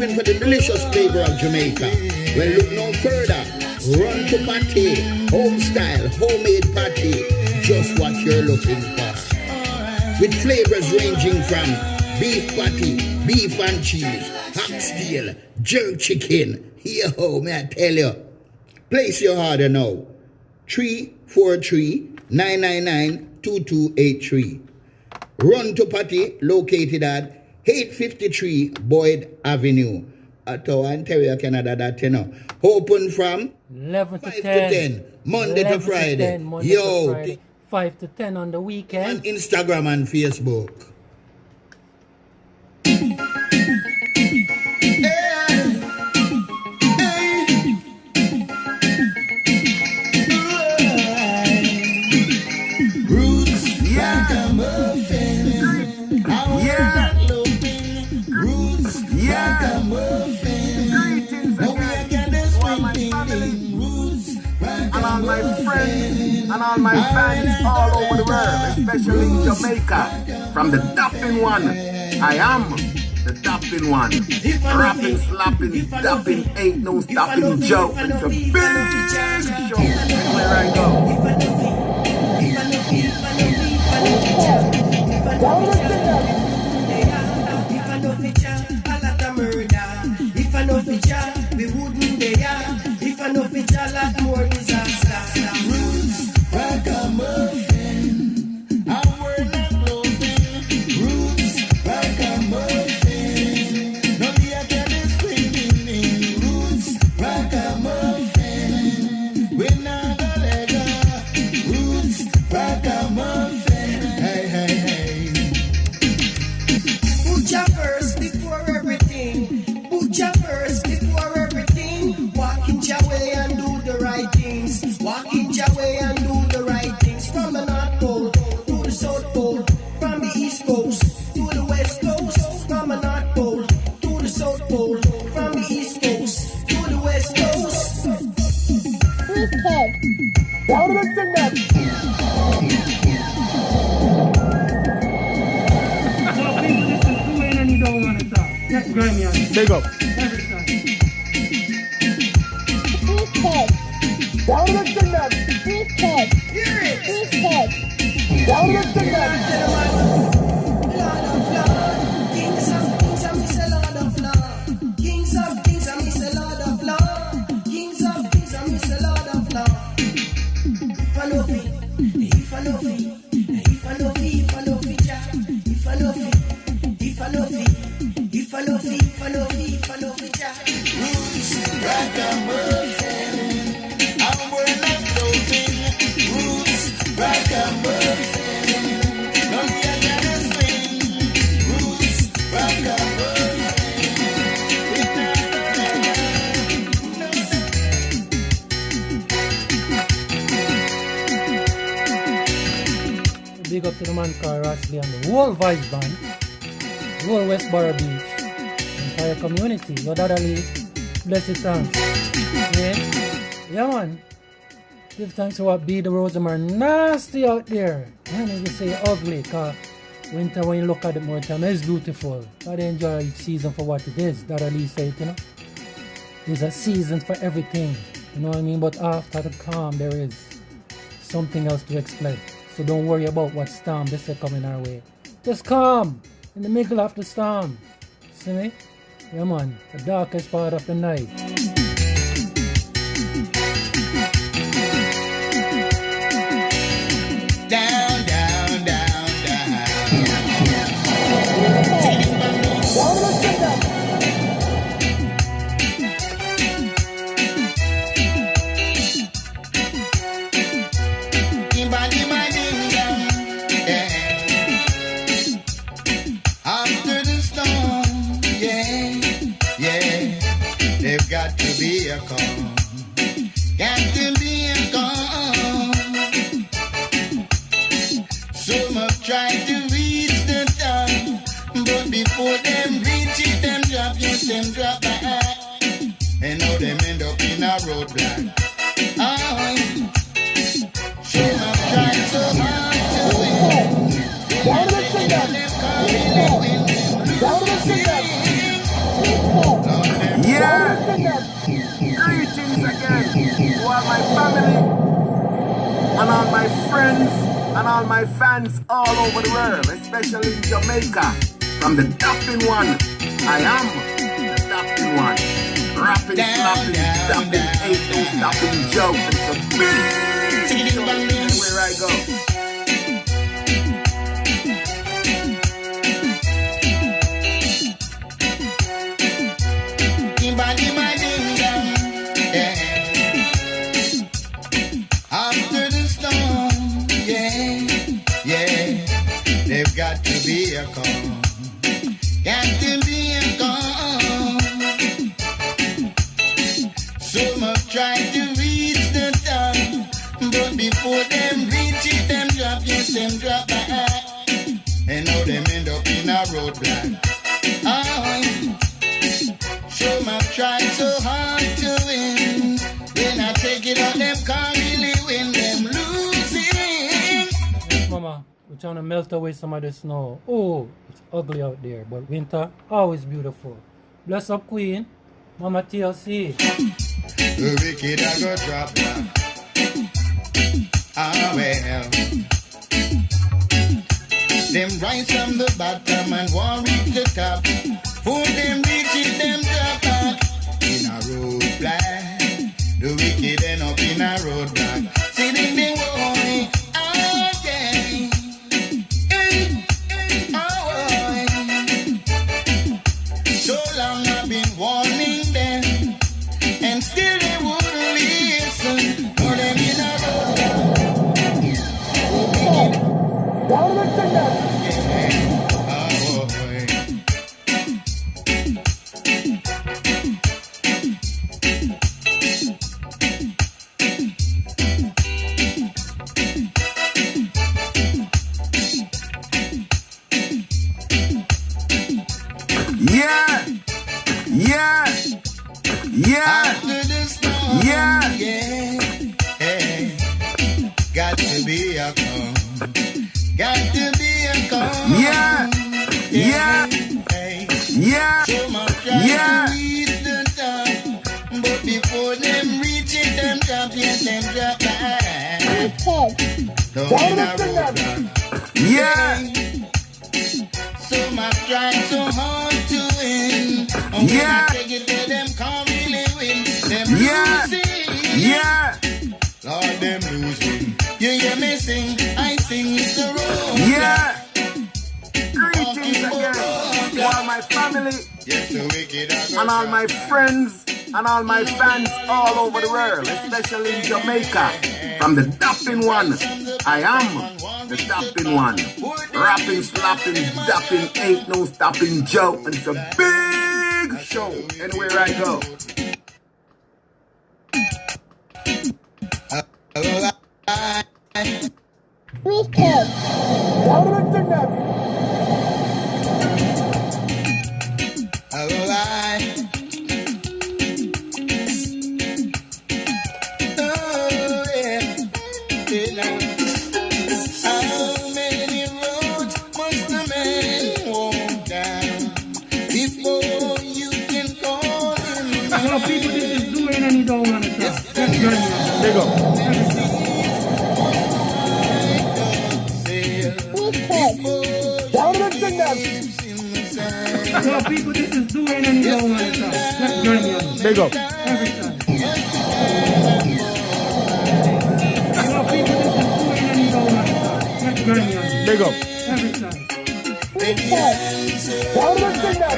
craving for the delicious flavor of Jamaica? Well, look no further. Run to Patty, home style, homemade patty. Just what you're looking for. With flavors ranging from beef patty, beef and cheese, oxtail, jerk chicken. Yo, may I tell you. Place your order now. 343-999-2283. Run to Patty, located at 853 Boyd Avenue, Ottawa, Ontario, Canada. That you know. Open from 11 to 5 10. to 10, Monday to Friday. 10, Monday to Friday. 5 to 10 on the weekend. On Instagram and Facebook. And all my friends and all my fans all over the world, especially in Jamaica, from the Dapping One. I am the Dapping One. Rapping, slapping, dapping, ain't no stopping joke. It's a big show. Where I go. If I know picture, we wouldn't be here. If I know picture, lot more disaster. Roots, ragamuffin, our not clothing. Roots, ragamuffin, no be a girl is screaming. Roots, ragamuffin, we not gonna let go. Roots, ragamuffin, hey, hey, hey. Put your first before everything. Put your first before everything. Walk in your way and do the right things. Walk in your way and do the right things. From the North Pole to the South Pole. From the East Coast to the West Coast. From the North Pole to the South Pole. From the East Coast to the West Coast. Down to the signal. So people listen to it and you don't want to talk. Let's grind me on it. There you go. Every time. Down to the signal. Hear it. Down to the signal. Lord of Lord, Kings of Kings, I'm Mr. Lord of Lord. Kings of Kings, I'm Mr. Lord of Lord. Kings of Kings, I'm Mr. Lord of Lord. If I know it, if I know it, if I know it, if I know it, if I know it, if I know it, if I know it, if I know it, if I know it, Roots, ragamuffin, our not clothing. Roots, ragamuffin, no me a gonna swing. Roots, ragamuffin. Big up to the man called Ras Lee and the whole Vibes Band, the whole Westboro Beach, the entire community. Lord Adderley, bless his thanks. Yeah, man. Give thanks to what be the roads them are nasty out there. Man, I just say ugly, cause winter when you look at it more time, it's beautiful. But I enjoy each season for what it is. That at least say it, you know. There's a season for everything. You know what I mean? But after the calm, there is something else to expect. So don't worry about what storm they say coming our way. Just calm in the middle of the storm. See me? Yeah, man. The darkest part of the night. Down, down, down, down. After the storm, yeah, yeah, they've got to be a calm. Got to be a calm. Some have tried to reach the top, but before them reach it, them drop, yes, them drop back. And now them end up in a roadblock. Oh, some have tried so hard to win. Down to the signal. Down to the signal. Greetings again to all my family and all my friends and all my fans all over the world, especially in Jamaica. From the Dublin one, I am the Dublin one. Rapping, slapping, stopping, ain't no stopping joke. It's a big show anywhere I go. After the storm, they've got to be a calm. Got to be a calm. Some have tried to reach the top, but before them reach it, them drop, yes, them drop back. And now them end up in a roadblock. Some have tried so hard to win. When I take it out, them can't really win, them losing. Mama, we're trying to melt away some of the snow. Oh, it's ugly out there, but winter, always beautiful. Bless up, Queen. Mama TLC. The wicked are gonna drop back. Well. Them rise from the bottom and won't reach the top. For them reach it, them drop back. In a roadblock. The wicked end up in a roadblock. Sitting the way all day. So long I've been warning them, and still they wouldn't listen. Put them in a roadblock. Down the finger. Got to be a calm. Got to be a calm. So much trying to reach the top, but before them reach it, them drop, yes, them drop back. Down in a roadblock. So much trying so hard to win. And when I take it to them, can't really win. Them losing. Lord, them losing. You hear me sing, I sing it's the road. Greetings again to all my family and all my friends and all my fans all over the world, especially in Jamaica. From the Dublin one, I am the Dublin one. Rapping, slapping, dapping, ain't no stopping Joe. And it's a big show anywhere I go. Wicked. Down the finger. How many roads must a man walk down before you can call him? Well, people, this is doing and you don't want to talk. That's good. There you go. Down the finger. Well, people, this is doing and you don't want to talk. That's good. There you go. Every time. Well, people, this is doing and you don't want to talk. That's good. There you go. Every time. Down the finger.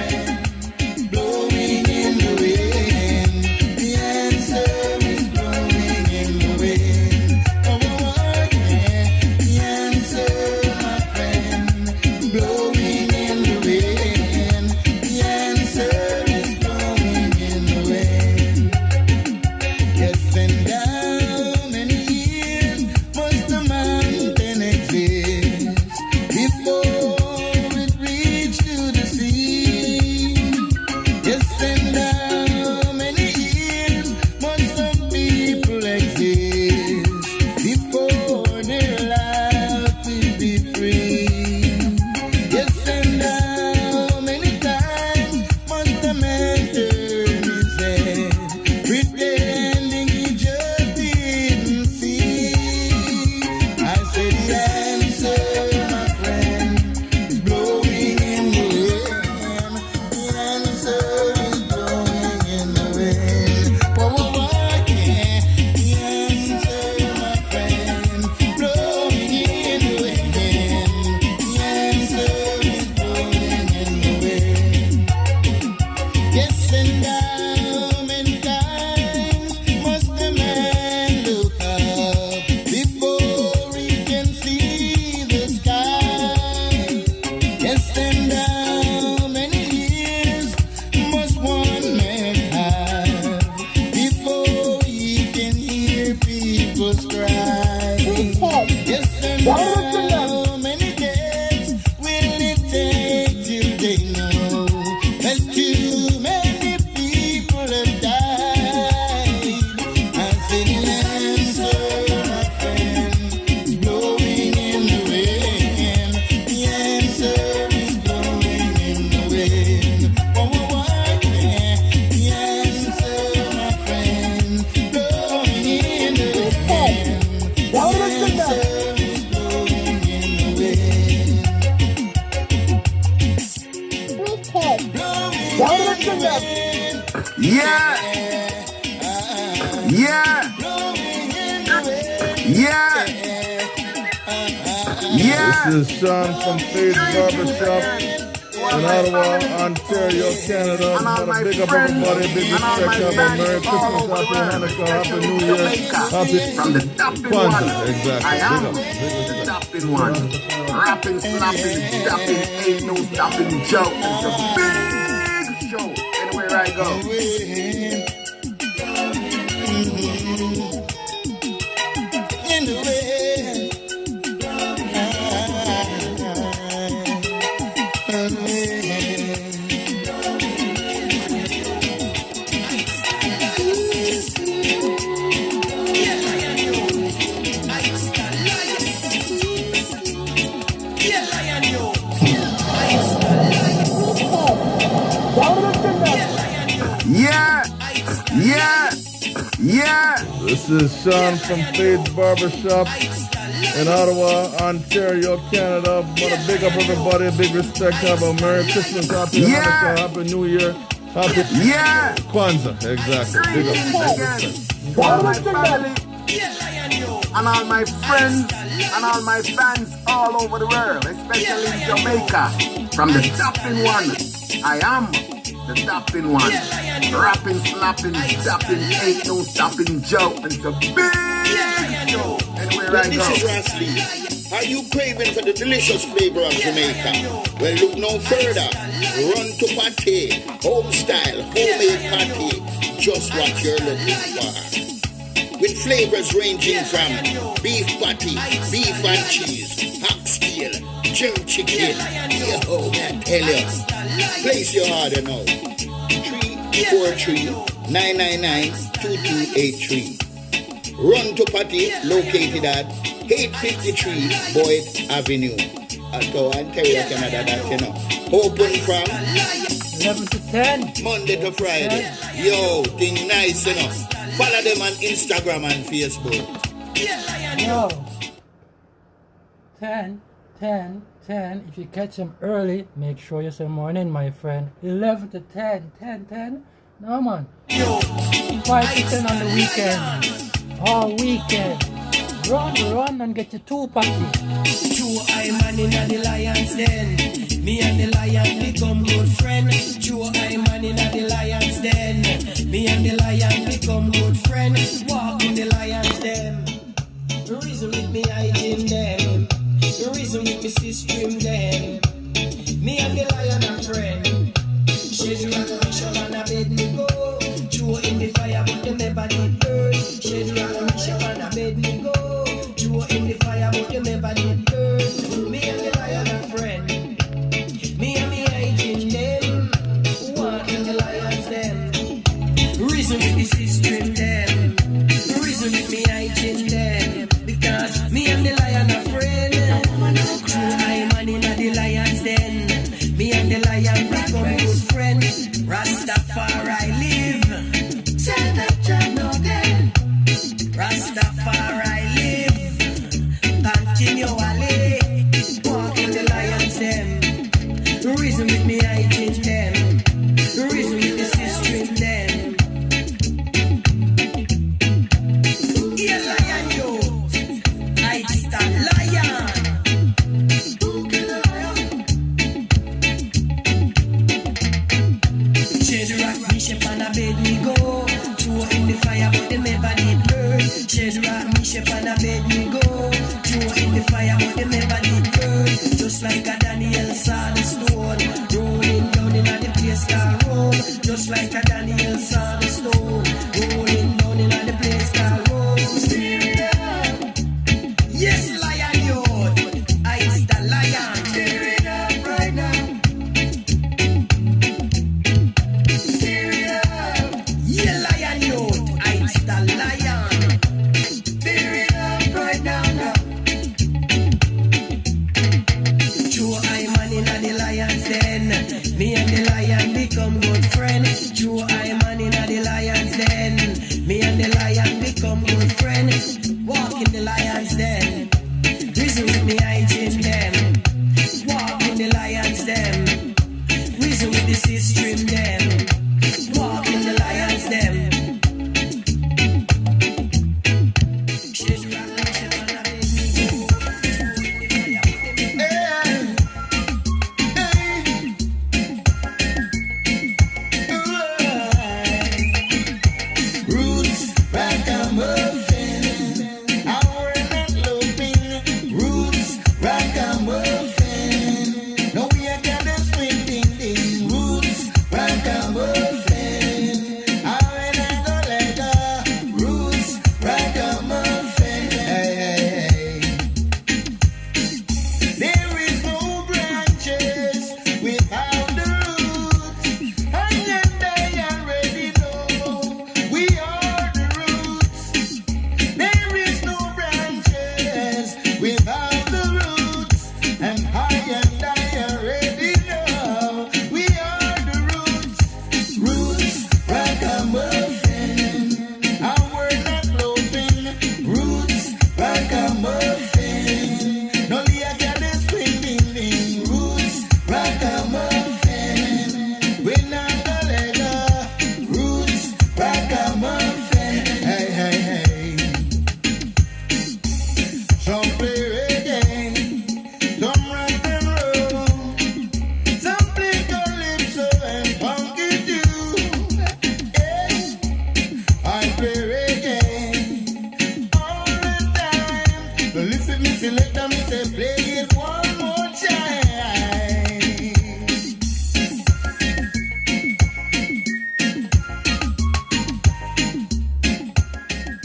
Blowing in the wind. The answer is blowing in the wind. Oh, yeah. The answer, my friend, blowing in the wind. The answer is blowing in the wind. Yes, and down many years must the mountain exist before it reached to the sea. endowment times must the man look up before he can see the sky. Yes, endowment years must one man have before he can hear people's cry. Yes, endowment many days will it take till they know that too many people have died? I said, the answer, my friend, is blowing in the wind. The answer is blowing in the wind. Oh, yeah. The answer, my friend, blowing in the wind. The answer is blowing in the wind. Yeah, yeah, yeah, yeah. This is Sean from Faith Barbershop in Ottawa, Ontario, Canada. And all Want my to big up friends everybody, big and all my respect, have a Merry fans all Christmas, over Happy the Hanukkah, world, Happy New Year, Jamaica. Happy From the Dublin Kwanzaa. one, Exactly. I am Big up, big the respect. Dublin one. Rapping, snapping, dapping, ain't no stopping joke. It's a big show. Anywhere I go. In the wind. Yeah, yeah, yeah. This is Sean from Faith Barbershop in Ottawa, Ontario, Canada. Want to big up everybody, big respect, have a Merry Christmas, Happy Yeah. Hanukkah, Happy New Year, Happy Yeah. Kwanzaa. Exactly. Big up, big Again. respect. All my family and all my friends and all my fans all over the world, especially in Jamaica. From the Dublin one, I am the Dublin one. Rapping, slapping, dapping, ain't no stopping joke. It's a big show. Anywhere Well, I this is go. Ras Lee. Are you craving for the delicious flavor of Jamaica? Well, look no further. Run to Patty, home style, homemade patty. Just what you're looking for. With flavors ranging from beef patty, beef and cheese, oxtail, jerk chicken. Yo, I tell you. Place your order now. 343-999-2283. Run to Patty, located at 853 Boyd Avenue, Ottawa, Ontario, Canada. That you know. Open from 11 to 10. Monday to Friday. Yo, thing nice enough. Follow them on Instagram and Facebook. Yo. 10, 10, 10. If you catch them early, make sure you say morning, my friend. 11 to 10, 10, 10. No, man. 5 to 10 on the weekend. All weekend. Run and get your 2 patty. True, I'm man in the lion's den. Me and the lion become good friends. True, I'm man in the lion's den. Me and the lion become good friends. Walk in the lion's den. The reason with me hiding them. The reason with me system them. Me and the lion are friends. Shadrach, Meshach, and Abednego. True in the fire, but they never did burn. Shadrach, Meshach, and Abednego. True in the fire, but they never did burn. Me and the lion are friends. Me and me hiding them. Walk in the lion's den. Reason with the system them. Reason with me hiding them. Because me and the lion are friends. True, I'm man in the lion's den. Me and the lion become good friends. Rastafari live. Tell that John no then. Rastafari live. Continually. Walk in the lion's den. The reason with me I change them. The reason with the system them. Yeah, lion yo. I stand ship on a bed we go. Throw in the fire, but them never did burn. Shed rock, me ship on a bed we go. Throw in the fire, but them never did burn. Just like a Daniel saw the stone, rolling down in the place called Rome. Just like a Daniel saw the stone, rolling down in the place called Rome. Stir it up, yes, lion youth, it's the lion. Stir it up right now. Stir it up, yeah, lion youth, it's the lion. Stir it up right now, now. True, I'm man in the lion's den. Me and the lion become good friends. True, I'm man in the lion's den. Me and the lion become good friends. Walk in the lion's den. Reason with me hygiene them. Walk in the lion's den. Reason with the system them. Walk in the lion's den.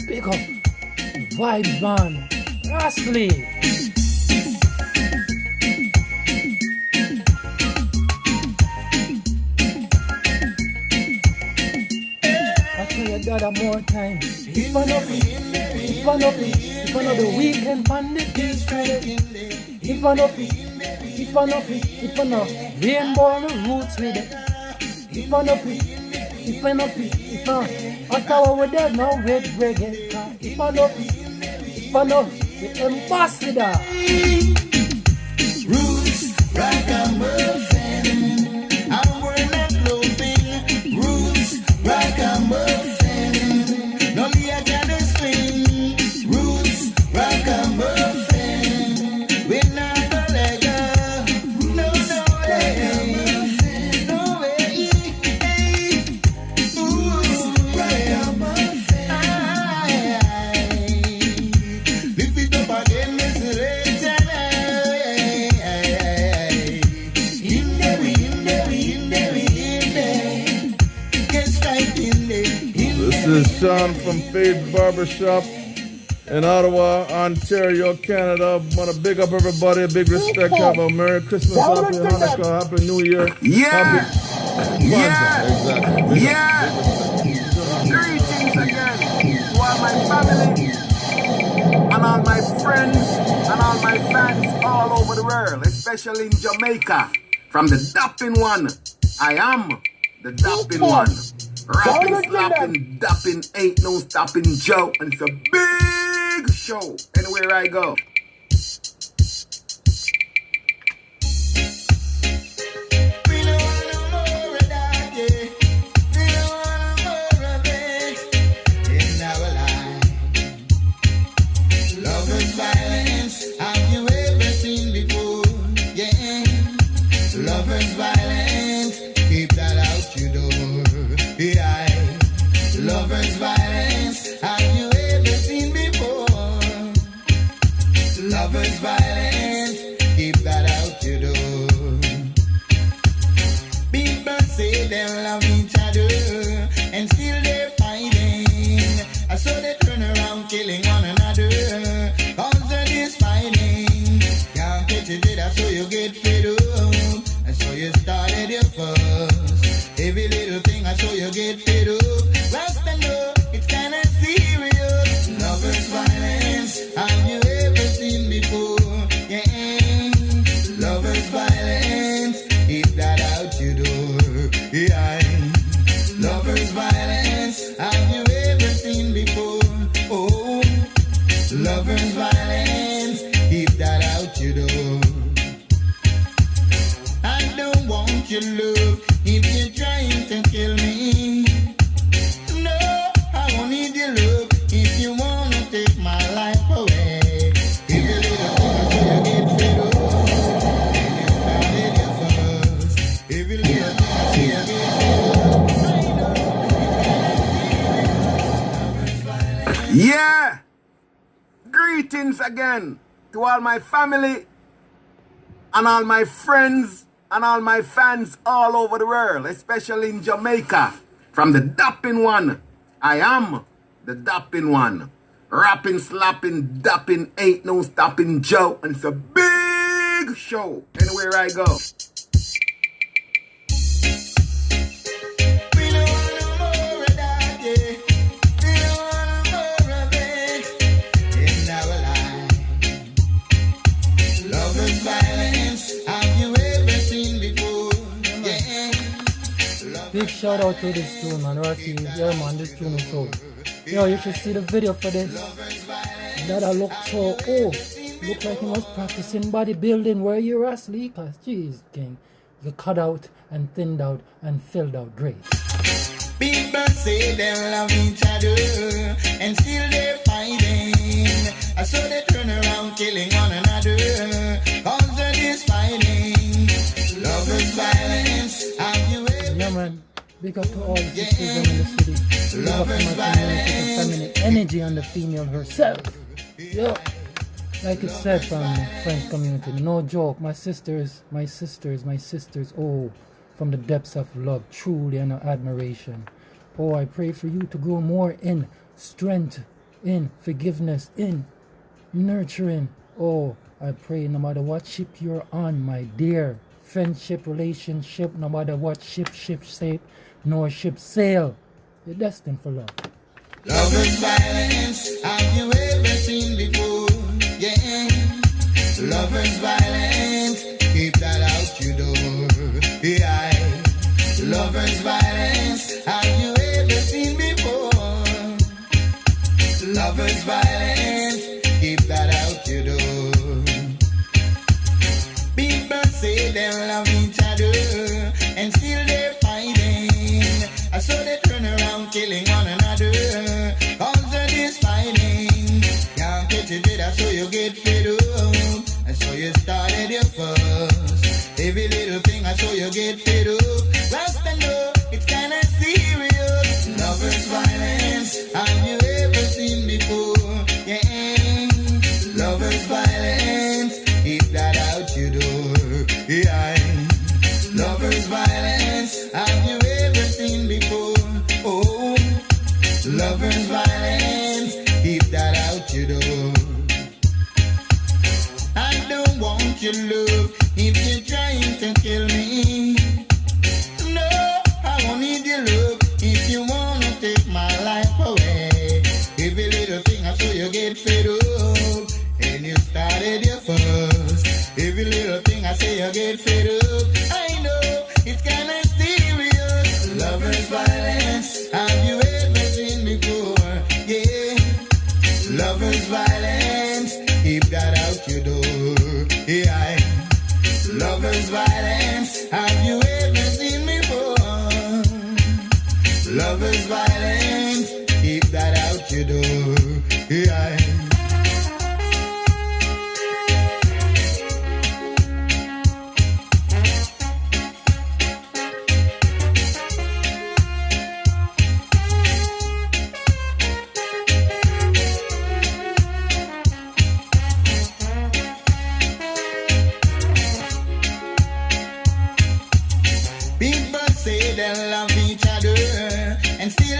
Big up Vibes Man, Ras Lee. I tell your dad more time. If I know the weekend man the peace Friday. If I know rainbow on the roots with it. If I thought we dead now with reggae. If I know the ambassador. Roots, ragamuffin. Our not loving. Roots, ragamuffin. No I gotta swing. Roots, ragamuffin. We not gonna let go. No way. No way. Ooh, ragamuffin. Lift it up again, Miss Rachel. This is Sean from Faith Barbershop in Ottawa, Ontario, Canada. Want to big up everybody, big respect. Have a Merry Christmas, Happy Hanukkah, Happy New Year. Yeah. Happy Yeah. Exactly. Yeah. Greetings again to all my family and all my friends and all my fans all over the world, especially in Jamaica. From the Dapping One, I am the Dapping One. Rapping, slapping, dapping, ain't no stopping Joe. And it's a big show anywhere I go. We don't want no more of that, yeah. We don't want no more of it in our life. Love is violence. Have you ever seen before? Yeah. Love is violence. Keep that out your door. Yeah. and still they're fighting. I saw they turn around killing one another. Cause they're this fighting. Can't catch it, I saw you get fed up. I saw you started your fuss. Every little thing I saw you get fed up. Rasta know it's kinda serious. Lovers violence, have you ever seen before? Yeah, lovers violence, keep that out your door. Yeah, lovers violence, have you ever seen before? Oh, lovers violence, keep that out your door. I don't want your love if you're trying to kill me. No, I won't need your love if you wanna take my life away. If you little thing I see you get fed up, and you started your fuss. If you little thing I see you get fed up, Yeah! Greetings again to all my family and all my friends and all my fans all over the world, especially in Jamaica. From the Dapping One, I am the Dapping One. Rapping, slapping, dapping, ain't no stopping Joe. And it's a big show anywhere I go. we don't want no more of that, yeah. We don't want no more of it in our life. Lovers violence, have you ever seen before? Yeah. Big shout out to this tune, man. Ras Lee, yeah, man, this tune is so. Yo, you should see the video for this. That I look so old. Look like he was practicing bodybuilding. Where you, Ras Lee? Cause jeez, king, you cut out and thinned out and filled out great. People say they love each other and still they're fighting. I saw they turn around killing one another. Cause they're just fighting. Lovers violence, have you ever? Yeah, man. Big up to all the sisters in the city. Big up to my community, the feminine energy and the female herself. Yo, like it said from the French community, no joke. My sisters, oh, from the depths of love, truly and admiration. Oh, I pray for you to grow more in strength, in forgiveness, in nurturing. Oh, I pray no matter what ship you're on, my dear, friendship, relationship, no matter what ship shape, nor ship sail, you're destined for love. Lovers violence, have you ever seen before? Yeah, lovers violence, keep that out your door. Yeah, lovers violence, have you ever seen before? Lovers violence, keep that out your door. People say they love each other and still they're fighting. I saw they turn around killing one another. Cause they're just fighting. Can't catch it, I saw you get fed up. I saw you started your fuss. Every little thing I saw you get fed up. Rasta know it's kinda serious. Lovers violence, have you ever seen before? Yeah, lovers violence, keep that out your door. Yeah, lovers violence, have you ever seen before? Oh, lovers violence, keep that out your door. I don't want your love if you're trying to kill me. No, I won't need your love if you wanna take my life away. Every little thing I saw you get fed up and you started your fuss. Every little thing I say you get fed up. I know it's kinda serious. Lovers violence, have you ever seen before? Yeah, lovers violence, keep that out your door. Yeah, lovers violence, have you ever seen before? Lovers violence, keep that out your door. Yeah. People say they love each other and still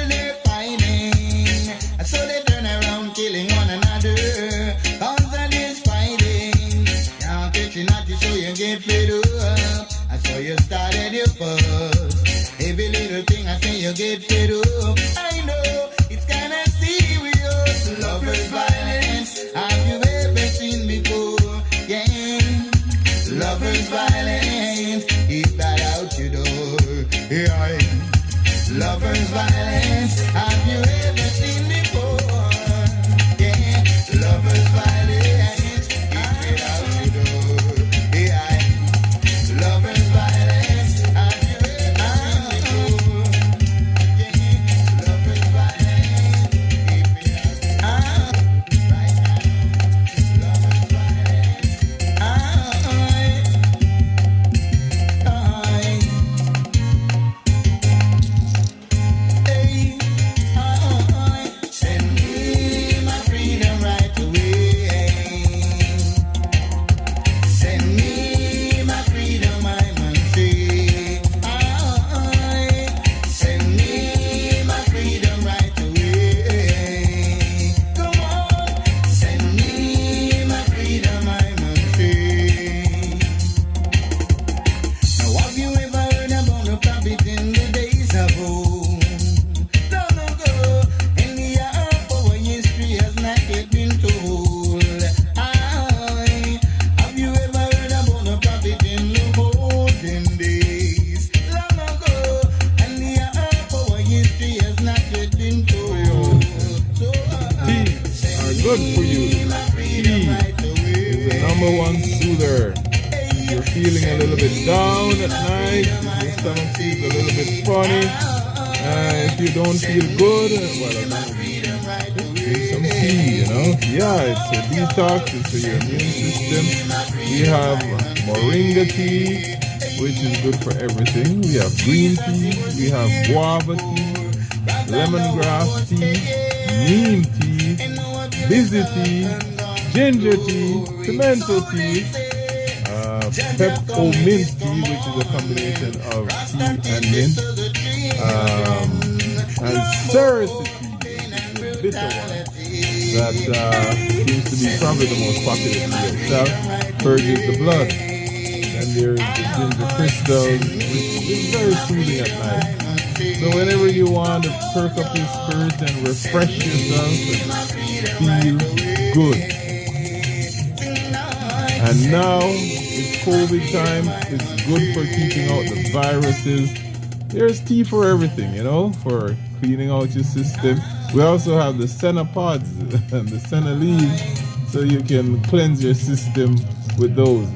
fuss. Every little thing I say you get fed up. I know it's kinda serious. Lovers violence, have you ever seen before? Yeah. Lovers violence, keep that out your door. Yeah. Lovers violence, have you ever seen before? Yeah. Lovers violence, keep it out your door. Yeah. Lovers violence, have you ever seen before? Yeah. Lovers violence, keep it out. Right now. Lovers violence. Send me my freedom right away. Send me my freedom, I must say. Send me my freedom right away. Come on, send me my freedom, I must say. Now, have you ever heard about the prophet in the days of old? Long ago, in the earth, our history has not yet been told. Have you ever heard about the prophet in the olden days? Long ago, in the earth, our history has not yet been told. So, Teas are good for you. Tea is the number one soother. If you're feeling a little bit down at night, if your stomach feels a little bit funny, if you don't feel good, well, drink some tea, you know? Yeah, it's a detox, it's for your immune system. We have moringa tea, which is good for everything. We have green tea, we have guava tea, lemongrass tea, neem tea, busy tea, ginger tea, pimento tea, peppermint tea, which is a combination of tea and mint, and cerasy tea, which is a bitter one that seems to be probably the most popular tea itself, purges the blood. And there's the ginger crystals, which is very soothing at night. So whenever you want to perk up your spirit and refresh yourself and feel good. And now it's COVID time. It's good for keeping out the viruses. There's tea for everything, you know, for cleaning out your system. We also have the senna pods and the senna leaves, so you can cleanse your system with those.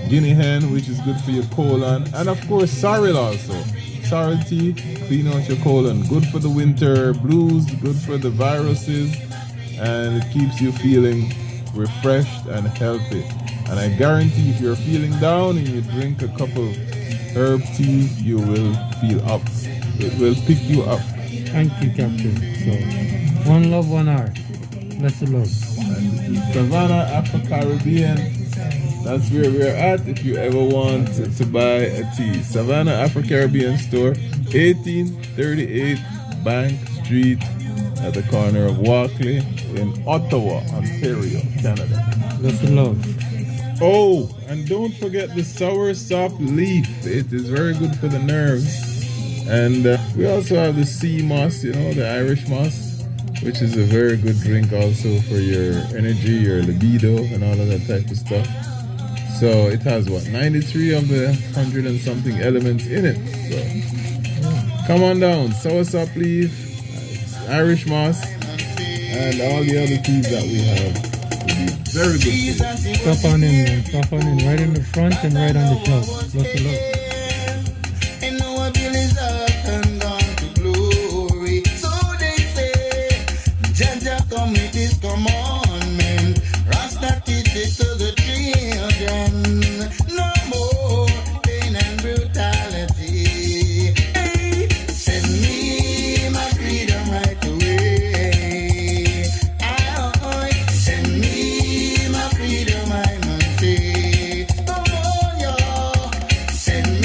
Guinea hen, which is good for your colon, and of course sorrel also. Sorrel tea, clean out your colon, good for the winter blues, good for the viruses, and it keeps you feeling refreshed and healthy. And I guarantee if you're feeling down and you drink a cup of herb tea, you will feel up. It will pick you up. Thank you, Captain. So, one love, one heart. Bless the Lord. And Savannah, Afro-Caribbean, that's where we're at if you ever want to buy a tea. Savannah Afro-Caribbean store, 1838 Bank Street at the corner of Walkley in Ottawa, Ontario, Canada. Bless the Lord. Oh, and don't forget the sour sop leaf. It is very good for the nerves. And we also have the sea moss, you know, the Irish moss, which is a very good drink also for your energy, your libido, and all of that type of stuff. So it has what, 93 of the 100 and something elements in it. So come on down, sour sop leaf, Irish moss, and all the other teas that we have. Very good. Stop on in, man. Stop on in. Right in the front and right on the shelf. Bless the Lord. And our village up and gone to glory. So they say, Jaja come with his commandment. Rasta teach it to the children. No more pain and brutality. Hey, send me my freedom right away. Send me my freedom, I must say. Come on, y'all. Send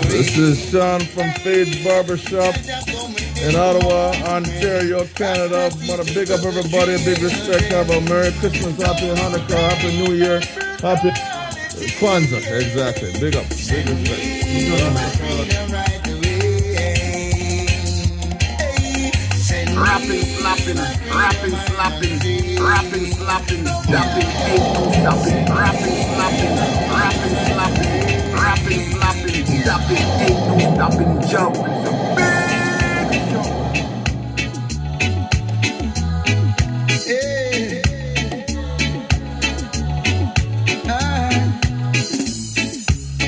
This is Sean from Fade's Barbershop in Ottawa, Ontario, Canada. Want to big up everybody, a big respect. Have a Merry Christmas, Happy Hanukkah, Happy New Year, Happy Kwanzaa. Exactly. Big up, big respect. Rapping, slapping, rapping, slapping, rapping, slapping, dapping, ain't no stopping. Rapping, slapping, rapping, slapping, rapping, slapping, dapping, ain't no stopping. Jump, it's a big jump.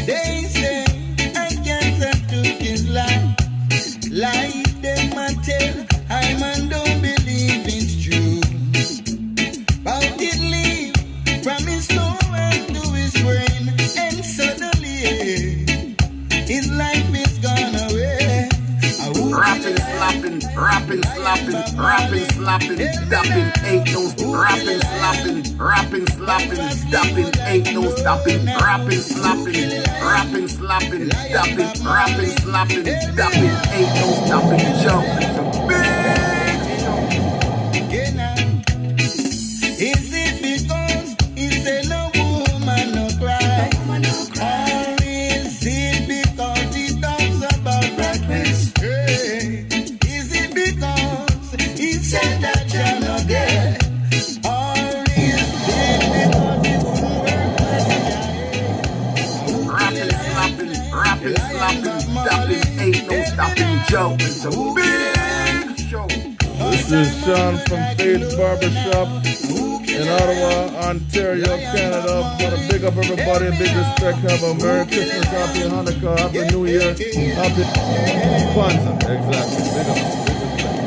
They say I can't have to kiss life. Like them I tell, I man don't believe it's true. But it leave from his stomach to his brain, and suddenly his life is gone away. Rapping, slapping, rapping, slapping, rapping, slapping, dapping, ain't no rapping, slapping, rapping, slapping, dapping, ain't no stopping. Rapping, slapping, rapping, slapping, dapping, rapping, slapping, dapping, ain't no stopping. Jump, it's a big jump. Is it because he said no woman no cry? Or is it because he talks about practice? Is it because he said that you're not there? Or is it because he wouldn't work for Rapping, slapping, rapping, slapping, dapping, ain't no stopping. Jump, it's a big show. This is Sean from Fade's Barbershop in Ottawa, Ontario, Canada. Want to big up everybody, a big respect. Have a Merry Christmas, Happy Hanukkah, Happy New Year, Happy Kwanzaa. Exactly. Big up. Big respect.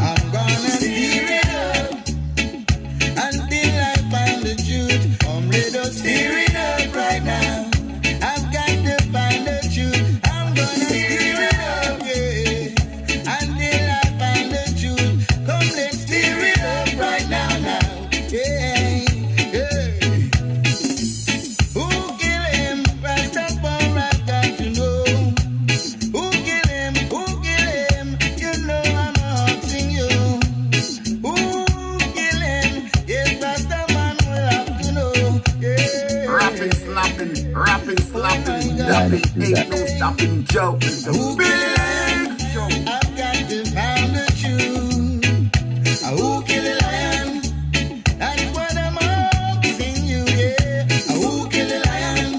I'm gonna steer it up until I find the truth. Let us steer it up right now. I've got to find the truth. I'm gonna steer it up, yeah, until I find the truth. Come, let's steer it up right now, yeah, yeah. Who kill him? Rastafari, I've got to know. Who kill him? Who kill him? You know I'm asking you. Who kill him? Yes, Rastaman will have to know. Yeah. Rapping, slapping, dapping, ain't no stopping. Jump, it's a big show. I've got to find the truth. Who killed the lion? That's what I'm asking you, yeah. Who killed the lion?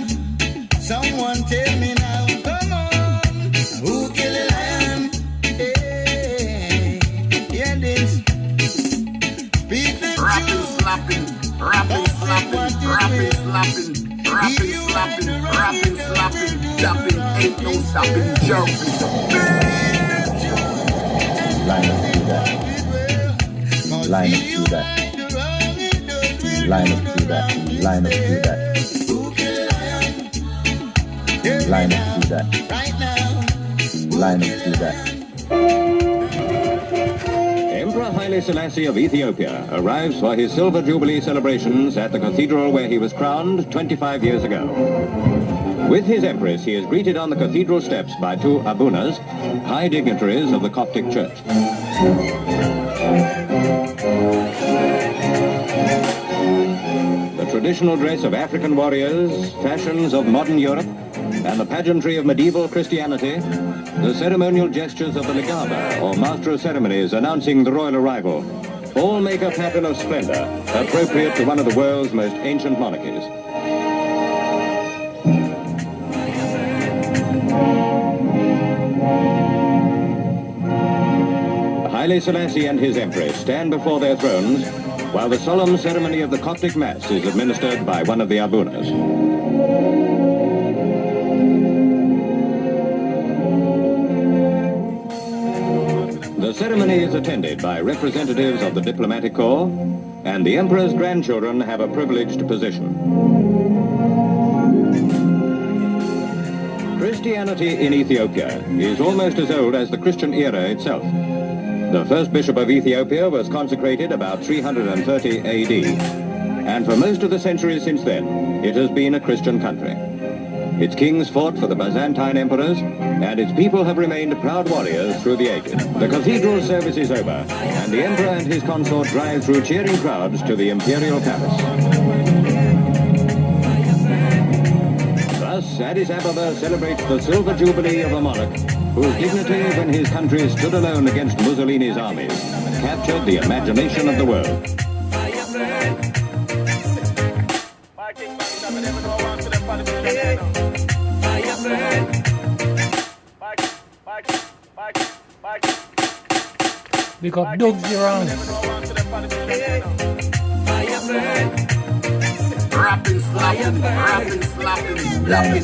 Someone tell me now, come on. Who killed the lion? Yeah, this. Speak the Rapping, truth. slapping, rapping, slapping, rapping, slapping, rapping, slapping, rapping, slapping, dapping, ain't no stopping. Jump, it's a big Line up to that. Line up to that. Line up to that. Line up to that. Line up to that. Line up to that. Emperor Haile Selassie of Ethiopia arrives for his Silver Jubilee celebrations at the cathedral where he was crowned 25 years ago. With his empress, he is greeted on the cathedral steps by two abunas, high dignitaries of the Coptic Church. The traditional dress of African warriors, fashions of modern Europe, and the pageantry of medieval Christianity, the ceremonial gestures of the Legaba, or master of ceremonies announcing the royal arrival, all make a pattern of splendor appropriate to one of the world's most ancient monarchies. Haile Selassie and his empress stand before their thrones while the solemn ceremony of the Coptic Mass is administered by one of the abunas. The ceremony is attended by representatives of the diplomatic corps, and the emperor's grandchildren have a privileged position. Christianity in Ethiopia is almost as old as the Christian era itself. The first bishop of Ethiopia was consecrated about 330 AD, and for most of the centuries since then, it has been a Christian country. Its kings fought for the Byzantine emperors, and its people have remained proud warriors through the ages. The cathedral service is over, and the emperor and his consort drive through cheering crowds to the imperial palace. Thus, Addis Ababa celebrates the silver jubilee of a monarch whose dignity when his country stood alone against Mussolini's armies captured the imagination of the world. We got Dugsy around. Rapping, slapping, rapping, slapping, slapping,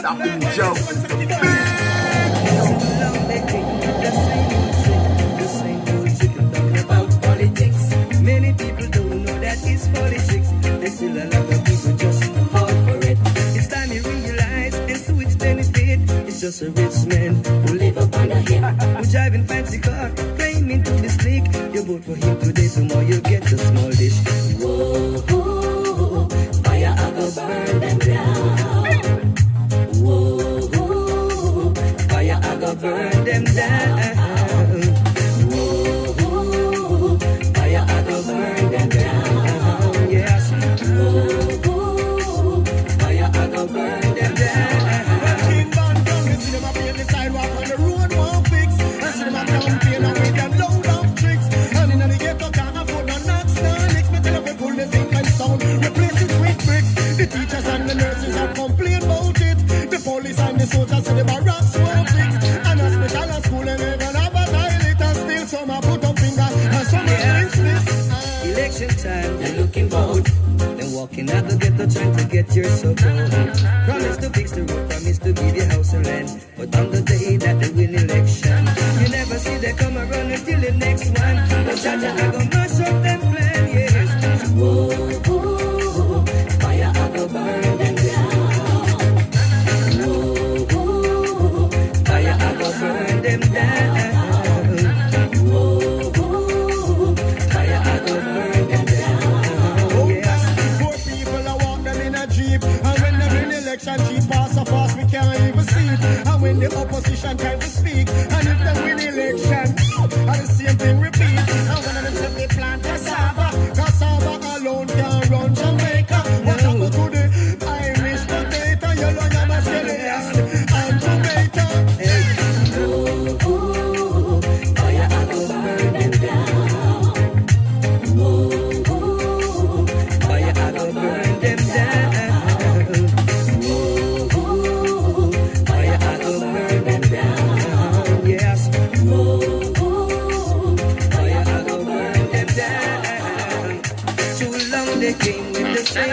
slapping, jumping. Many people don't know that it's politics. There's still a lot of people just fall for it. It's time you realize and so its benefit. It's just a rich man who live up under him, who driving fancy car, claiming to be slick. You vote for him today, tomorrow you get a small dish. Whoa, fire I go burn them down. Whoa, fire I go burn them down. Burn them down, yes. Oh, fire, I go burn them down. King Band down, we see them up here the sidewalk on the road, won't fix. I see them up down here now with them load of tricks. And in the ghetto, can't afford no knocks, no licks. Me tell them we pull the zinc and stone, replace it with bricks. The teachers and the nurses have complained about it. The police and the soldiers say the barracks won't fix. And hospital and school and even have a toilet and still some have put up finger and some against this. Election time, they're looking vote. They're walking out the ghetto trying to get your support. Promise to fix the road, promise to give you house and land. But on the day that they win election, you never see they come around until the next one. But Jaja, I go mash up them plan, yes. Whoa, fire, I go burn them down. Whoa, fire, I go burn them down. Jeep pass so fast we can't even see it. And when the opposition try to speak, and if they win election, and the same thing repeat. And one of them say they plant cassava alone can't run Jamaica. What happened to the Irish potato, yellow yam, scallion, and tomato? Whoa, fire, I go burn them down. Whoa, fire, I go burn them down. They came with the same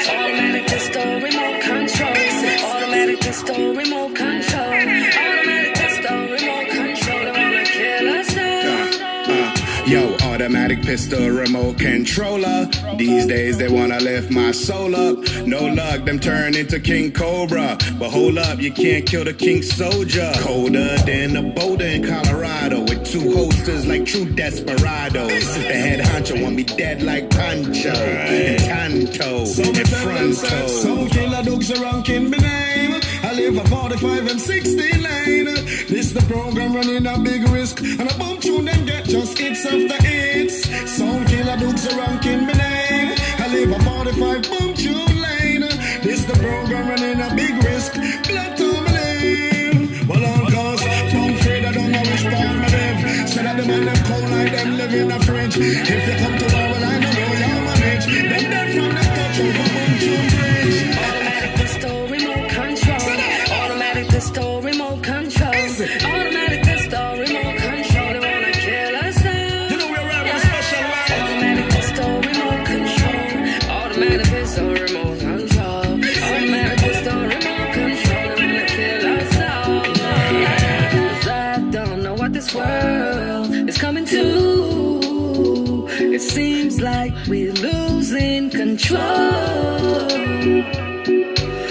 automatic pistol, remote control. Automatic pistol, remote control. Automatic pistol, remote control. They wanna kill us all. Yo, automatic pistol, remote controller. These days they wanna lift my soul up. No luck, them turn into King Cobra. But hold up, you can't kill the King Soldier. Colder than a boulder in Colorado, with two holsters like true desperados. The head honcho want me dead like Pancho and Tanto and Fronto. Some killer dogs around King my name. I live a 45 and 60 lane. This the program running a big risk, and a bump tune them get just hits after hits. Some killer dogs around King my name. I live a 45 bump tune lane. This the program running a big risk. Blood to my name. Well, on cause I'm afraid I don't know which part my live. So that the man them cold like them live in a fridge. If you come to our well, I don't know y'all manage. Them dead from the touch of a bump tune bridge. Automatic pistol, remote control. Automatic pistol, remote control. Automatic pistol, remote control. They wanna kill us all. You know we're having a special one. Automatic pistol, remote control. Automatic pistol, remote control. Automatic pistol, remote control. They wanna kill us all. this world is coming to. It seems like we're losing control.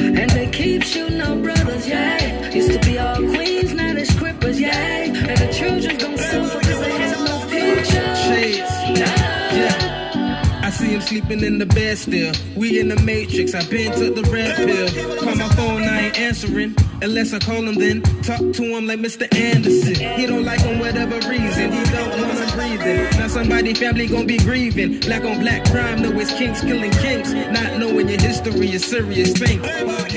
And they keep shooting our brothers, yeah. Used to be all queens, now they're scrippers, yeah. And the children gon' suffer because they have no future. Shades, yeah. I see him sleeping in the bed still. We in the Matrix, I been took the red pill. Call my phone, I ain't answering. Unless I call him then, talk to him like Mr. Anderson. He don't like him whatever reason, he don't want him breathing. Now somebody family gon' be grieving. Black on black crime, know it's kinks killing kinks. Not knowing your history is serious thing. Always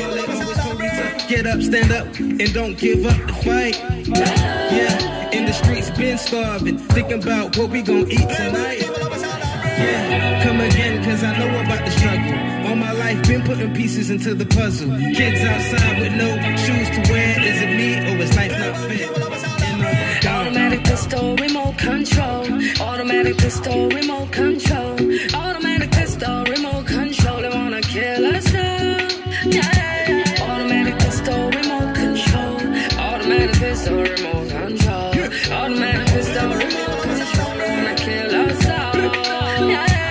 told me to get up, stand up, and don't give up the fight. Yeah, in the streets been starving, thinking about what we gon' eat tonight. Yeah, come again, cause I know about the struggle. All my life been putting pieces into the puzzle. Kids outside with no shoes to wear. Is it me or is life not fair? Automatic pistol, remote control. Automatic pistol, remote control. Automatic pistol, remote control. They wanna kill us all. Yeah. Automatic pistol, remote control. Automatic pistol, remote control. Automatic pistol, remote control. They wanna kill us all.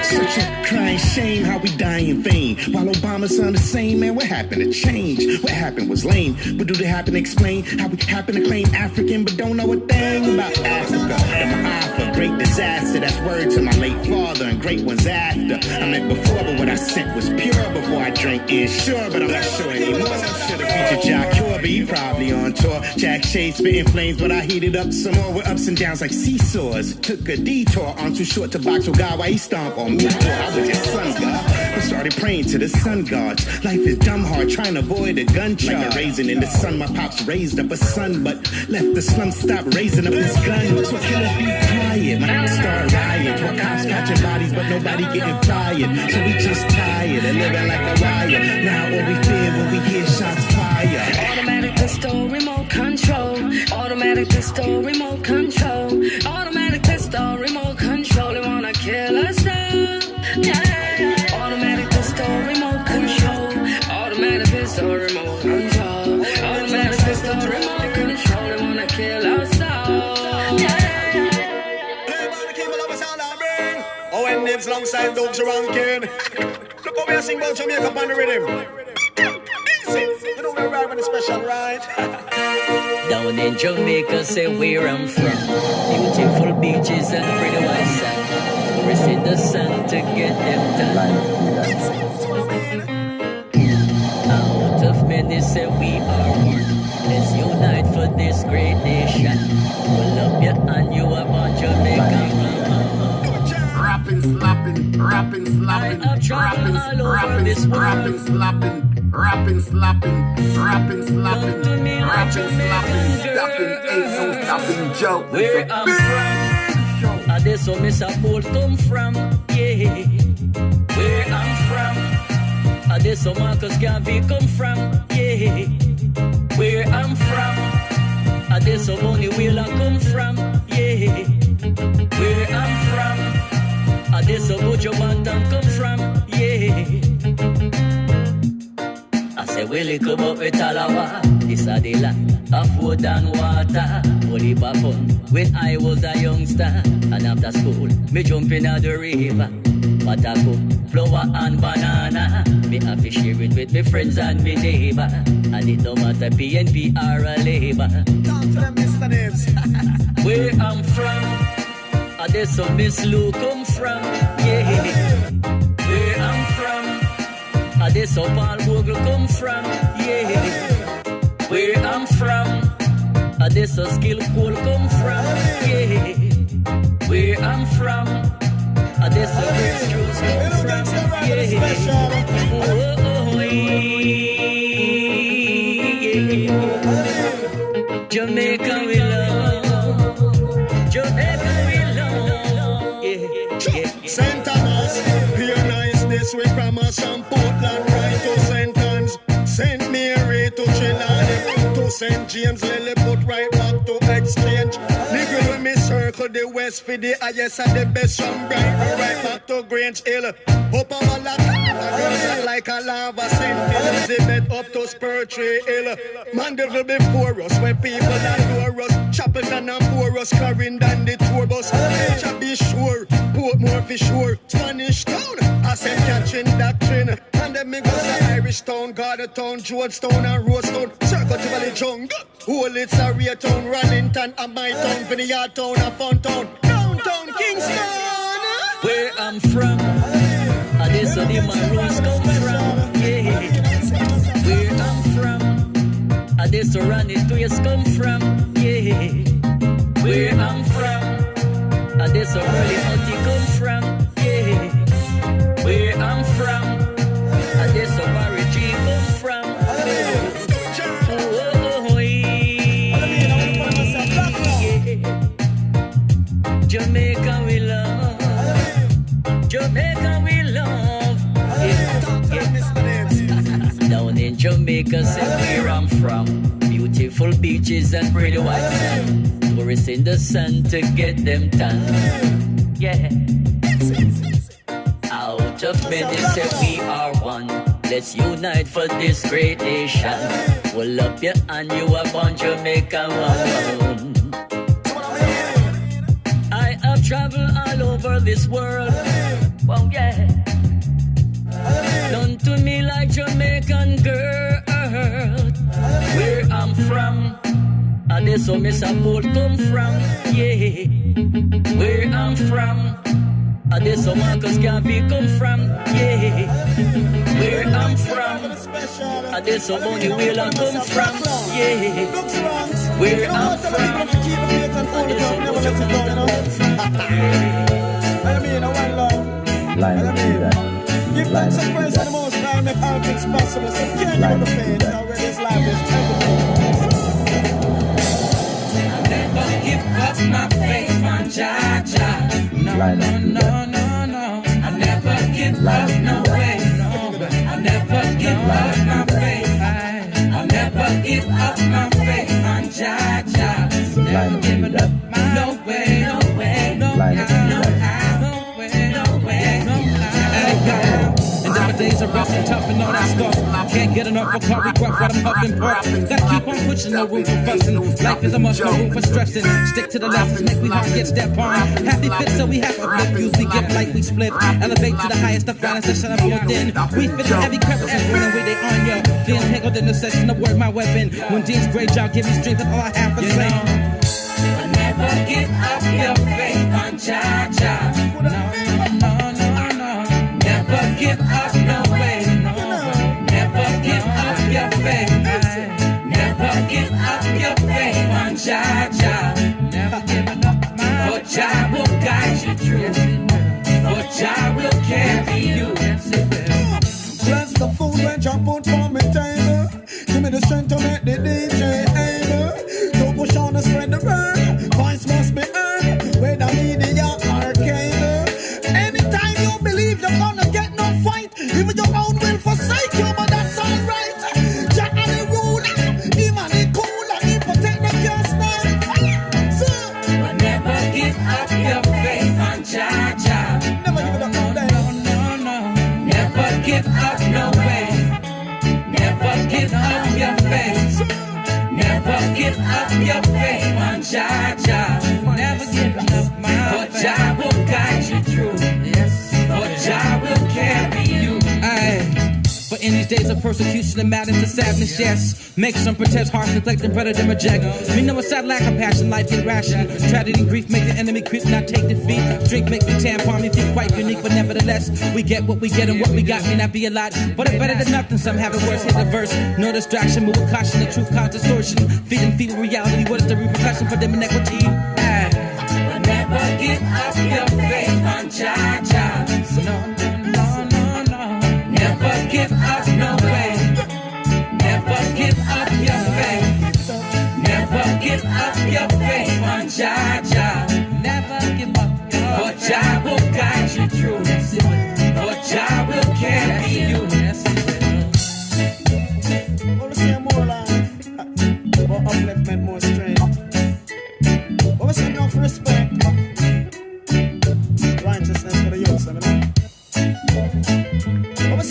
Such a crying shame how we die in vain. While Obama sound the same, man, what happened to change? What happened was lame, but do they happen to explain how we happen to claim African but don't know a thing about Africa? And my eye for great disaster, that's word to my late father and great ones after. I meant before, but what I sent was pure before I drank Insure, but I'm not sure anymore. Should've featured Jack Corby, he probably on tour. Jack Shade spitting flames, but I heated up some more with ups and downs like seesaws. Took a detour, I'm too short to box with God while he stomp on me. I was just sun god. I started praying to the sun gods. Life is dumb hard, trying to avoid a gun charge. Like a raisin in the sun, my pops raised up a son, but left the slum, stop raising up his gun. So killers be quiet, my start riots. While cops catching bodies, but nobody getting fired. So we just tired of living like a riot. Now all we fear when we hear shots fired. Automatic pistol, remote control. Automatic pistol, remote control. Automatic pistol, remote control. They wanna kill us all. Yeah. Automatic pistol, remote control. Automatic pistol, remote control. Automatic pistol, remote control. They wanna kill us all. Yeah. Oh, and names alongside Dugsy ranking. Look how we are sing about Jamaica on the rhythm. Easy. You know we're right with the special ride. Down in Jamaica, say where I'm from. Beautiful beaches and pretty white sand. Tourists in the sun to get them done. Out of many say we are one. Let's unite for this great nation. Pull up your hand, you are born Jamaica. Rapping, slapping, rapping, slapping, rapping, rapping, rapping, slapping. Rapping, slapping, rapping, slapping, rapping, slapping, stopping, ain't no stopping, joke. Where I'm from, that's where Miss Apple come from, yeah. Where I'm from, that's where Marcus Garvey come from, yeah. Where I'm from, that's where Bonnie Wheeler come from, yeah. Where I'm from, that's where Bojo Bantam come from, yeah. I say, Willie come up with Talawa. This a the land of wood and water. Holy fun when I was a youngster. And after school, me jump in the river. What I cook, flour and banana. Me have to share it with me friends and me neighbor. And it no matter PNP or a labor. Talk to them, Mr. Names. Where I'm from, that's where Miss Lou come from, yeah. Where I'm from, that's where Paul Bogle come from, yeah. Where I'm from, that's where Skill Cole come from, yeah. Where I'm from, that's where Prince Jules come from, yeah. Oh, yeah. Jamaica we love, Jamaica we love, yeah. St. Thomas, here nice this we promise and Portland right to St. Anne's, St. Mary to Trinidad, to St. James, Lilliput right back to Exchange. Nigga with me circle the west for the highest and the best from Brighton right back to Grange Hill. Up on Malacca, Like a lava sentinel, zibet up to spiritual hill. Man devil before us, when people adore us. Shackleton and Boros, Clarendon, the tour bus. Nature be sure, Portmore for sure. Spanish town, I said catching doctrine. And then me go to Irish town, Garda town, Georgetown and Rosetown. Circle to Valley Jungle, Whole it's a rear town, Rallington and my town, Vineyard town and Fun town. Downtown Kingston, where I'm from. This where the maroons come from, yeah. Where I'm from, this where Randy Twist come from, yeah. Where I'm from, this where Early Hunty come from, yeah. Where I'm from, this where Barry G come from, oh, yeah. Jamaica we love, Jamaica we love. Down in Jamaica, say where I'm from. Beautiful beaches and pretty white sand. Tourists in the sun to get them tan. Yeah. Out of many, say we are one. Let's unite for this great nation. Pull up your hand, you are born Jamaica one. I have traveled all over this world. Oh yeah. Done to me like Jamaican girl. Where I'm from, this where Miss Apple come from, yeah. Where I'm from, this where Marcus Garvey come from, yeah. Where I'm from, this where Bonnie Wheeler come from, yeah. Where I'm from, this where Bonnie Wheeler come from. Give thanks and praise to the Most High, make all things possible. So can't give up the faith, already this life is everything. I never give up my faith on Jah. No. I never give up, no way, no. I never give up my faith. I never give up my faith on Jah. Never give it up, no way, no way, no way, no way. Days are rough and tough and all that stuff. Can't get enough of car regret what I'm huffing puff. Gotta keep on pushing, no room for fussing. Life is a must, no room for stressing. Stick to the lessons, make we hard, get step on. Happy fit, so we have uplift. Use we give like we split. Elevate to the highest, the finest, the shut up within. We fit in every crevice and bring away they on ya. Being tangled in the session, the word my weapon. When Dean's great job, give me strength and all I have for say. I never give up your faith on Jah. Never give up, no way, no. Never give up your faith. Never give up your faith on Jah. Never give it up, for Jah will guide you through. For Jah will carry you. Bless the food when Jah put for me table. Give me the strength to make the DJ able to push on and spread the word. Voice must be heard, whether media or cable. Anytime you believe you're gonna get no fight, even your own will forsake you, but that's alright. Jah and the ruler, him and the cooler, he protect the cast so but never give up your faith on Jah. Never give it up, no. Never give up, no way. Never give up your faith. Never give up your faith on Jah. Never give up my faith. For Jah will guide you through. Yes. For Jah will carry you. Aye. But in these days of persecution and madness and sadness, yes. Make some pretense, harsh, neglect, and better than reject. We know it's sad lack of passion, life irrational. Tragedy and grief make the enemy creep, not take defeat. Drink make me tampon, me feel quite unique, but nevertheless, we get what we get and what we got may not be a lot. But it's better than nothing, some have it worse, hit the verse. No distraction, move with caution, the truth cause distortion. Feeding feeble reality, what is the repercussion for them inequity? But never give up your faith on Jah. No. Never give up, no way. Never give up your faith. Never give up your faith on Jah. Never give up your For Jah will guide you through. For Jah will carry you. I want to see more life, more upliftment, more strength. I want to see enough respect, righteousness for the youth. I want to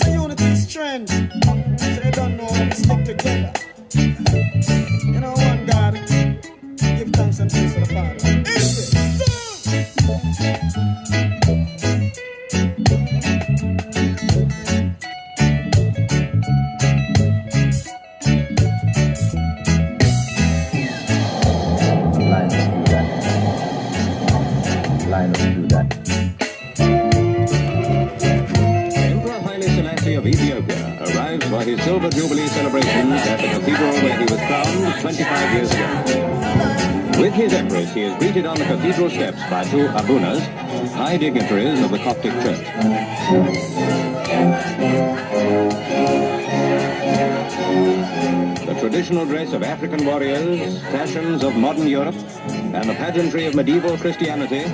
Emperor Haile Selassie of Ethiopia arrives for his Silver Jubilee celebrations at the cathedral where he was crowned 25 years ago. With his empress, he is greeted on the cathedral steps by two abunas, high dignitaries of the Coptic Church. The traditional dress of African warriors, fashions of modern Europe, and the pageantry of medieval Christianity,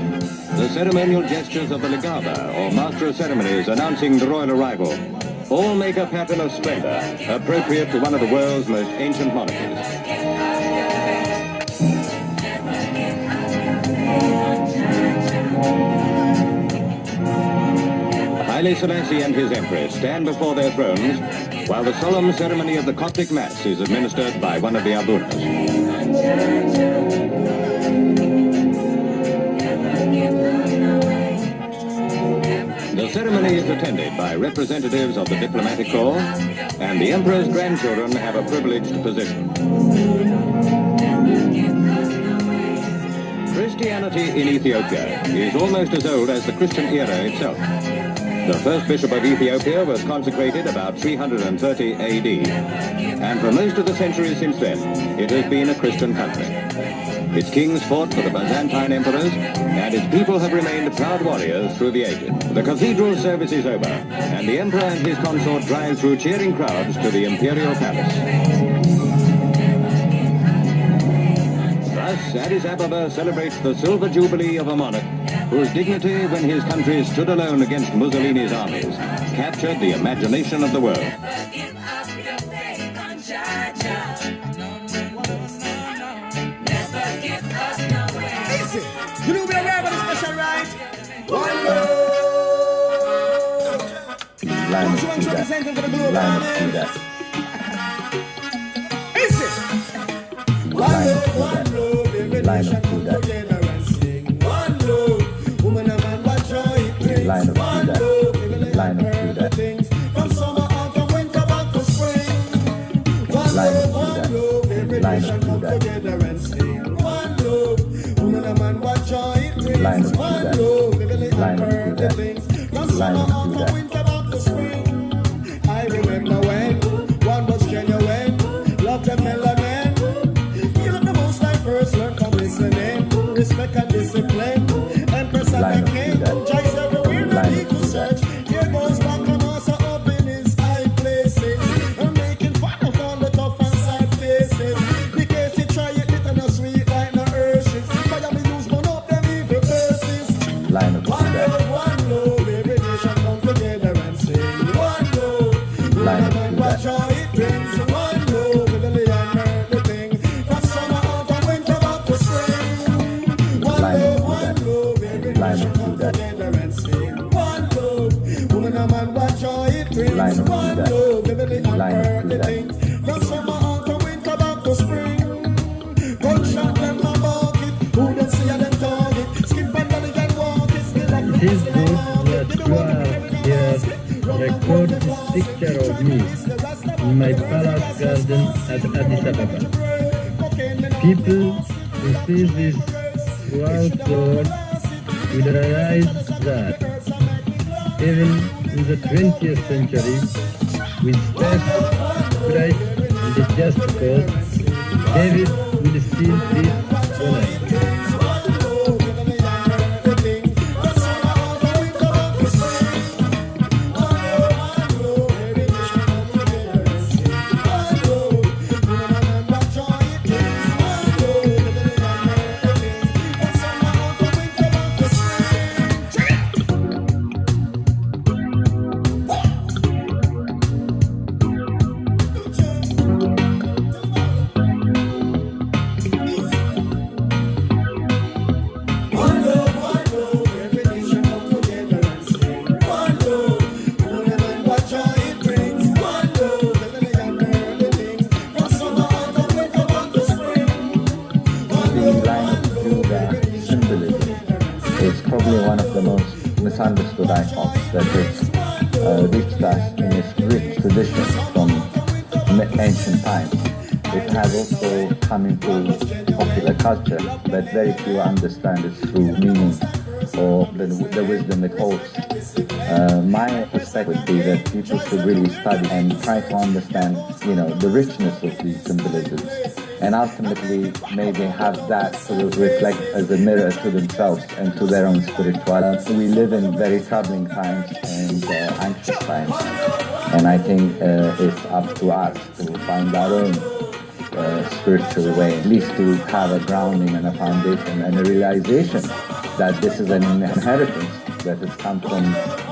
the ceremonial gestures of the Legaba, or master of ceremonies announcing the royal arrival, all make a pattern of splendor appropriate to one of the world's most ancient monarchies. Haile Selassie and his empress stand before their thrones while the solemn ceremony of the Coptic Mass is administered by one of the abunas. The ceremony is attended by representatives of the diplomatic corps, and the emperor's grandchildren have a privileged position. Christianity in Ethiopia is almost as old as the Christian era itself. The first bishop of Ethiopia was consecrated about 330 AD, and for most of the centuries since then, it has been a Christian country. Its kings fought for the Byzantine emperors, and its people have remained proud warriors through the ages. The cathedral service is over, and the emperor and his consort drive through cheering crowds to the imperial palace. Thus, Addis Ababa celebrates the silver jubilee of a monarch whose dignity when his country stood alone against Mussolini's armies captured the imagination of the world. You know we are about a special right. One love. Line Who's one representing for the globe? Is it? One love, every nation come together and sing. One love, woman and man, what joy it brings. One love, every land heard the things. From summer, autumn, winter, back to spring. One love, every nation come together and sing. One love, woman and man, what joy it brings. One love, every land heard the things. From summer, autumn, winter, back to spring. I remember when one was genuine, love the melanin. You look the most I first learned from listening. Respect and discipline. Empress and the king. Choice everywhere, no need to search. Here goes back and also up in his high places. I'm making fun of all the tough and sad faces. The case he try it, little no sweet like no Hershey's. Fire me use one of them evil curses. One love, every nation come together and sing. One love, one man, what joy it brings. One love, every land heard the thing. From summer, autumn, winter, back to spring. One love, every nation come together and sing. One love, woman and man, what joy it brings. One love, every land heard the thing. From summer, autumn, winter, back to spring. Gunshot them about it. Who don't see them target. Skip and dolly can walk it. Still up It is good that you are here record this picture of me in my palace garden at Addis Ababa. People who see this throughout the world will realize that even in the 20th century, with faith, Christ, and a just cause, David will still be honored. probably one of the most misunderstood icons that has reached us in its rich tradition from ancient times. It has also come into popular culture, but very few understand its true meaning or the wisdom it holds. My perspective would be that people should really study and try to understand, the richness of these symbolisms, and ultimately maybe have that sort of reflect as a mirror to themselves and to their own spirituality. We live in very troubling times and anxious times, and I think it's up to us to find our own spiritual way, at least to have a grounding and a foundation and a realization that this is an inheritance that has come from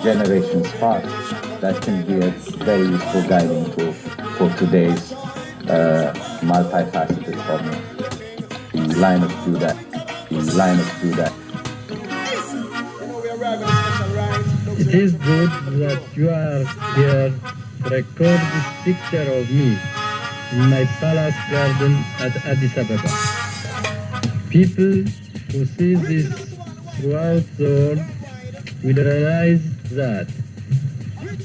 generations past that can be a very useful guiding tool for today's multifaceted problem. The line of Judah. The line of Judah. It is good that you are here to record this picture of me in my palace garden at Addis Ababa. People who see this throughout the world will realize that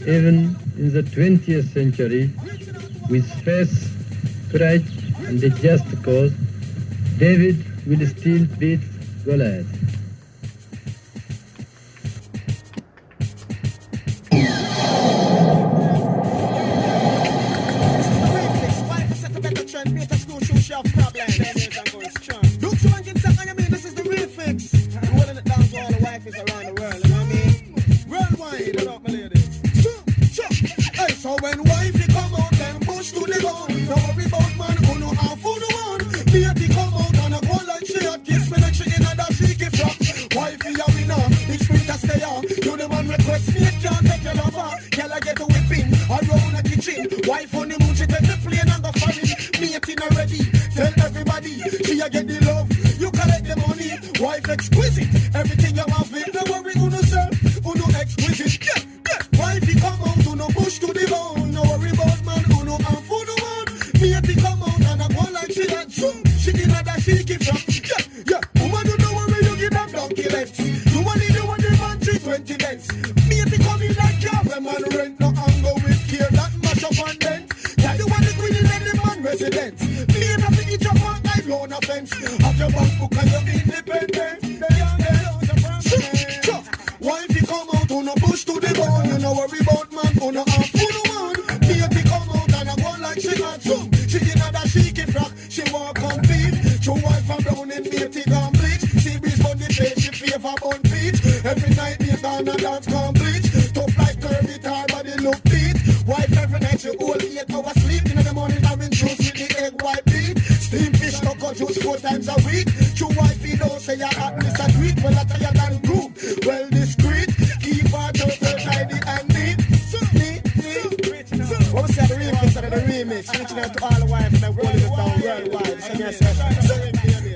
even in the 20th century, with faith, courage, and a just cause, David will still beat Goliath. This is the real fix. Rolling it down to all the wifeys around the world, you know what I mean? Worldwide, what up, my ladies? Hey, so when wifey come out, then push to the bone. No worry about man, who know how food the one. Baby come out and I go like she a kiss me like she in a that she give up. Wifey a winner, each spring to stay on. You the man request me, it can't take your lover. Girl I get a whipping, around the kitchen. Wife on the moon, she take the plane and go foreign. Mating already, tell everybody, she a get the love. You collect the money, wife exquisite. Everything you have it, no worry, who no serve, who no exquisite. Yeah. Wifey come out, who no push to the bone. No worry about man, who no harm for the one. Matey come out and I go like she had some. She did not that she give up. Yeah. Woman, you don't worry, you give them donkey left. You only do what the man 320 dents. Matey come in like car, when man rent no angle with care. That mash up and dent. Yeah, you want the queen in the man residence. Me and I think it's your man, I blow no fence. Have your bank book and you're independent. Wifey come out, who no push to the bone. You know worry about man, who no half who no man. Matey come out and I go like she got some. She did not that she keep rock, she walk complete. True wife from brown and matey gone bleach. Sea breeze on the face, she favor bun beach. Every night they gone and dance complete. Tough like curvy, her body look beat. Wife every night she hold 8 hours sleep. In the morning having juice with the egg white beat. Steam fish, knuckle juice 4 times a week. True wifey don't say you're at Miss a tweet. Well that's how you done group. Well discreet, keep her turtle tidy and neat. What we say the remix and the remix, reaching out to all the wives and rolling it down worldwide. So yes,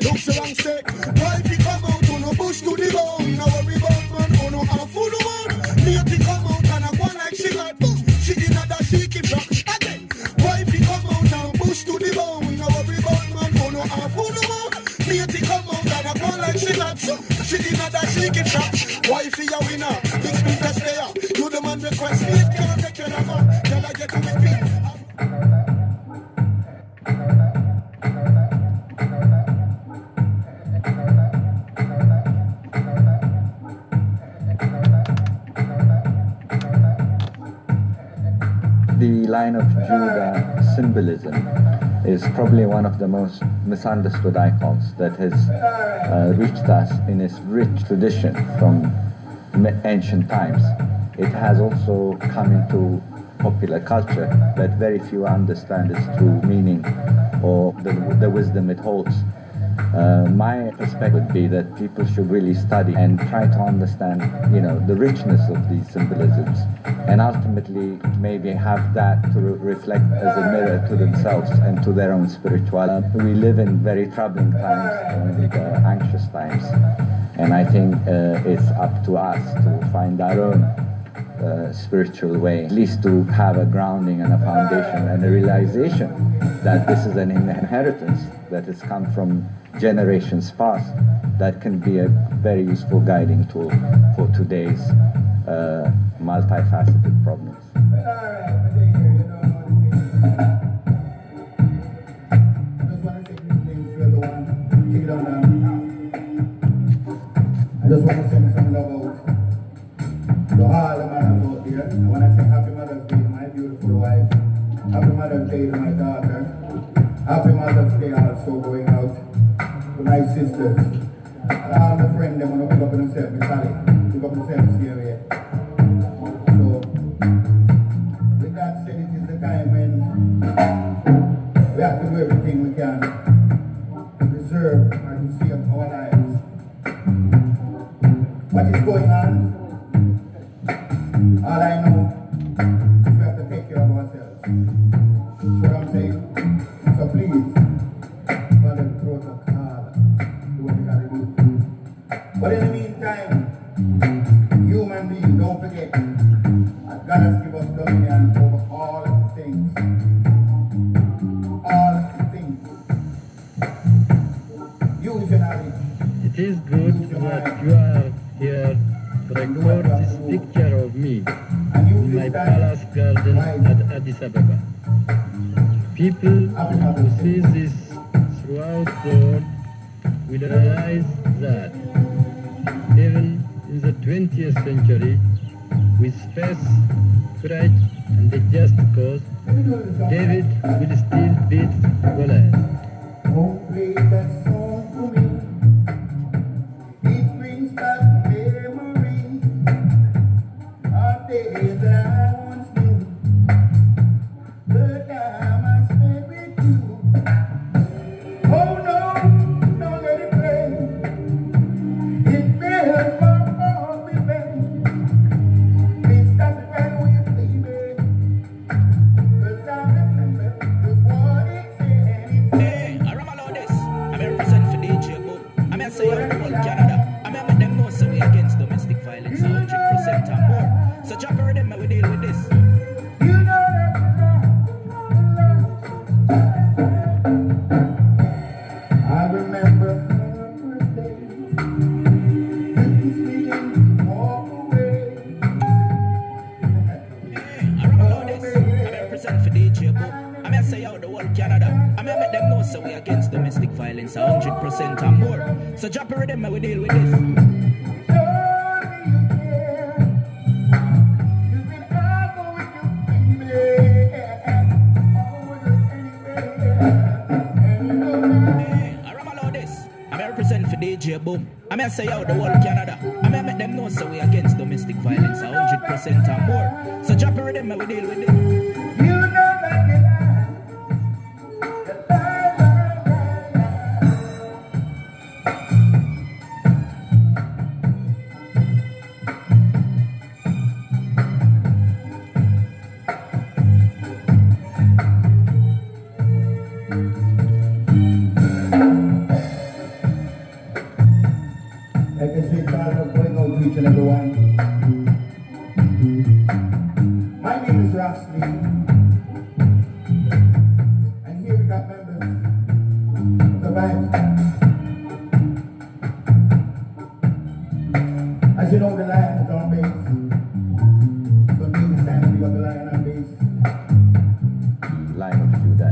looks the wrong say, wifey come out to no bush to the bone. No worry about man, who no half who no one. Matey come out and I go like she got boom. She did not that she keep rock again. Wifey come out and bush to the bone. No worry about man, who no half who no one. Matey come out and I go like she got boom. She did not that she keep rock. Wifey a winner, big speed to stay up. You the man request me, it can't take your lover. Girl I get to me feet. The line of Judah symbolism is probably one of the most misunderstood icons that has reached us in its rich tradition from ancient times. It has also come into popular culture, but very few understand its true meaning or the wisdom it holds. My perspective would be that people should really study and try to understand, the richness of these symbolisms, and ultimately maybe have that to reflect as a mirror to themselves and to their own spirituality. We live in very troubling times and anxious times, and I think it's up to us to find our own spiritual way, at least to have a grounding and a foundation and a realization that this is an inheritance that has come from generations past that can be a very useful guiding tool for today's multifaceted problems. I just want to send some love out to all the mothers out there. I want to say Happy Mother's Day to my beautiful wife. Happy Mother's Day to my daughter. Happy Mother's Day also going out to my sisters. And all my friends, they want to pick up themselves. Miss Sally, pick up themselves here. So, with that said, it is the time when we have to do everything we can to preserve and to save our lives. What is going on? All I know is we have to take care of ourselves. What I'm saying? So please, follow the protocol. Do what you gotta do. But in the meantime, human beings, don't forget, God has given us dominion over all things. All things. Use your knowledge. It is good that you are here to record this picture of me in my palace garden at Addis Ababa. People who see this throughout the world will realize that even in the 20th century, with faith, courage, and a just cause, David will still beat Goliath. Won't play that song for me. It brings back memories of days that I once knew. The time I spent with you. Oh no, don't let it play. It bears my all the pain. Please stop it right away, baby. 'Cause I remember just what it said. Hey, I remember this. I'm represent for DJ Boom. I'm say out the whole Canada. I'm make them know so we against domestic violence 100% and more. So chop her them, we deal with this. You know I remember her birthday. This weekend, walk away. I remember this. I'm represent for DJ Boom. I'm say out the whole Canada. I'm make them know so we against domestic violence 100% and more. So chop her them, we deal with this. For DJ Boom. I'm gonna say out the whole Canada. I'm gonna make them know so we against domestic violence 100% and more. So drop her them and we deal with it. You know that you like I say, Father, going out to each and every one. My name is Ras Lee. And here we got members of the band. As you know, the lion is on bass. So me, the stand, we got the lion on bass. Line of Judah.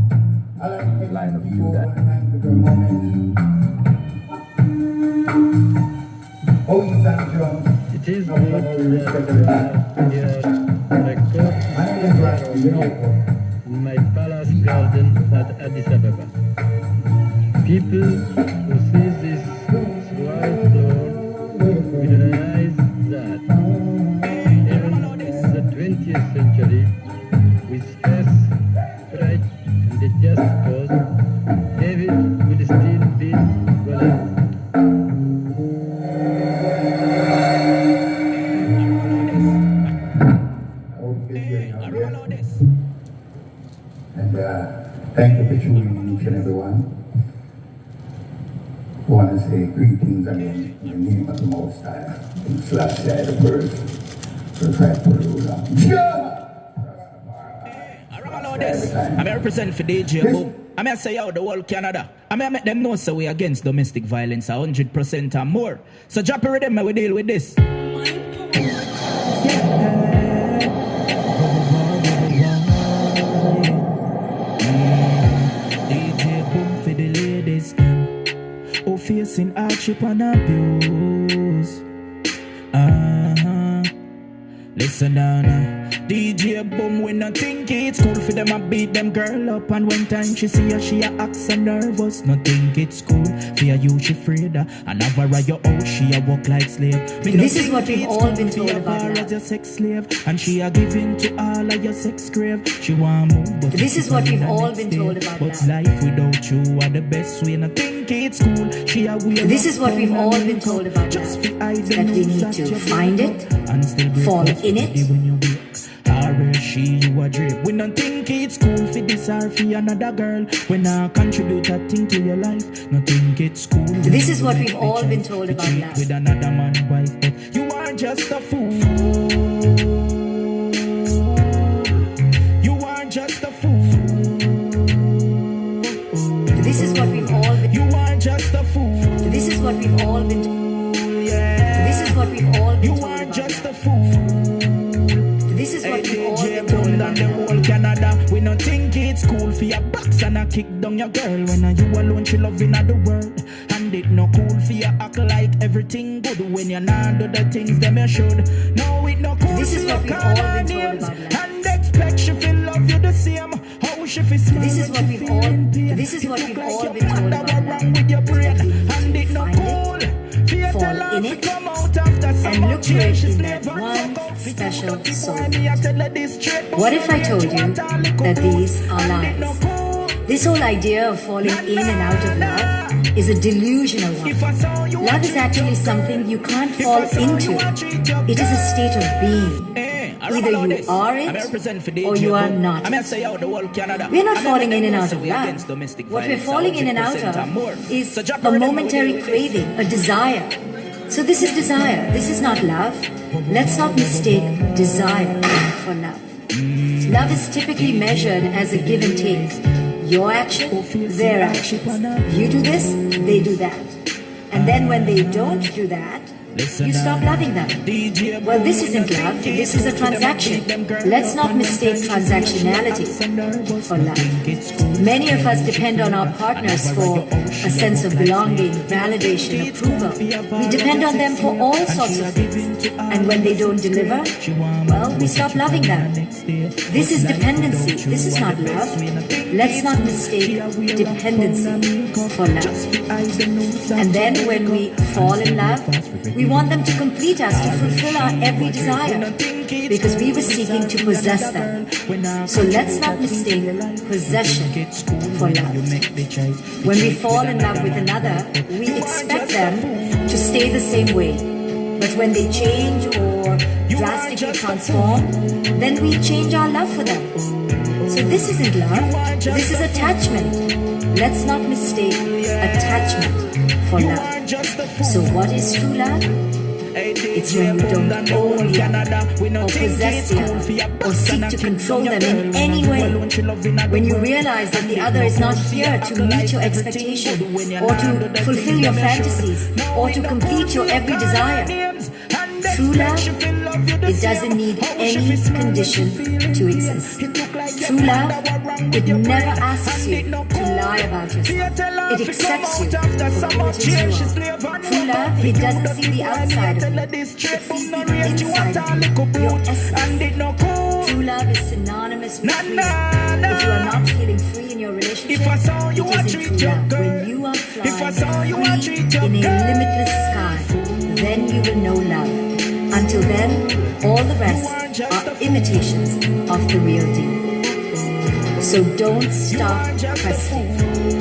I like to take Line of people Judah. one time to their moment. Oh, you stand drums. It is good that you are here to record My name is Ras Lee. in my palace garden at Addis Ababa. People who see this throughout the world will realize that even in the 20th century, with faith, courage, and a just cause, David will still beat Goliath. And thank you for tuning in, each and every one. I want to say greetings again in the name of the Most High. And slash the birds. So try to put it on. I remember this. I'm represent for DJ Boom. I may say out the whole Canada. I may make them know so we against domestic violence 100% and more. So drop a rhythm and we deal with this. DJ boom for the ladies who facing hardship and abuse. Listen down. DJ boom when I think it's cool for them I beat them girl up, and one time she see her she a act so nervous. No think it's cool for you she afraid and have her at your house she a walk like slave. This is what we've all been told about her as your sex slave, and she a giving to all of your sex grave. She want move but this is what we've all been told about but life without you are the best way, and I think it's cool. She a wear this is what we've all been told about that we need to find it, fall in it, or she you a drip. We don't think it's cool for this or for another girl. When I contribute a thing to your life, no think it's cool. This is what we've all been told about that. With another man's wife, but you are just a fool. You are just a fool. This is what we've all been. You are just a fool. This is what we've all been told. This is what we've all been you told. You are just a fool. This is what we've all been told about the whole Canada. We don't think it's cool for your box and a kick down your girl. When you alone she loving at the world. And it no cool for you act like everything good when you not do the things them you should. No, it no cool this for is you what we've call all her been told names about and expect she feel love you the same. How she feel smile. This is what we've all. This is what we've all been told about wrong with your brain. And it no cool. Fall in it and look for it in that one special soul. What if I told you that these are lies? This whole idea of falling in and out of love is a delusional one. Love is actually something you can't fall into. It is a state of being. Either you are it or you are not. We're not falling in and out of love. What we're falling in and out of is a momentary craving, a desire. So this is desire. This is not love. Let's not mistake desire for love. Love is typically measured as a give and take. Your action, their actions. You do this, they do that. And then when they don't do that, you stop loving them. Well, this isn't love, this is a transaction. Let's not mistake transactionality for love. Many of us depend on our partners for a sense of belonging, validation, approval. We depend on them for all sorts of things. And when they don't deliver, well, we stop loving them. This is dependency, this is not love. Let's not mistake dependency for love. And then when we fall in love, we want them to complete us, to fulfill our every desire, because we were seeking to possess them. So let's not mistake possession for love. When we fall in love with another, we expect them to stay the same way. But when they change or drastically transform, then we change our love for them. So this isn't love, this is attachment. Let's not mistake attachment for love. So what is true love? It's when you don't own the other, or possess the other, or seek to control them in any way. When you realize that the other is not here to meet your expectation, or to fulfill your fantasies, or to complete your every desire. True love, it doesn't need any condition to exist. True love, it never asks you to lie about yourself. It accepts you for who it is you are. True love, it doesn't see the outside of you. It sees the inside of you, your essence. True love is synonymous with freedom. If you are not feeling free in your relationship, it isn't true love. When you are flying free in a limitless sky, then you will know love. Until then, all the rest are imitations of the real deal. So don't stop questing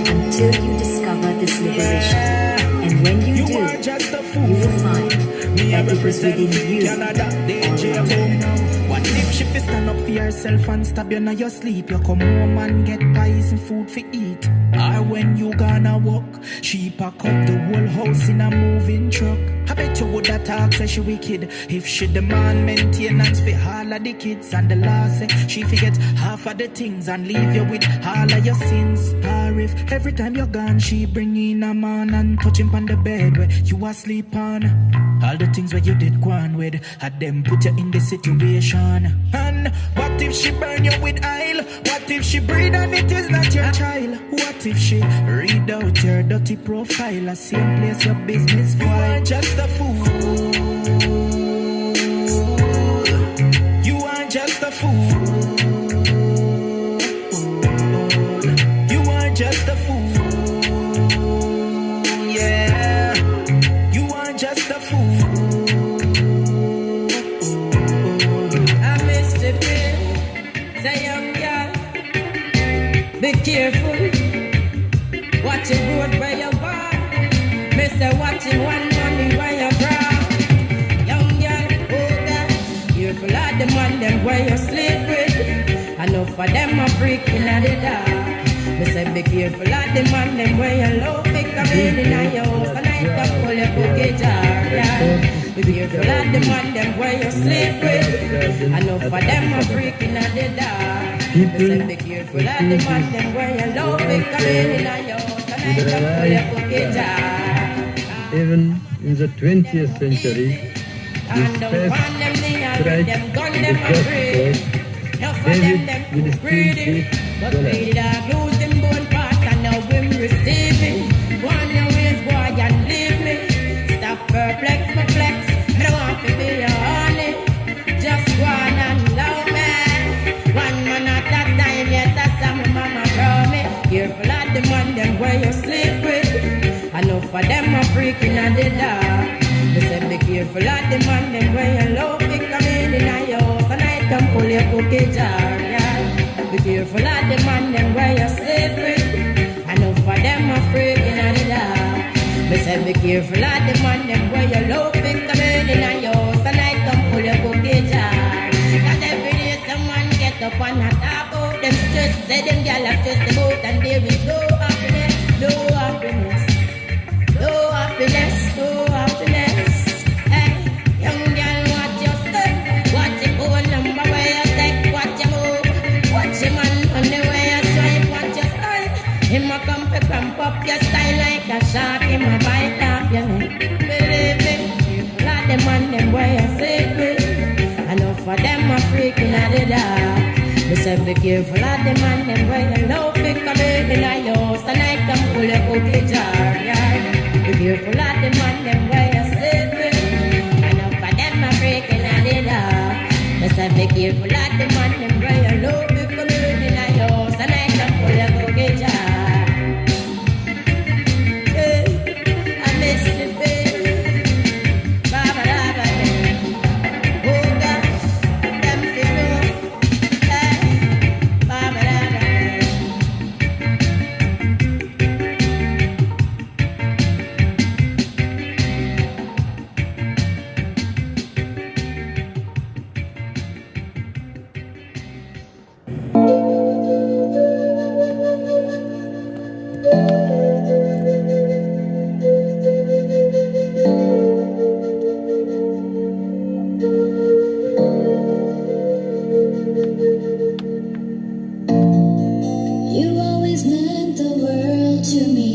until you discover this liberation. And when you do, you will find that it was within you all along. What if she fi stand up for herself and stab you in your sleep? You come home and get pies and food for eat. Or when you gonna walk, she pack up the whole house in a moving truck. I bet you would have talk, say she wicked. If she demand maintenance for all of the kids, and the law say she forget half of the things and leave you with all of your sins. Or if every time you're gone, she bring in a man and touch him on the bed where you asleep on. All the things where you did go on with, had them put you in the situation. And what if she burn you with oil? What if she breed and it is not your child? What if she read out your dirty profile? A same place your business for. You are just a fool. You are just a fool. You are just a fool. Yeah. You are just a fool. I missed the bill. Say young girl, be careful. Watch the road where you walk. Mister watching one money where you grab. Young girl, oh God, careful of the man them where you sleep with. Enough for them a freaking at the dark. Me say be careful of the man them where you low pick up in your house and I can pull your cookie jar. Yeah. Be careful of the man them where you sleep with. Enough for them a freaking at the dark. Me say be careful of the man them where you low pick up in your house and I can pull your cookie jar. Even in the 20th century, this first strike in the first court, David will still beat but we did lose him bone parts and now him receiving. One your ways, boy, and leave me. Stop perplex, my flex. I don't want to be your honey. Just go on and love me. One man at a time, yes, that's how my mama brought me. Careful of the man, them where you sleep with. Enough for them a freaking at the dark. They say be careful of the man, them where you love me. Come in your house and I can pull your cookie jar, yeah. Be careful of the man, them where you sleep with. Enough for them a freaking at the dark. They say be careful of the man, them where you love me. Come in your house and I can pull your cookie jar. Cause every day someone get up and a talk about them stress. Say them gyal have stressed about and there is no happiness, no happiness. No happiness, no happiness. Hey, young girl, watch your step. Watch your phone number where you take. Watch your move. Watch your man on the way you swipe. Watch your style. Him a come to cramp up your style like a shark. Him a bite off your neck. Believe me, careful of the man them where you sleep with. Enough for them a freaking at the dark. Me say be careful of the man them where you love it. Come in your house and I can pull your cookie jar, yeah. Be careful of the man them where you sleep with. Enough for them a freaking at the dark. Me say be careful of the man them where you love it. Come in your house and I can pull your cookie jar. Hey, I miss the baby. Baba baba. Oh God, them feel no. Hey, baba baba. You always meant the world to me.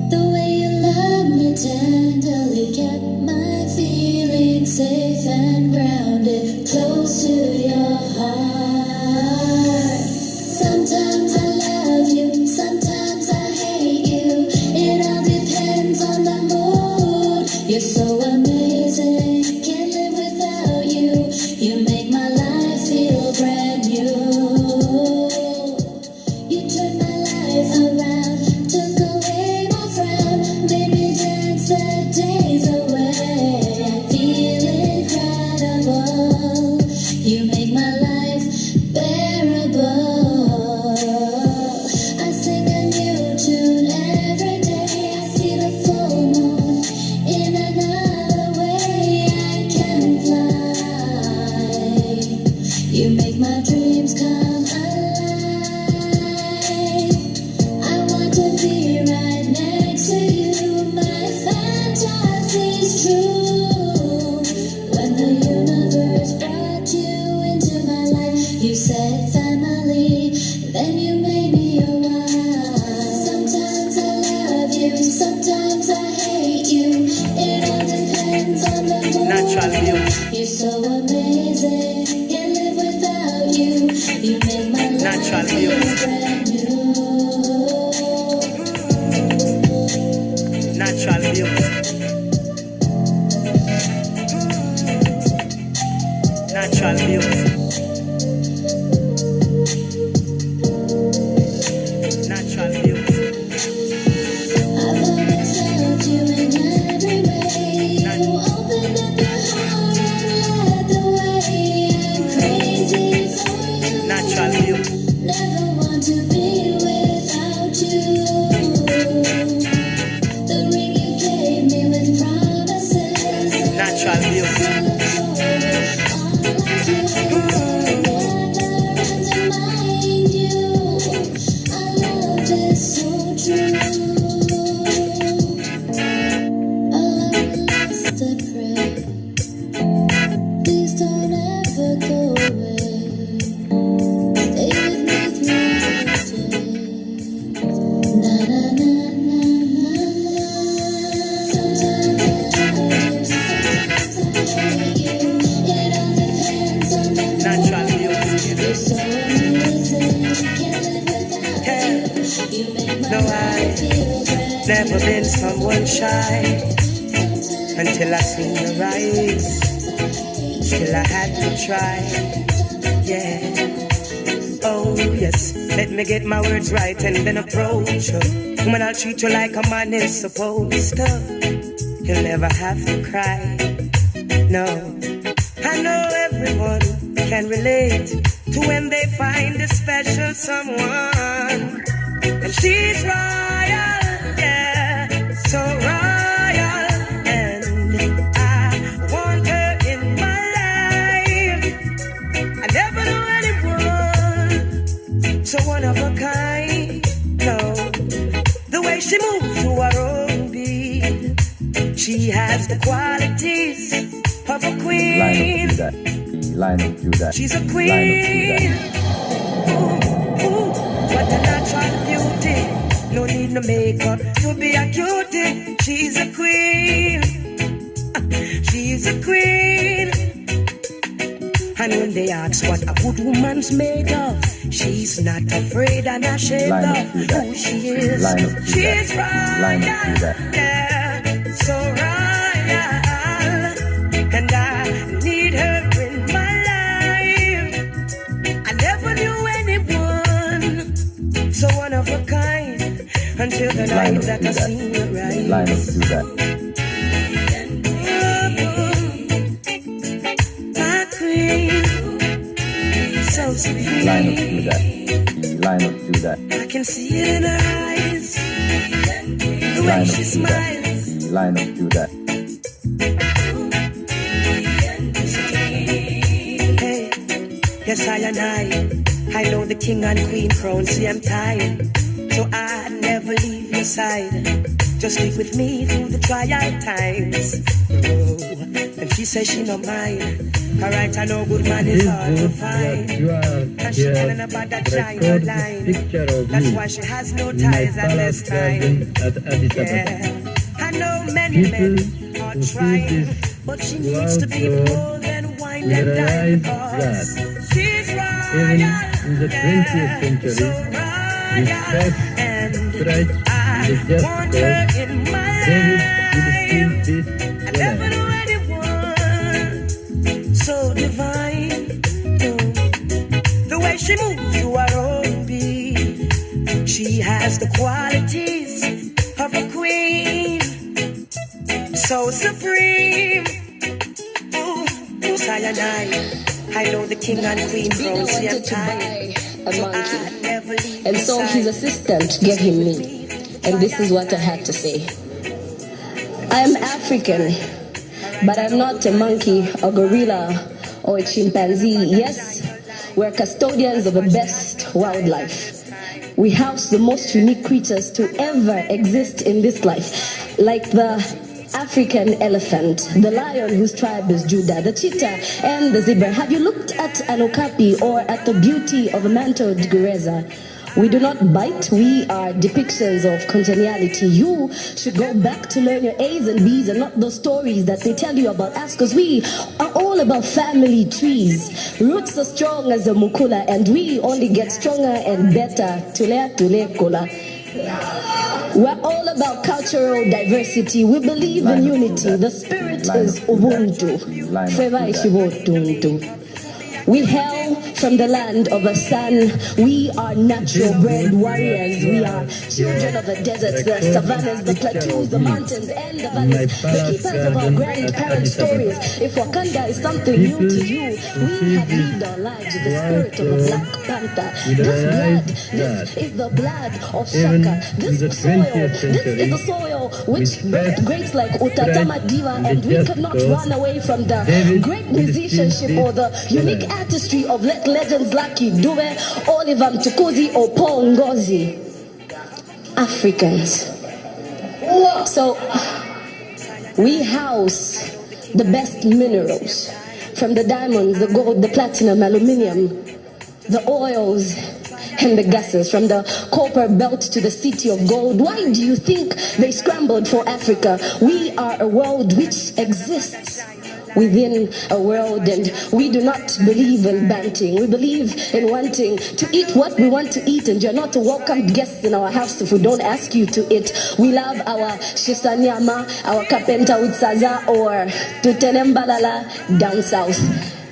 The way you loved me tenderly kept my feelings safe and grounded close to your heart. Sometimes I love you, sometimes I hate you. It all depends on the mood. You're so amazing, can't live without you. You make my life feel brand new. You turned my life around, took away my frown, made me dance the days away. I feel incredible. You make my life bearable. I sing a new tune every day. I see the full moon in another way. I so amazing. Can't live without you. You make my life feel brand new. Natural beauty. Natural beauty. Natural beauty. I've always loved you in every way. You opened up your heart and led the way. I'm crazy for you. Natural beauty. Never want to be without you. The ring you gave me with promises. Natural beauty. Never been someone shy until I seen your eyes. Still I had to try, yeah. Oh yes, let me get my words right and then approach you. Woman, I'll treat you like a man is supposed to. You'll never have to cry, no. I know everyone can relate to when they find a special someone, and she's royal. So royal, and I want her in my life. I never knew anyone so one of a kind. No, the way she moves to her own beat, she has the qualities of a queen. Line of Judah. She's a queen. Ooh, what a natural beauty. No need no makeup to be a cutie. She's a queen. She's a queen. And when they ask what a good woman's made of, she's not afraid and ashamed of who she is. She's royal, yeah, so royal. And I need her in my life. I never knew anyone so one of a kind. Until the night that I seen you rise. Line of Judah. My queen, so sweet. Line of Judah. Line of Judah. I can see it in her eyes. The way she smiles. Line of Judah. Hey, yes I and I know the king and queen crown. See I'm tired. So I never leave your side. Just stick with me through the trial times. Oh, and she says she not mine. Alright, I know good man is hard to find. And she telling about that giant line. That's why she has no ties and less time. Yeah, I know many men are trying, but she needs to be more than wine and dine. Because she's royal, in the 20th century, so royal. And I want her in my life. I never knew anyone so divine. The way she moves to her own beat, she has the qualities of a queen, so supreme. I know the king and queen from same time. A monkey. And so his assistant gave him me. And this is what I had to say. I am African, but I'm not a monkey, a gorilla, or a chimpanzee. Yes, we're custodians of the best wildlife. We house the most unique creatures to ever exist in this life, like the African elephant, the lion whose tribe is Judah, the cheetah, and the zebra. Have you looked at an okapi or at the beauty of a mantled gereza? We do not bite, we are depictions of congeniality. You should go back to learn your A's and B's and not those stories that they tell you about us, because we are all about family trees. Roots are strong as a mukula, and we only get stronger and better. Tule kola. We're all about cultural diversity. We believe in unity. The spirit is Ubuntu. Feva Ishibuntu. We hail from the land of the sun. We are natural bred warriors. We are children of the deserts, the savannas, the plateaus, the mountains, and the valleys. The keepers of our grandparent stories. If Wakanda is something new to you, we have lived our lives with the spirit of a Black Panther. This is the blood of Shaka. This is the soil which birthed greats like Utatama Diva, and we could not run away from the great musicianship or the unique artistry of legends Lucky Dube, Oliver Mtukuzi, or Paul Ngozi. Africans. So we house the best minerals, from the diamonds, the gold, the platinum, aluminium, the oils and the gases, from the copper belt to the city of gold. Why do you think they scrambled for Africa? We are a world which exists within a world, and we do not believe in banting. We believe in wanting to eat what we want to eat, and you're not a welcome guest in our house if we don't ask you to eat. We love our shisanyama, our kapenta utsaza, or tutenembalala down south,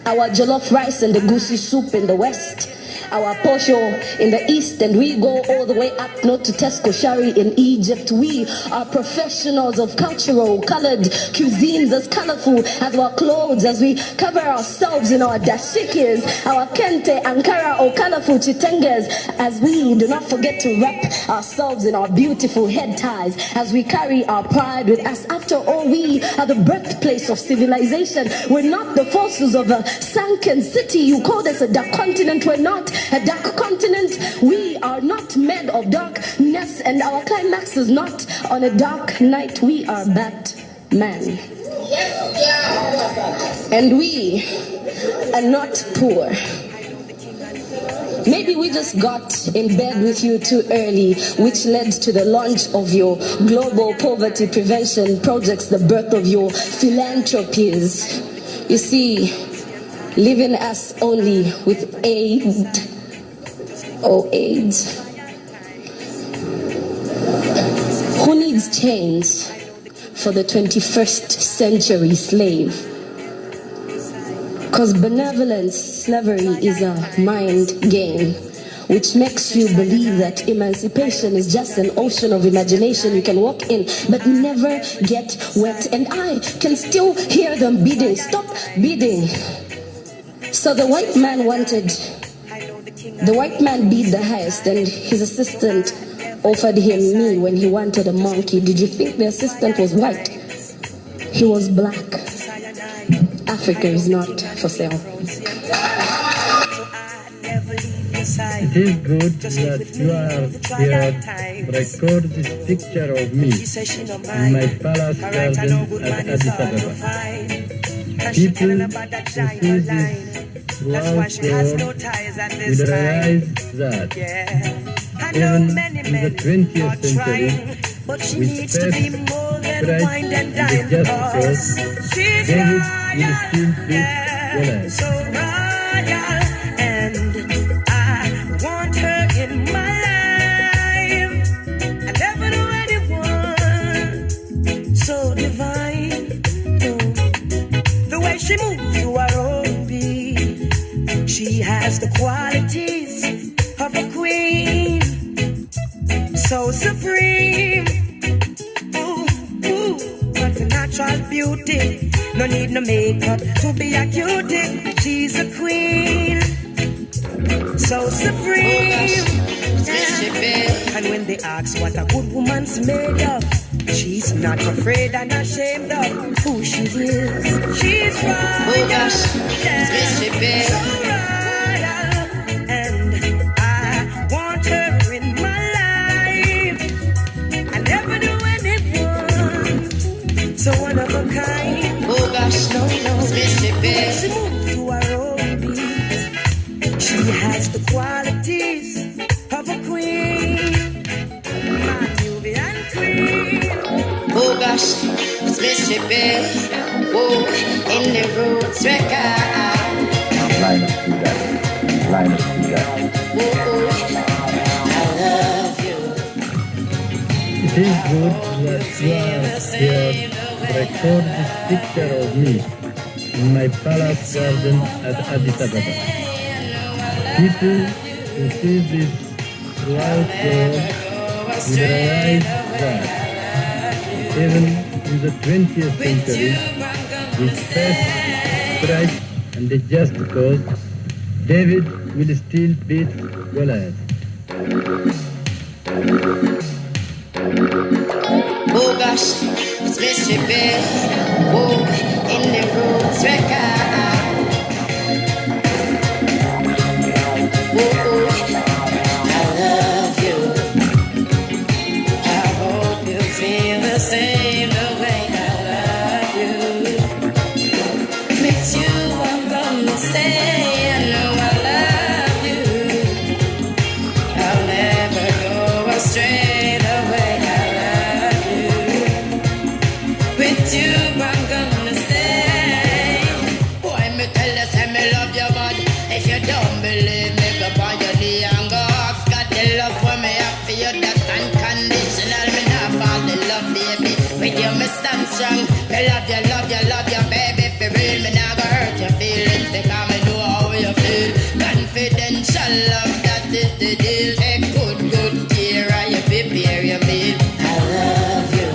our jollof rice and the goosey soup in the west, our posho in the east, and we go all the way up north to Tesco Shari in Egypt. We are professionals of cultural, colored cuisines, as colorful as our clothes, as we cover ourselves in our dashikis, our kente, Ankara, or colorful chitenges, as we do not forget to wrap ourselves in our beautiful head ties, as we carry our pride with us. After all, we are the birthplace of civilization. We're not the fossils of a sunken city. You called us a dark continent. We're not a dark continent. We are not made of darkness, and our climax is not on a dark night. We are Batman. And we are not poor. Maybe we just got in bed with you too early, which led to the launch of your global poverty prevention projects, the birth of your philanthropies. You see, leaving us only with AIDS. Who needs chains for the 21st century slave? Because benevolence, slavery is a mind game, which makes you believe that emancipation is just an ocean of imagination you can walk in but never get wet. And I can still hear them bidding. Stop bidding. So the white man bid the highest, and his assistant offered him me when he wanted a monkey. Did you think the assistant was white? He was black. Africa is not for sale. It is good that you are here to record this picture of me in my palace garden at Addis Ababa. People who see this throughout the world will realize that even in the 20th century, with faith, pride, and the just cause, David will still beat Goliath. So royal, and I want her in my life. I never knew anyone so divine. The way she moves to her own beat, she has the qualities of a queen, so supreme. What a natural beauty. No need no makeup to be a cutie. She's a queen, so supreme. And when they ask what a good woman's made of, she's not afraid and ashamed of who she is. She's royal. Oh gosh, so royal, and I want her in my life. I never knew anyone so one of a kind. Oh gosh, no, she moves to her own beat. She has the qualities of a queen. Mississippi, oh, in the roots record. Line us through that. Line us through that. I love you. It is good that you are here to record this picture of me in my palace garden at Addis Ababa. People who see this throughout the world will realize that even in the 20th century, with faith, strife, and a just cause, David will still beat Goliath. Oh gosh, it's Mississippi, oh, in the roots record. I love you. I hope you feel the same the way I love you. With you I'm gonna stay. I know I love you. I'll never go astray the way I love you. With you I'm gonna stay. Boy, me tell you, say me love you, but if you don't believe me, go on your knee and go ask God the love for me up for you, that's unconditional. Me not fall in love, baby. With you me stand strong. Me love you, love you, love you, baby. For real, me not gonna hurt your feelings because me know how you feel. Confidential love, that is the deal. Take good care of you, prepare your meal. I love you.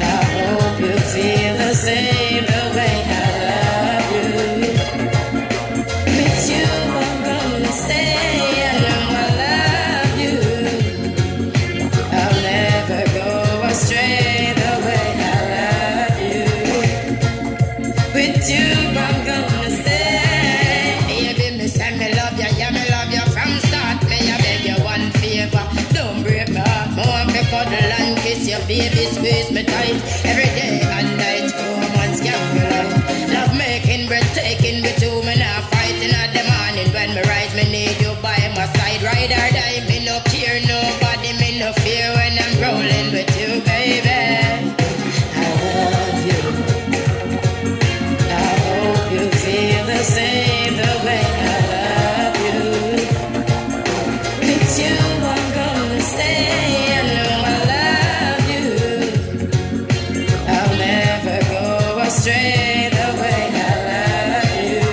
I hope you feel the same the way I love you. With you I'm gonna stay. I know I love you. I'll never go astray the way I love you. With you I'm gonna stay. Baby, me say me love you, yeah, me love you from start. Me I beg you one favor, don't break my heart. Me want me cuddle and kiss your baby, squeeze me tight every day and night. Romance can't be light. Love making, breathtaking, with you me not fighting at the morning when me rise. Me need you by my side, ride or die. Me no care nobody, me no fear when I'm rolling with you, baby. I love you. I hope you feel the same the way I love you. With you I'm gonna stay. I know I love you. I'll never go astray the way I love you.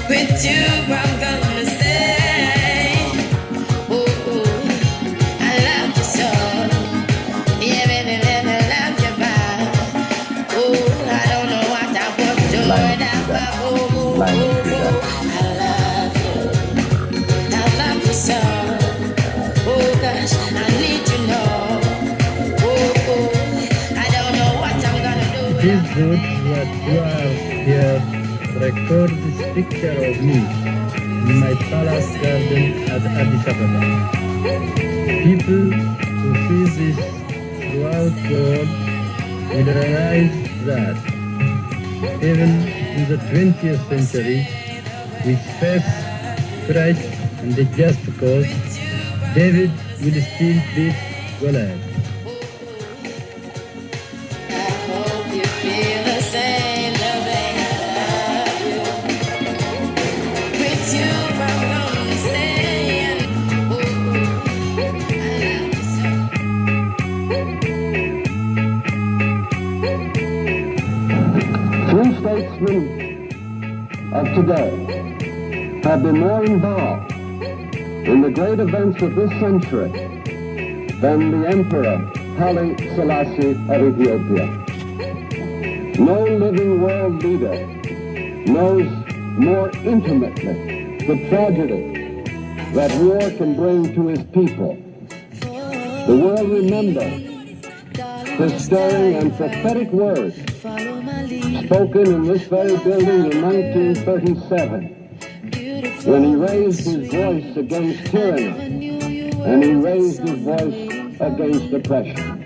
With you I'm gonna stay. I love you so. Yeah, baby, baby, love you back. I don't know what I would do without my I love you. I love you so. Oh gosh, I need to know. I don't know what I'm gonna do. It is good that you are here to record this picture of me in my palace garden at Addis Ababa. People who see this throughout the world will realize that even in the 20th century, with faith, Christ, and a just cause, David will still beat Goliath. I hope you feel the same the way I love you. With you I'm gonna stay. Three statesmen of today have been more involved in the great events of this century than the Emperor Haile Selassie of Ethiopia. No living world leader knows more intimately the tragedy that war can bring to his people. The world remembers his stirring and prophetic words spoken in this very building in 1937 when he raised his voice against tyranny and he raised his voice against oppression.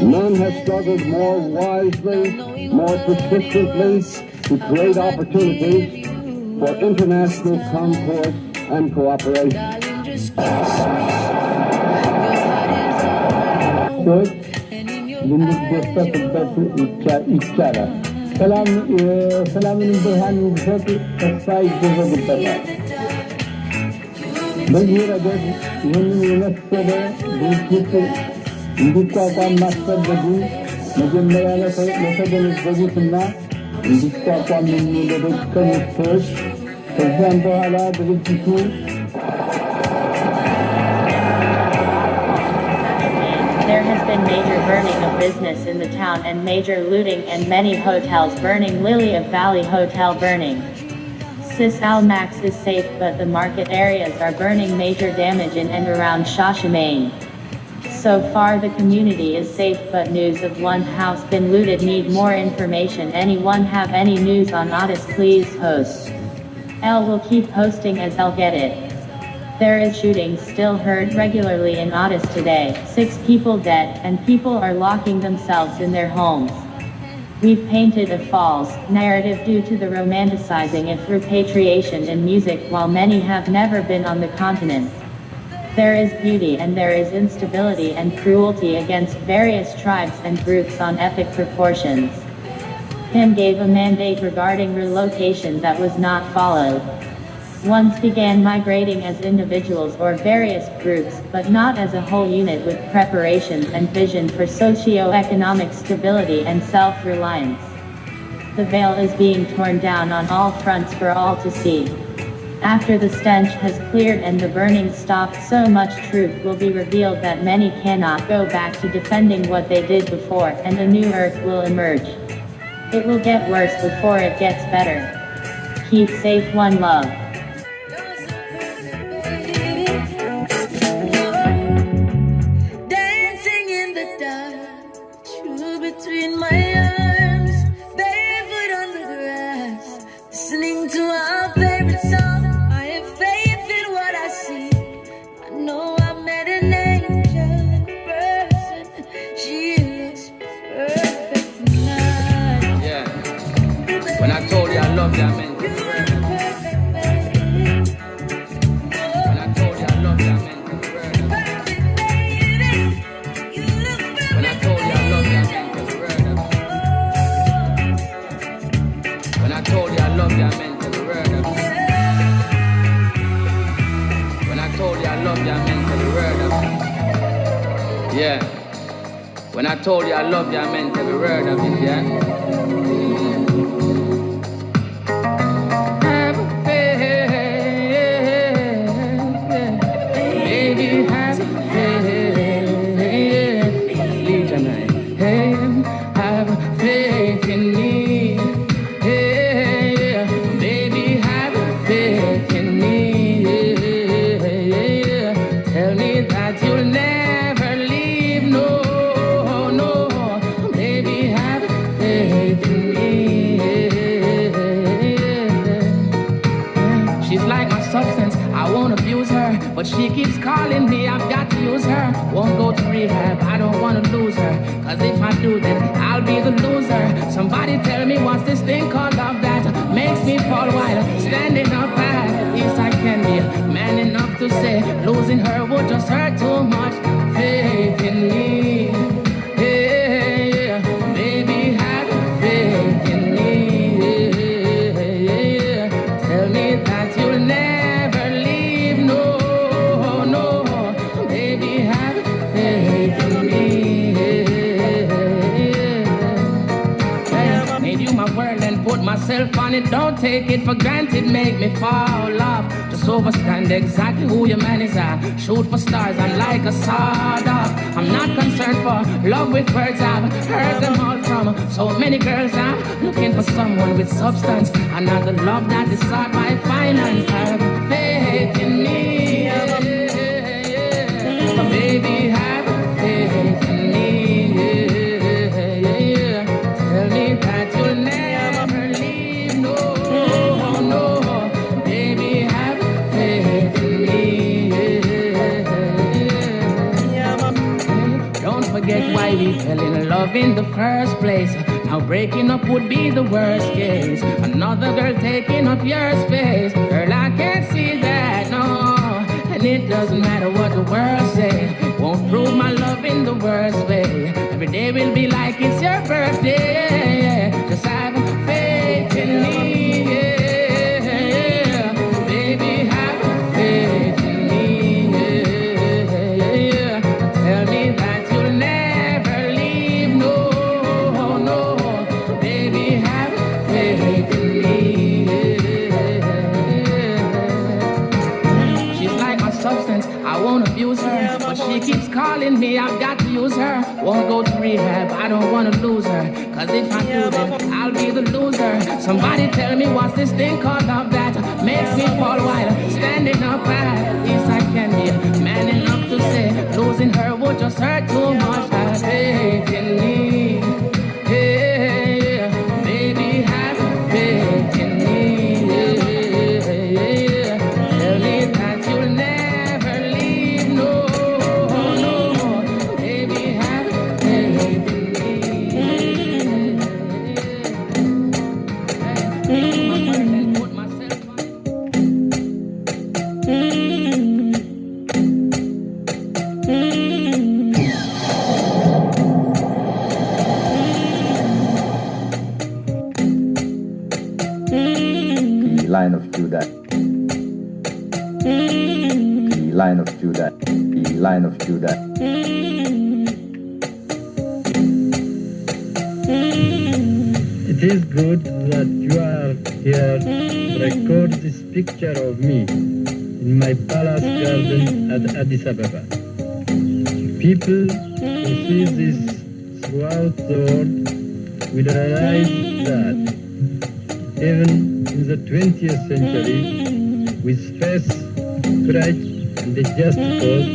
None have struggled more wisely, more persistently to create opportunities for international concord and cooperation. ልንደሰትበት ይቻላል። ሰላምን ብርሃን እንዲሰጥ ተስፋ ይደረግበታል። በዚህ ረገድ ይህንን የመሰለ ድርጅት እንዲቋቋም ማስፈለጉ መጀመሪያ ለተገነዘቡትና እንዲቋቋም ለደከሙት ሰዎች ከዚያም በኋላ ድርጅቱ There has been major burning of business in the town and major looting and many hotels burning. Lily of Valley Hotel burning. Sis Al Max is safe but the market areas are burning. Major damage in and around Shashamane. So far the community is safe but news of one house been looted. Need more information. Anyone have any news on Artis, please post. Elle will keep posting as I'll get it. There is shooting still heard regularly in Artis today. 6 people dead and people are locking themselves in their homes. We've painted a false narrative due to the romanticizing of repatriation in music while many have never been on the continent. There is beauty and there is instability and cruelty against various tribes and groups on epic proportions. Him gave a mandate regarding relocation that was not followed. Ones began migrating as individuals or various groups, but not as a whole unit with preparations and vision for socio-economic stability and self-reliance. The veil is being torn down on all fronts for all to see. After the stench has cleared and the burning stopped, so much truth will be revealed that many cannot go back to defending what they did before, and a new earth will emerge. It will get worse before it gets better. Keep safe, one love. Dancing in the dark, true between my arms, barefoot on the grass, listening to our favorite song. I have faith in what I see. I know I met an angel in person. She looks perfect tonight. Yeah. When I told you I loved you, I meant it. When I told you I loved you, I meant it. When I told you I loved you, I meant it. When I told you I loved you, I meant it. When I told you I loved you, I meant every word of it. Yeah. When I told you I loved you, I meant every word of it, yeah. Have faith, baby, have faith. Lead tonight. Hey, have faith in me. Hey, baby, have faith in me. Tell me that you'll never leave, no, no. Baby, have faith in me. She's like my substance, I won't abuse her, but she keeps calling me, I've got to use her. Won't go to rehab, I don't want to lose her, cause if I do then I'll be the loser. Somebody tell me what's this thing called love that makes me fall while standing up at least I can be man enough to say losing her would just hurt too much. Faith in me. Hey, baby, have faith in me. Tell me that you'll never leave, no, no. Baby, have faith in me. Made you my world and put myself on it. Don't take it for granted, make me fall off. Just overstand exactly who your man is at. Shoot for stars, I'm like a sawdust. I'm not concerned for love with words. I've heard them all from so many girls. I'm looking for someone with substance, another love that is sought by finance. Have faith in me, baby, have faith in me. Tell me that you'll never leave, no, no. Baby, have faith in me. Don't forget why we fell in love in the first place. Now breaking up would be the worst case. Another girl taking up your space. Girl, I can't see that, no. And And it doesn't matter what the world say, won't prove my love in the worst way. Every day will be like it's your birthday. Just have faith in me, yeah. Baby, have faith in me, yeah. Tell me that you'll never leave, no, no. Baby, have faith in me, yeah. She's like my substance, I won't abuse her, but she keeps calling me, I've got to use her. Won't go to rehab, I don't wanna lose her, cause if I do then I'll be the loser. Somebody tell me what's this thing called love that makes me fall while standing up at least I can be man enough to say losing her would just hurt too much. Have faith in me, yeah. Baby, have faith in me, yeah. Tell me that you'll never leave, no. Baby, have faith in The Lion of Judah. The Lion of Judah. The Lion of Judah. It is good that you are here to record this picture of me in my palace garden at Addis Ababa. People who see this throughout the world will realize that even in the 20th century, with faith, courage, and a just cause,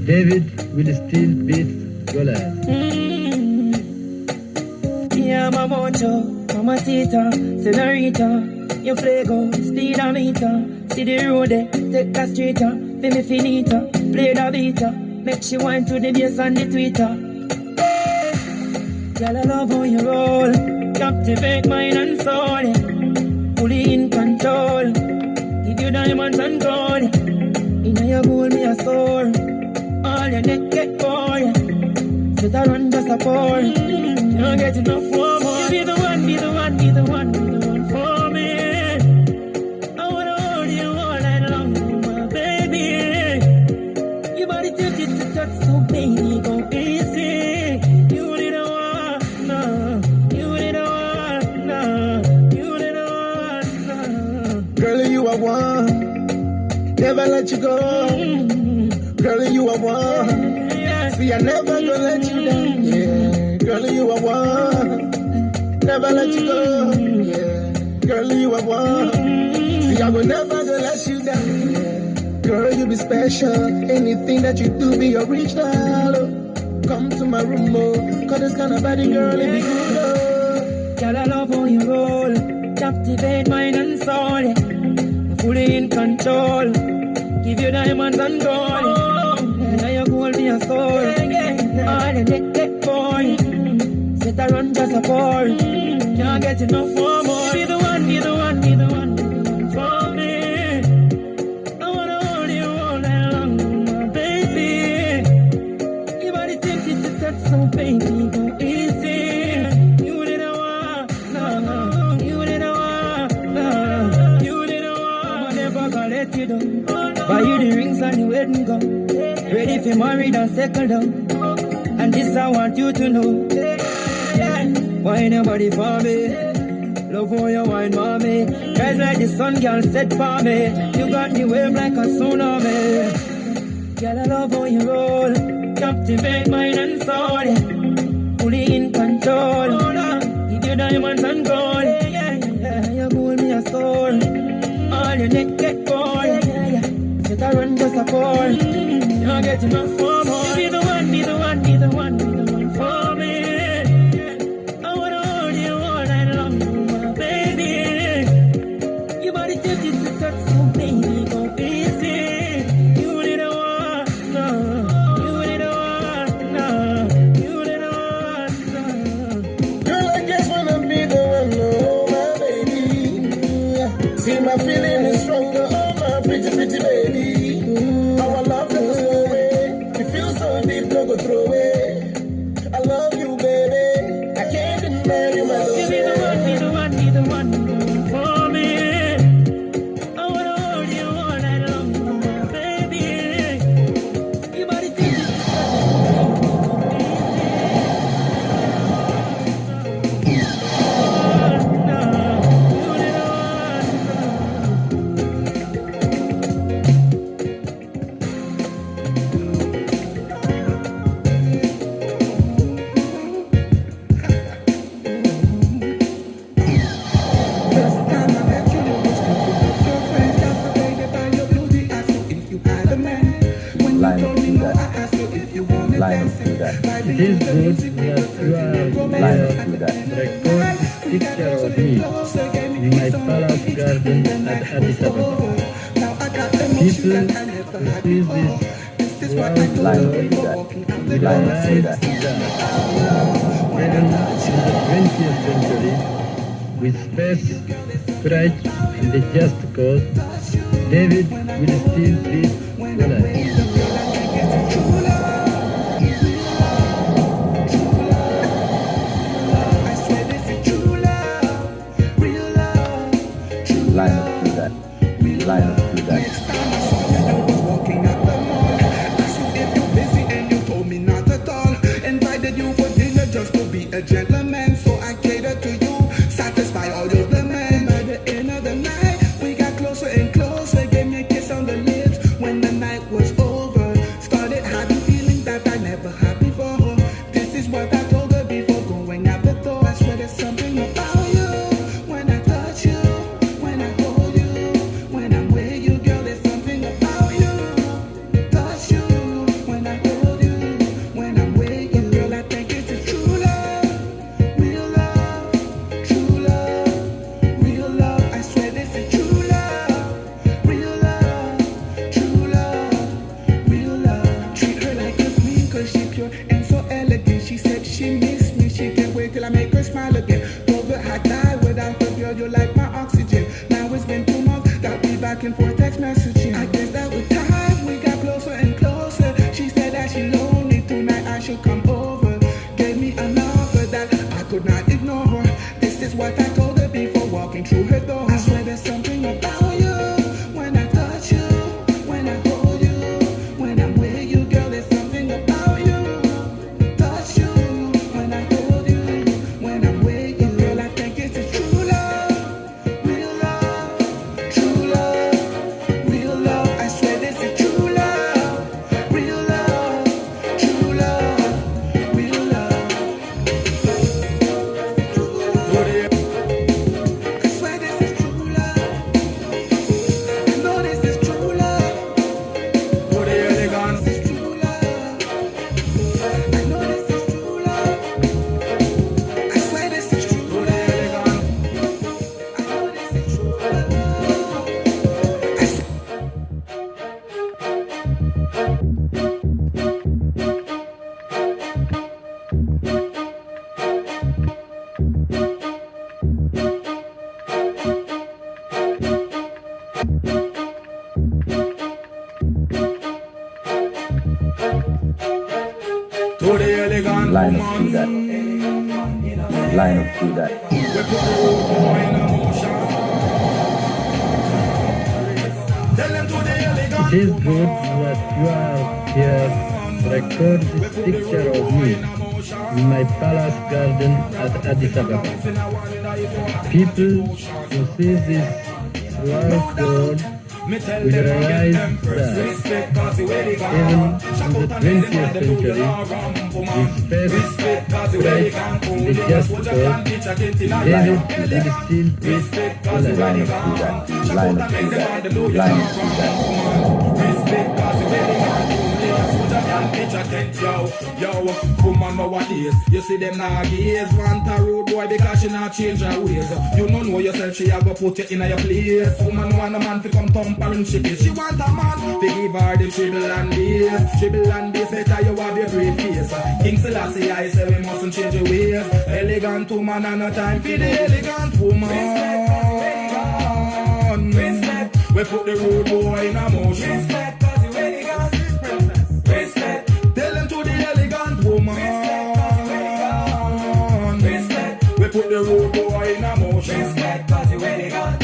David will still beat Goliath. Yeah, mamocho, mamacita, senorita, your flago, speedometer, see the road there, take the street, feel me finita, play the beater, make she wine to the bass and the tweeter. Girl, I love how you roll, captivate mind and soul, yeah. Fully in control, give you diamonds and gold, in your gold me a store, all your neck get bored, yeah. So that run just a pour, don't get enough for more. Be the one, be the one, be the one, be the one for me. I wanna hold you all night long, my baby. Your body tempted to touch, so baby, go easy. You need a one, no. You need a one, no. You need a one, no. Girl, you are one, never let you go. Girl, you are one. See, I never gonna let you down. Yeah, girl, you are one. Never let you go. Yeah, girl, you are one. See, I will never gonna let you down. Yeah. Girl, you be special. Anything that you do be original. Oh. Come to my room, oh. Cause this kind of body, girl, it be good, oh. Girl, I love how you roll, captivate mind and soul, yeah. You're fully in control, give you diamonds and gold, yeah. Now you hold me a soul, all the neck boy, set a run just a pour, can't get enough for more. Be the one, be the one, be the one, be the one for me. I wanna hold you all night long, my baby. Your body tempted to touch, so baby, go easy. You did a one, no, you did a one, no, you did a one. I never gonna let you down. Buy you the rings and the wedding gown. Ready for married and settle down. And this I want you to know. Why nobody for me? Love how you wine, mommy. Rise like the sun, girl, set for me. You got me wave like a tsunami. Girl, I love how you roll, captivate mind and soul, yeah. Fully in control, give you diamonds and gold, yeah. You hold me a soul, all your neck get bored, yeah. Set a run just a pour, don't get enough for more. Be the one, be the one, be the one, be the one for me. I wanna hold you all night long, my baby. Your body tempted to touch, so baby, go easy. You need a one, no. You need a one, no. You need a one, no. Girl, I just wanna be the one, oh, my baby. See, my feeling is stronger, oh, my pretty, pretty baby. murder, man. Give me the one, be the one, be the one for me. I wanna hold you all night long, baby. Your body thinks it's It is good that you are there to record this picture of me in my palace garden at Addis Ababa. People who see this throughout the world will realize that even in the 20th century, with space, courage, and a just cause, David will still be alive. Line up to that. Line up to that. Invited you for dinner just to be a gentleman, so I catered to you, satisfy all your demands. By the end of the night, we got closer and closer, gave me a kiss on the lips. When the night was over, started having feelings that I never had before. This is what I told her before going out the door. I swear there's something about you when I touch you. You're like my oxygen. Now it's been 2 months that we back and forth text messaging. I guess that with time we got closer and closer. She said that she lonely tonight, I should come over. Gave me an offer that I could not ignore. This is what I told her before walking through her door. I swear there's something about you when I touch you, when I hold you, when I'm with you, girl. There's something about you. Touch you when I hold you, when I'm with you, girl. I think it's a true love. Line up to that. Line up to that. It is good that you are here to record this picture of me in my palace garden at Addis Ababa. People who see this throughout the world will realize that even in the 20th century, with space, courage, and a just cause, David will still be alive. Line up to that. Line up to that. Line up to that. Yo, woman nowadays, you see them nowadays want a rude boy because she not change her ways. You don't know yourself, she a go put you in your place. Woman want a man to come thump her and shake it. She want a man to give her the dribble and this, better you have your great face. King Selassie, I say we mustn't change your ways. Elegant woman and no time for the elegant woman. We put the rude boy in a motion. Tell them to the elegant woman. We put the road boy in a motion. Respect cause you wear the gun.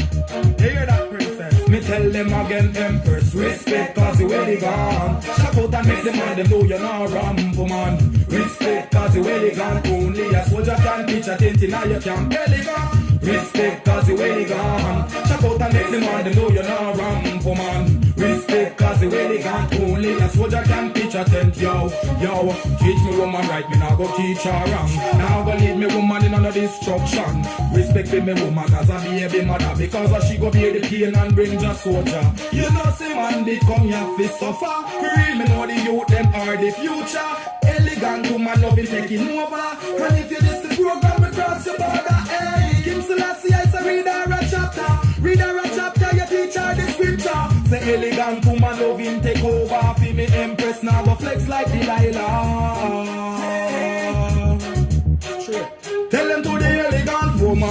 You hear that, princess? Me tell them again, empress. Respect cause you wear the gun. Shout out and make them mind them know you're not rambo man. Respect cause you wear the gun. Only a soldier can pitch a tent in your camp. Elegant. Respect cause you wear the gun. Shout out and make them mind them know you're not rambo man. Respect cause you wear the gun. Only a soldier can pitch a tent, yo. Yo, teach me woman right, me now go teach her wrong. Now go lead me woman in under destruction. Respect me woman as a baby mother, because she go bear the pain and bring just soldier. You know say man did come here fi suffer. Real me know the youth them are the future. Elegant woman loving taking over. And if you just the program across the border, hey, Kim Selassie I say read her a chapter. Read her a chapter, you teach her the scripture. Say elegant woman loving take over. Fi me empress now go flex like Delilah. Tell them to the elegant woman.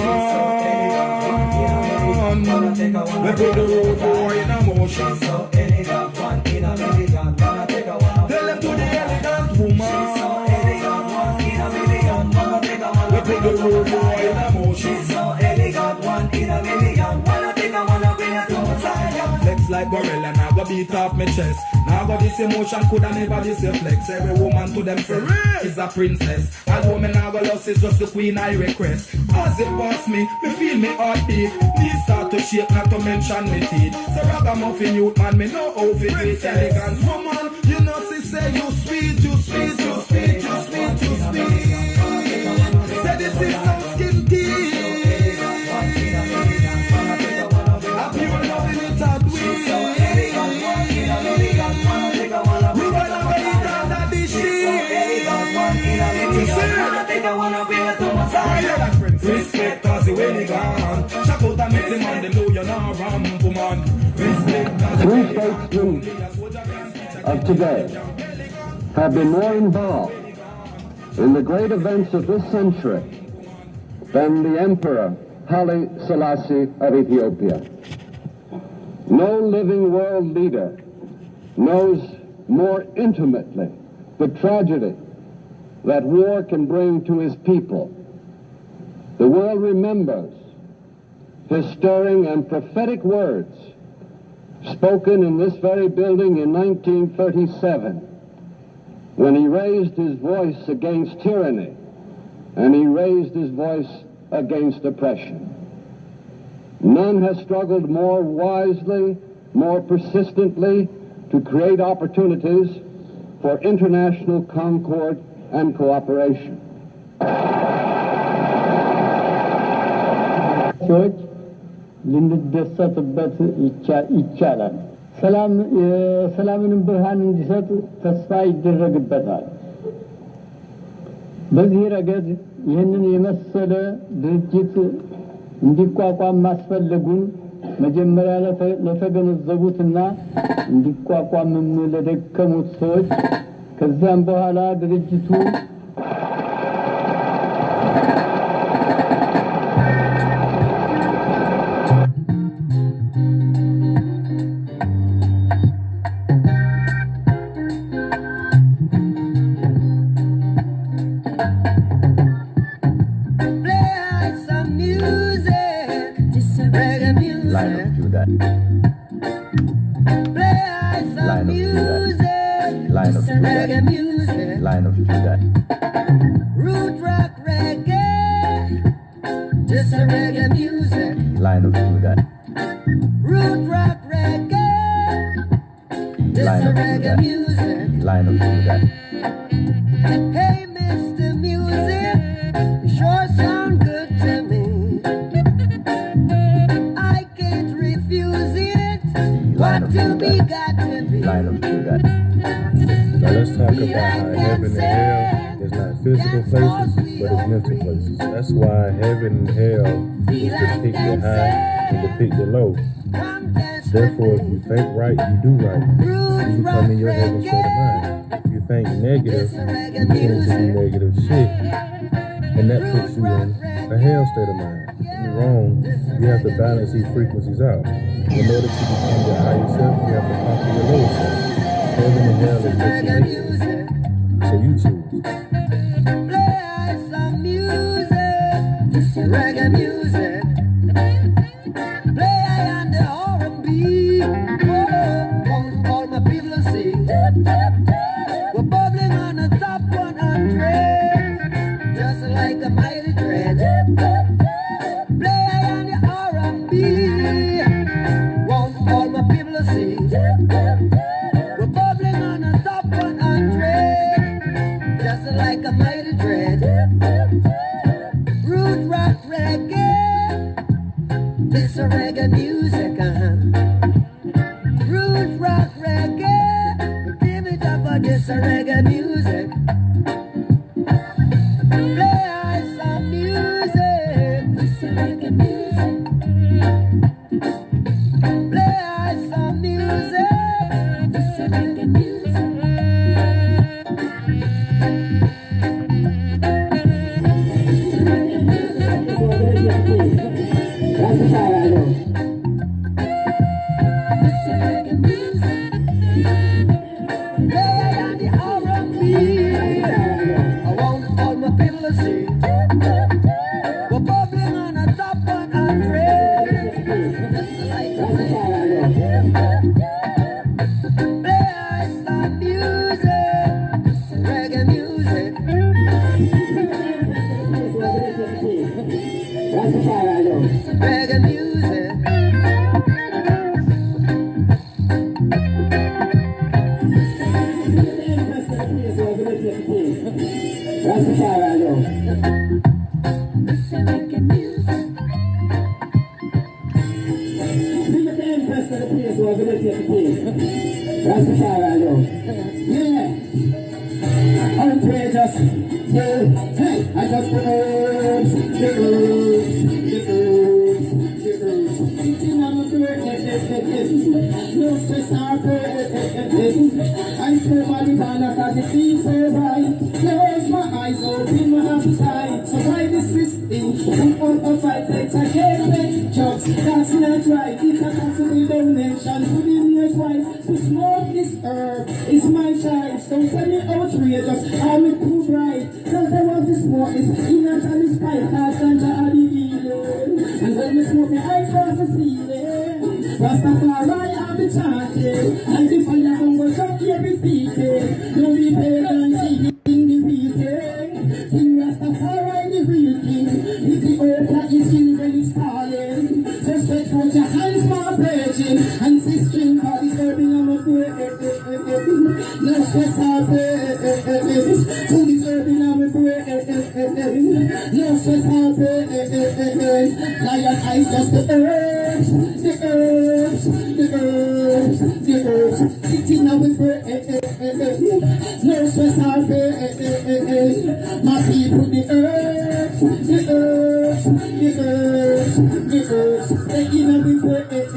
We put the road boy in a motion. So elegant one in a million. Wanna take a one. Tell them to the elegant woman. So elegant one in a million. Wanna take a one. We put the road boy in a motion. So elegant one in a million. Wanna take a one. Bring her to Zion. Flex like gorilla, now go beat off my chest. Now go this emotion coulda never this flex. Every woman to them say is a princess. And woman now go lost is just the queen I request. As it pass me feel me heartbeat. Knees start to shake, not to mention me teeth. So ragamuffin youth man, me know how to treat elegant woman. You know she say you sweet, you sweet, you sweet, you sweet, you sweet. Say this is some skin tea. Respect cause you wear the gun. Shout out and make them man them know you're not rambo man. Respect cause you wear the gun. Three statesmen of today have been more involved in the great events of this century than the Emperor Haile Selassie of Ethiopia. No living world leader knows more intimately the tragedy that war can bring to his people. The world remembers his stirring and prophetic words spoken in this very building in 1937 when he raised his voice against tyranny and he raised his voice against oppression. None has struggled more wisely, more persistently to create opportunities for international concord and cooperation. ሰዎች ልንደሰትበት ይቻላል። የሰላምንም ብርሃን እንዲሰጥ ተስፋ ይደረግበታል። በዚህ ረገድ ይህንን የመሰለ ድርጅት እንዲቋቋም ማስፈለጉን መጀመሪያ ለተገነዘቡትና እንዲቋቋምም ለደከሙት ሰዎች ከዛም በኋላ ድርጅቱ Line of Judah. Root rock reggae, just a reggae music. Line of Judah. Root rock reggae, just a reggae music. Line of Judah. Hey, Mr. Music, you sure sound good to me. I can't refuse it. Got to be, got to be. Line of Judah. Now let's talk about how heaven and hell is not physical places, but it's mental places. That's why heaven and hell is depicted high and depicted low. Therefore, if you think right, you do right. You become in your heaven state of mind. If you think negative, you tend to do negative shit. And that puts you in a hell state of mind. If you're wrong, you have to balance these frequencies out. In order to become your higher self, you have to conquer your lower self. Heaven and hell is what you make. So you choose. Play some music, just reggae music. Play I and the R&B. Want all my people to see. We're bubbling on the top 100, just like a mighty dread. Play I and the R&B. Want all my people to see. We're bubbling on the top 100, just like a mighty dread. Root rock reggae, this a reggae music, Root rock reggae, give it up for this a reggae music. Play us some music, this a reggae music. Play us some music, this a reggae music. That's the side I know. Play on the R&B. I want all my people to see. We're bubbling on the top 100. Play some music, reggae music. That's the side I know. Reggae music. That's the side I know. Reggae music. Big up the Empress of the place who are going to take the place. That's the side I know. Yeah. Outrageous. Yeah. Hey, I just the herbs. The herbs. The herbs. The herbs. Sitting on the floor. No stress or I swear my divana cause it feels so right. Close my eyes, open my appetite. So why this thing? I'm on a fight, let's I can't make jokes. That's not right, it's a possible donation. Put in your twice to smoke this herb. It's my choice, don't tell me outrageous. I'm a cool right, cause I want to smoke this. In a chalice pipe, cause I'm the healing. And when we smoke, my eyes cross the ceiling. Rastafari, I'll be chanting. And the fire hunger shot here repeating. Don't be pagan, singing the reason. King Rastafari, the real king. If the earth that is in when it's falling. So stretch out your hands, my virgin. And say string for the serving of my foot. No stress or praise. To the serving of my foot. No stress or praise. Lion eyes just the herbs. The herbs. The herbs. The herbs. Sitting now with praise. No stress or praise. My people the herbs. The herbs. The herbs. The herbs. They in with praise.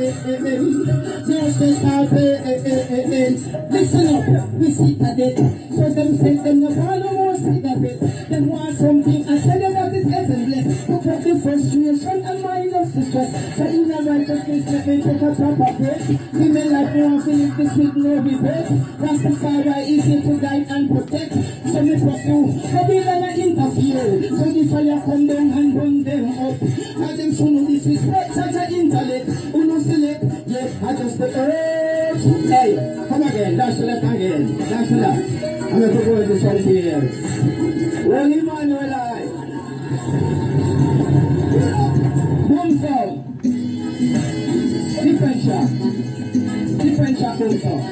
No stress or praise. Listen up, we see that it. So them say them no follow more see that it. Them want something, I tell them that it's heavenly. Put up the frustration and mind of the stress. So in the righteousness, let me take a proper break. Women like me want to live this with no regret. Rastafari is here to guide and protect. So me pursue, Babylon and interfere. So the fire come down and burn them up. And them show no disrespect, such an intellect. Who no select, yeah, I just the earth. Hey, come again, dash the left again. Dash the left. I'm going to go with this one here. Well, Emmanuel, boom sound. Different shot. Different shot, boom sound.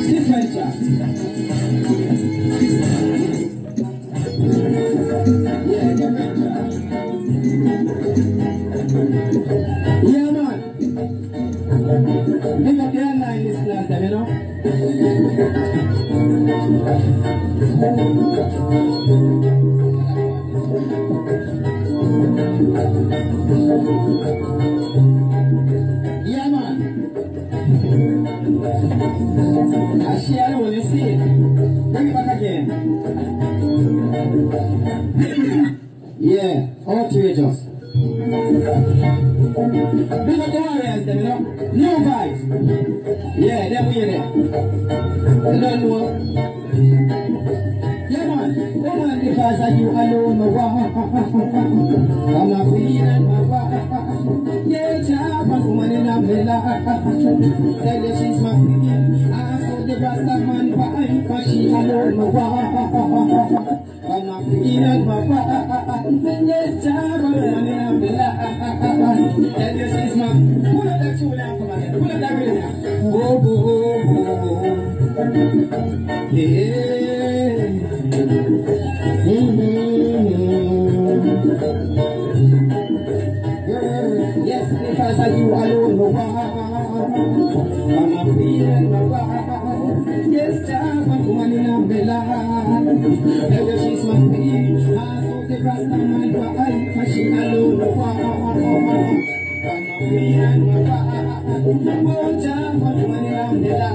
Different shot. Yeah, different shot. Yeah, man. Pick up the online this last time, you know? Yeah, man. I share it when you see it. Bring it back again. Yeah, outrageous. Big up the Warriors, them, you know? No vibes. Yeah, them we there. You don't know. Yeah, man. woman because of you alone, my wife. I'm a queen and my wife. Yeah, job and woman in a life. Tell you she's my queen. I saw the Rasta man wife, but she alone, my wife. I'm a queen and my wife. Yes, job and woman in a life. Tell you she's my. Pull up that shoe now, come on. Pull up that rhythm. Oh, oh, oh, oh. Yeah. Yes, because of you alone, no one. I'm a feeling no one. Yes, child, one woman in a villa. Tell her she's my queen. I saw the Rasta man for I, for she alone, no one. I'm a feeling no one. Oh, child, one woman in a villa.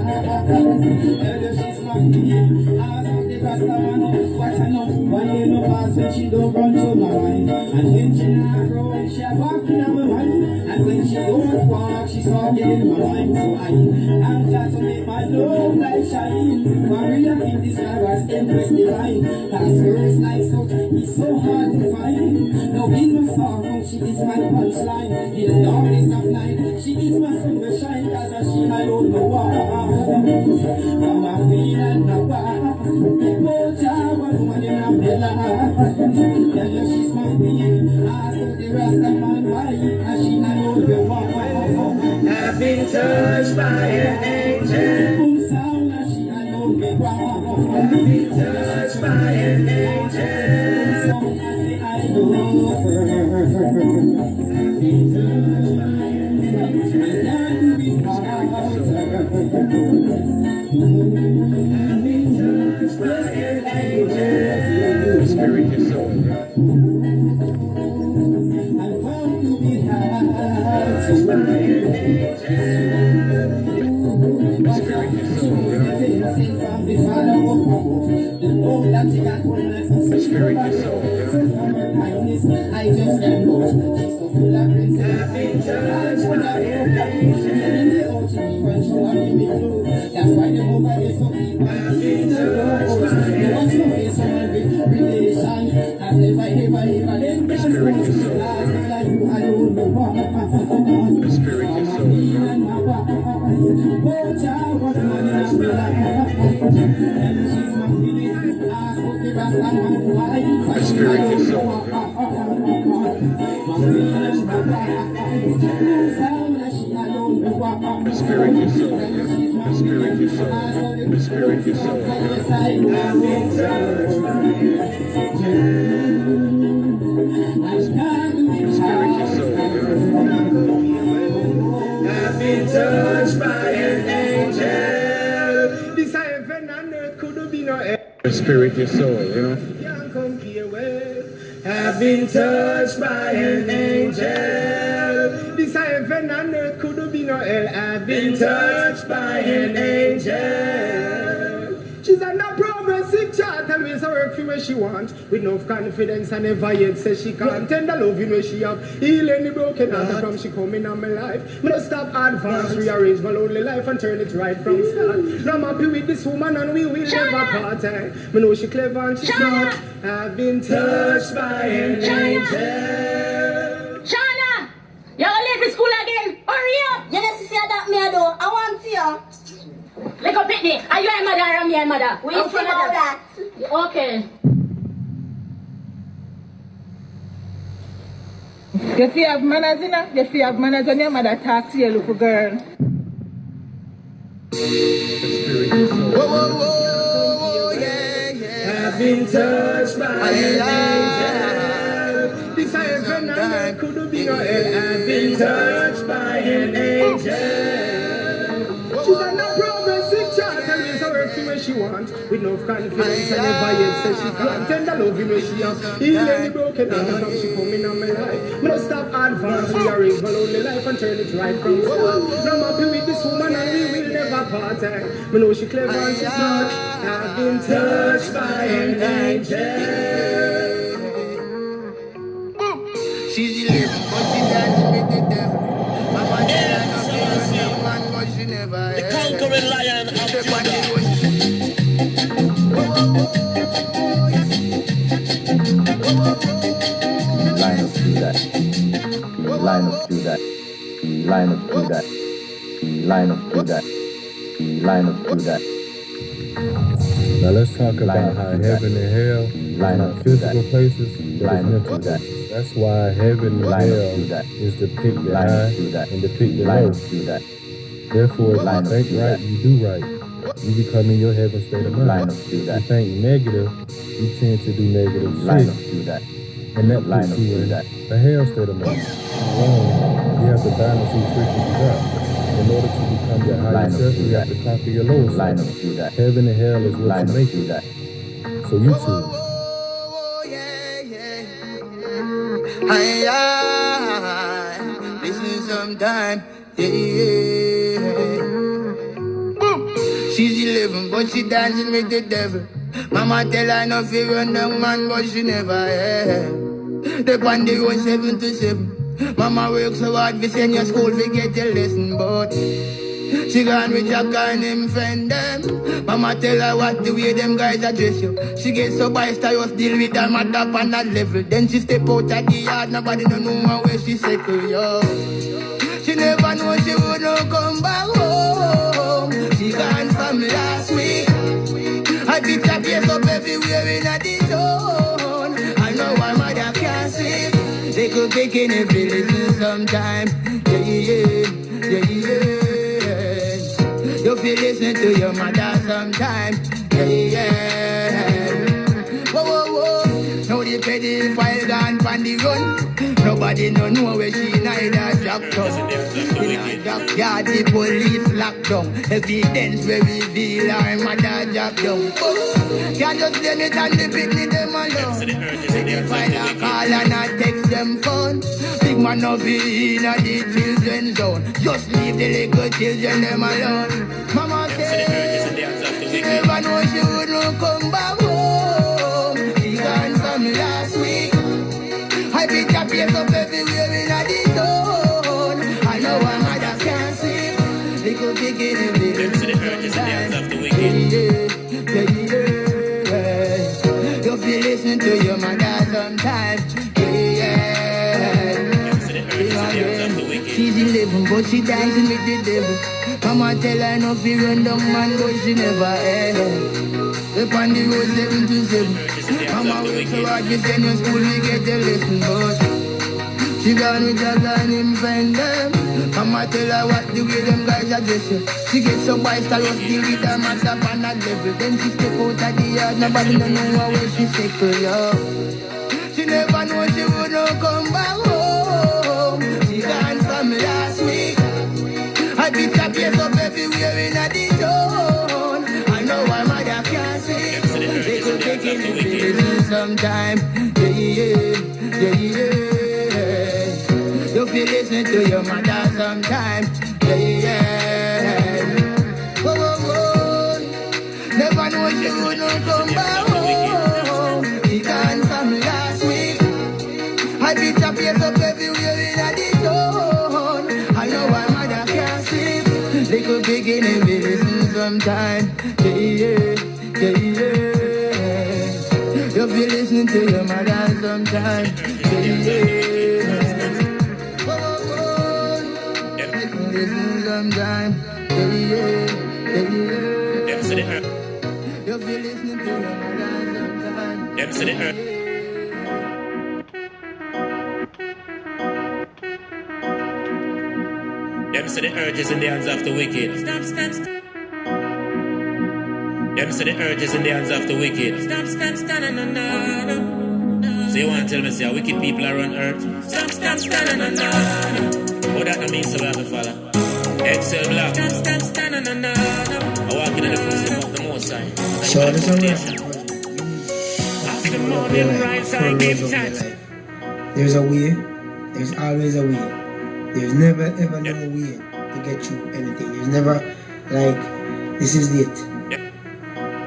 Tell her she's my queen. I saw the Rasta man. Watch her now. One day no pass when she don't run to my mind. And when she not run, she a walking on my mind. And when she don't walk, she start getting my mind. So I'm glad to make my love light shine. Maria in this sky was endless divine. Last verse nice out, it's so hard to find. Now in my song, she is my punchline. In the darkness of night, she is my sunshine. Cause she alone no one. I'm a queen and no one. No child, one woman in a villa. Tell you she's my queen. I saw the Rasta man wife, and she alone the one. I've been touched by an angel. Boom sound, and she alone the one. I've been touched by an angel. Boom sound, I say I love her. I've been touched by an angel. I can't be without her. I've been touched by an angel. Spirit is so I want to be touched by an angel. Spirit is so from the Father of the Lord that she got one life. Spirit is so kindness. I just can't go. She's so full of grace. I've been touched by an angel. In the ocean, when she wants to be blue. That's why the mobile is so deep. I've been touched by an angel. What's your face on every relation? I've never in the Spirit is so like you alone. The Spirit is so the Spirit is the Spirit is so the Spirit is so the Spirit is so I've been touched by an angel. This heaven and earth could be no earth. The Spirit is so, you know. Can't compare with. I've been touched by an angel. This heaven and earth could be no hell. I've been touched by an angel. She's on a progressive chart and ways to work for where she wants. With enough confidence and never yet says she can't. Tender loving where she have. Healing the broken heart from she coming on my life. Me don't stop advance, rearrange my lonely life and turn it right from start. Now I'm happy with this woman and we will never part. Me know she clever and she's smart. I've been touched by an angel. Shana! You're late for school again. Hurry up! You need to see that me I do. I want to you. Let go pick me. Are you a mother or me a mother? We see about that. Okay. If you have manners, you know, if you have manners when your mother talks to you, little girl. Whoa, whoa, whoa, yeah, yeah. I've been touched by an angel. This heaven and earth could be no hell. I've been touched by an angel. She's on a progressive chart and ways to work for where she wants. With enough confidence and never yet says she can't. Tender loving where she has. Healing the broken heart from she coming on my life. Me don't stop advance, rearrange my lonely life and turn it right from start. Now I'm happy with this woman and we will never part. Me know she clever and she's smart. I've been touched by an angel. She's 11, but she dance with the devil. Mama did not see her man, but she never. The conquering lion of Judah. Judah, the Lion of Judah, the Lion of Judah, the Lion of Judah, the Lion of Judah. Now let's talk about how heaven and hell are not physical places, but it's mental places. That's why heaven and hell is depicted high and depicted low. Therefore, if you think right, you do right. You become in your heaven state of mind. If you think negative, you tend to do negative shit. And that puts you in the hell state of mind. Wrong. You have to balance these frequencies out. In order to become your higher self, you have to conquer your lower self. Heaven and hell is what you make it. So you choose. Listen sometime, yeah. She's 11, but she dancing with the devil. Mama tell her no fear run down man, but she never, yeah. They on the road 7 to 7. Mama works so hard to send your school to get your lesson, but she gone with Jack and him friend them. Mama tell her what the way them guys address you. She gets so boisterous, deal with them at up on that level. Then she step out at the yard, nobody don't know where she settle, yo. She never know she would not come back home. She gone from last week. I beat her face up everywhere in a zone. I know why mother can't sleep. They could take in every little sometime. Yeah. You feel listening to your mother sometime. Yeah. Whoa. Now the pedophile gone from the run. Nobody no know where she neither drop down. Yeah, the police locked down. Evidence we reveal our mother drop down. Can't just blame it on the picnic them alone. They find a call and I text them phone. Big man no be in the children's zone. Just leave the little children them alone. Mama said she never know she would not come back home. She gone from last week. I beat her face up everywhere in the zone. I know her mother can't sleep. They could begin in the You feel listening to your mother sometimes. She's 11, but she dancing with the devil. Mama tell her no fear run down man, but she never ever. Up on the road 7 to 7. Mama works so hard, we send you school, we get a lesson, but she gone with Jack and him friend them. Mama tell her what the way them guys address you. She gets so boisterous, deal with them at up on that level. Then she step out of the yard, nobody don't know where she settle, yo. She never know she would not come back home. She gone from last week. I beat her face up everywhere in a zone. I know why mother can't see. They could take it in the sometime. Yeah. You feel listening to your mother sometime. Yeah. Whoa. Never know she would not come back home. She gone from last week. I beat her face up everywhere in a zone. I know why mother can't sleep. They could begin and be listening sometime. Yeah. You feel listening to your mother sometime. Yeah. Listen sometime. Yeah. You feel listening to your mother sometime. Them say the earth. Them say the earth is in the hands of the wicked. Them say the earth is in the hands of the wicked. So you want to tell me, say, wicked people are on earth? What that don't mean, so we have to follow. Excel Black. I walk in the footsteps of the Most High. Sure, this is After morning rise, I give thanks. There's a way. There's always a way. There's never ever no way to get you anything. There's never like this is it.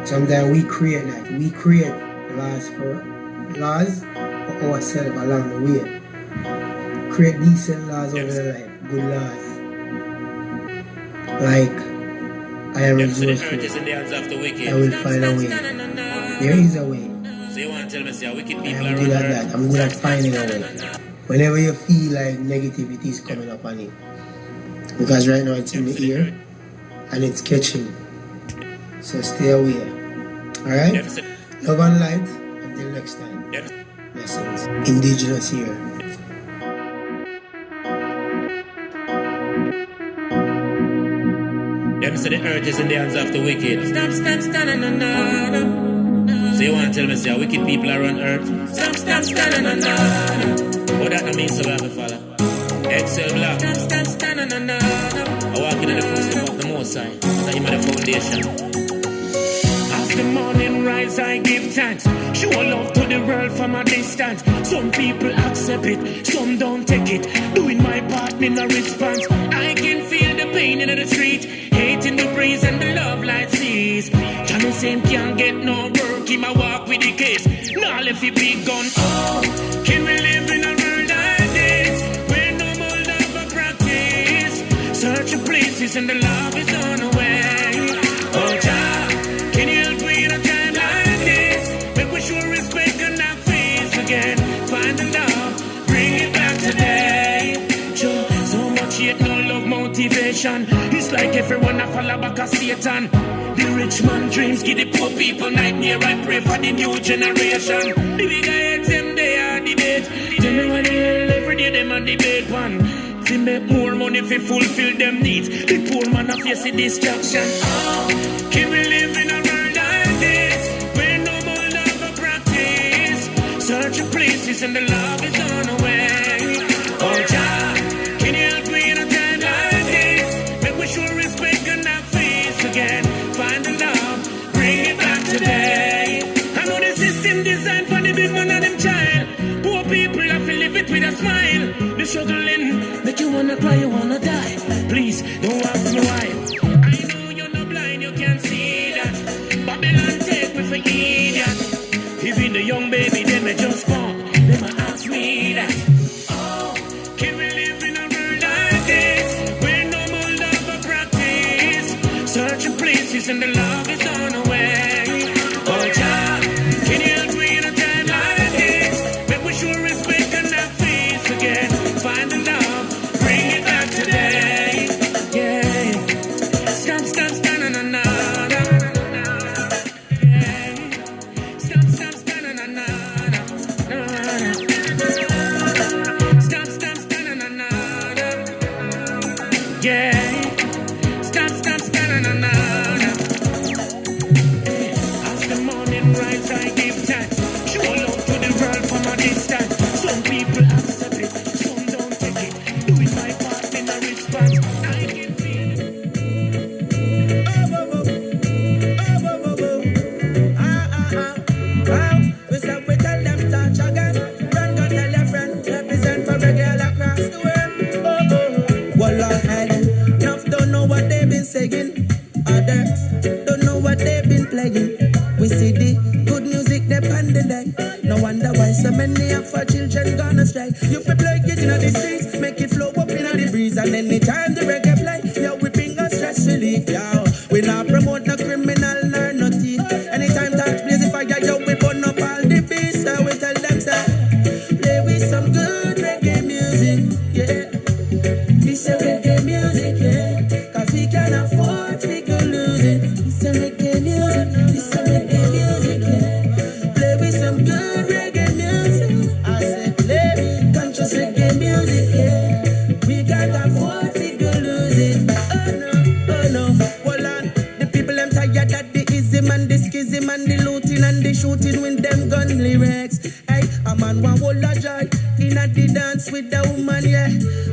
Sometimes we create that. We create laws for ourselves along the way. Create decent laws over the life, good laws. Like I am resourceful. I will find a way. There is a way. So you want to tell me, say, wicked people I'm good at that. I'm good at finding a way. Whenever you feel like negativity is coming up on you. Because right now it's in the ear and it's catching. So stay aware. Alright? Love and light. Until next time. Blessings. Indigenous here. Them say the earth is in the hands of the wicked. Stop, so you want to tell me, say, wicked people are on earth? Stop, what that means so we have to follow? Excel block. I walk in the footsteps of the Most High. That's him at the foundation. As the morning rise, I give thanks. Show love to the world from a distance. Some people accept it, some don't take it. Doing my part, me no response. I can feel the pain in the street, hate in the breeze and the love light sees. Johnny Saint can't get no work, he ma walk with the case. Now left he big gun. Oh, can we live in a world like this, where no more love or practice? Search for places and the love is on the way. Oh, Jah, can you help me in a time like this? Make we show respect and not face again. Find the love, bring it back today. Sure, so much yet no love motivation. It's like everyone a follow back a Satan. The rich man dreams, give the poor people nightmare. I pray for the new generation. The big heads, them they are debate. Tell me what the hell every day them a debate one. To make more money fi fulfill them needs. The poor man a face the distraction. Oh, can we live in a world like this, where no more love or practice? Search for places and the love is on the way. Oh, Jah, can you help me in a time like this? Make we show respect and not face again. Find the love, bring it back today. I know the system designed for the big man and them child. Poor people have to live it with a smile. The struggling, make you wanna cry, you wanna die. Please, don't ask me why. I know you're not blind, you can't see that. Babylon take me for idiot. Even the young baby, they may just born. They might ask me that. Oh, can we live in a world like this, where no more love or practice? Search for places and the love is on the way. Oh, Jah, can you help me in a time like this? Make we show respect and not face again. Find the love, bring it back today. Yeah. Stop, na na na. Yeah. Stop, na na na. Stop, na na na. Yeah. Stop, na na na. As the morning rise, I give thanks. Show love to the world from a distance. Some people accept it, some don't take it. Doing my part in a response. I can feel it. We stop, we tell them touch again. Run, go tell your friend. Represent for a girl across the world. Well, ahead. Enough don't know what they've been saying. Others don't know what they've been playing. We see the good music they on the deck. No wonder why so many of our children gonna stray. You fi play it in the streets, make it flow up in the breeze. And anytime the reggae play, yo, we bring us stress relief, yo. We not promote no criminal nor no thief. Anytime that blaze the fire, yo, we burn up all the beats. So we tell them, say, play with some good reggae music, yeah. This a reggae music, yeah. Cause we can afford to go lose it. This a reggae music, this a reggae music, yeah. Play with some good reggae music. I said play conscious reggae music, yeah. We can't afford to go lose it. Oh no, hold on. The people them tired that the ism and the schism and the looting and the shooting with them gun lyrics. Hey, a man want hold a joy in a the dance with the woman, yeah.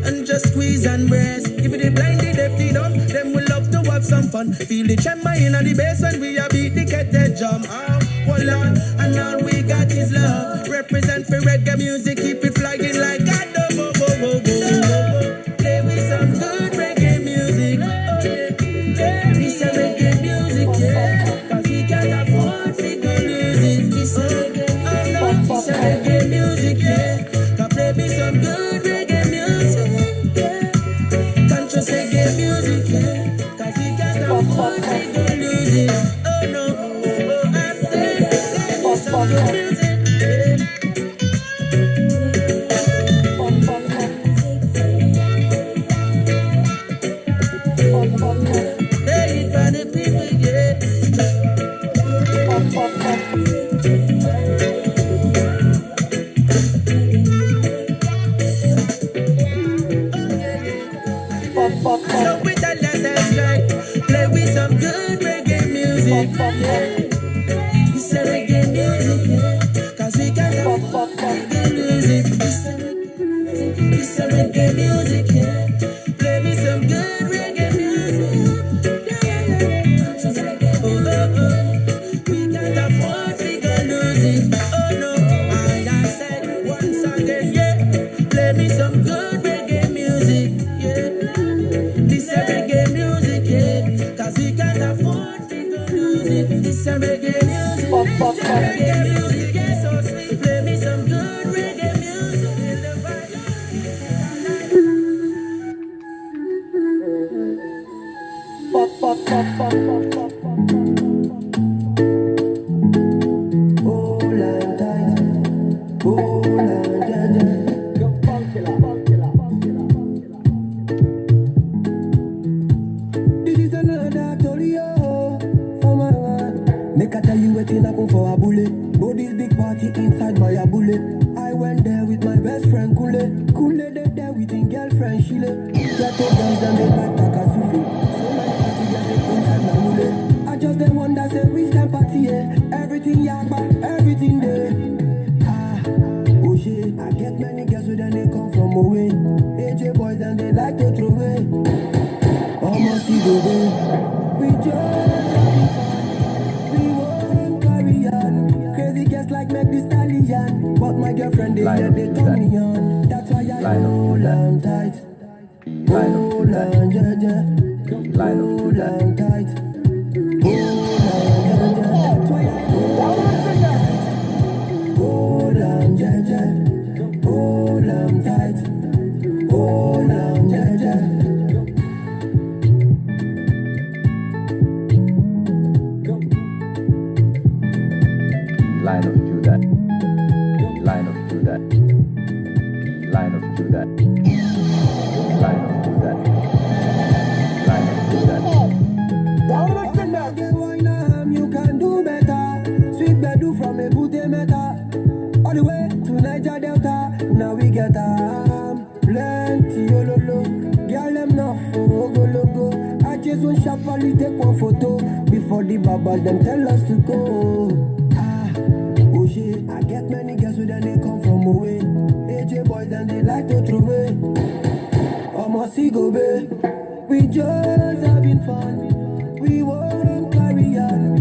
And just squeeze and brace. If it blind, the deaf, the dumb, them will love to have some fun. Feel the tremor in the bass when we a beat the kettle drum. Oh, hold on, and all we got is love. Represent for reggae music, keep it flying like a dove. Play with some good reggae music. Oh yeah, this a reggae music, yeah. Cause we can't afford to go lose it. This a reggae, oh no, this a reggae music, yeah. Cause play me some good reggae music, yeah. Conscious reggae music, yeah. Cause we can't afford to go lose it. Oh no, oh I say, play me some good music, yeah. So we tell ourselves straight, play with some good reggae music. It's a reggae music, cause we can reggae music. It's a reggae music, yeah. Play me some good reggae music. We can't afford to go lose it. Oh no, I said once again, yeah. Play me some good reggae music, yeah. This a reggae music, yeah. Cause we can't afford to go lose it. This a reggae music, reggae music, yeah, so sweet. Play me some good reggae music. This is another Tolio for my man. Make I tell you waiting up for a bullet. Go this big party inside my bullet. I went there with my best friend Kule. Kule there with his girlfriend Shile. Get the girls and they like Takasufi. So many party girls they inside my mule. I just the one that say we can party, yeah. Everything yakba, everything there. Oh shit, I get many girls with them they come from away. AJ boys and they like to throw away. Almost see the way. We just having fun. We won't carry on. Crazy girls like make this stallion. But my girlfriend they let they turn me on. That's why I hold on tight. Hold on, yeah. Hold on tight. That's why I hold on tight. Hold on, yeah. Hold on tight. Hold on, yeah. Line of Judah, line of Judah, line of Judah, line of Judah, line of Judah. You can do better. Sweet bedu from a booty meta. All the way to Niger Delta. Now we get plenty ololo. Girl them now for go logo. I just want sharply take one photo before the baba them tell us to go. Oh shit, I get many girls with them they come from away. AJ boys and they like to throw away. Almost see go babe. We just having fun. We won't carry on.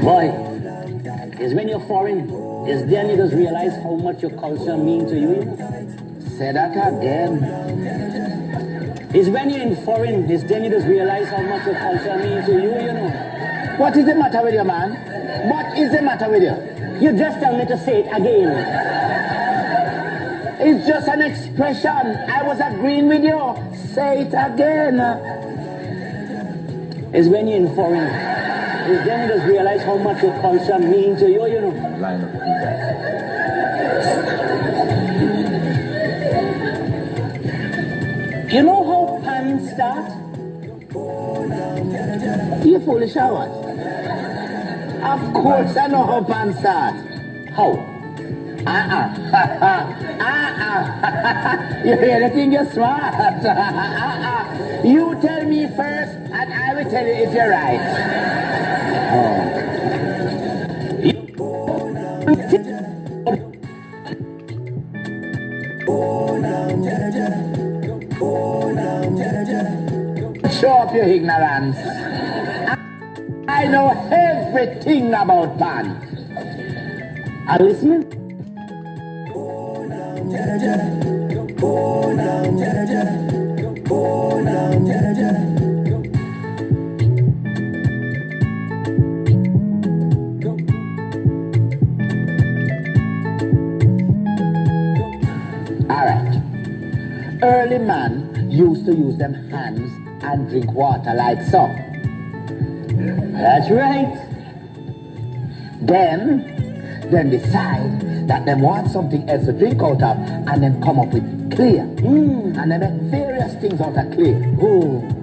Boy, is when you're foreign, is then you just realize how much your culture means to you. Say that again. Is when you're in foreign, is then you just realize how much your culture means to you, you know. What is the matter with you, man? What is the matter with you? You just tell me to say it again. It's just an expression. I was agreeing with you. Say it again. Is when you're in foreign. Is then you just realize how much your culture means to you, you know. Line of Judah. You know how pans start? You foolish or what? Of course I know how pans start. How? You really think you're smart? You tell me first and I will tell you if you're right. Show up your ignorance. I know everything about pan. Are you listening? Alright. Early man used to use them hands and drink water like so. That's right. Then decide that they want something else to drink out of and then come up with clear. And they make various things out of clay.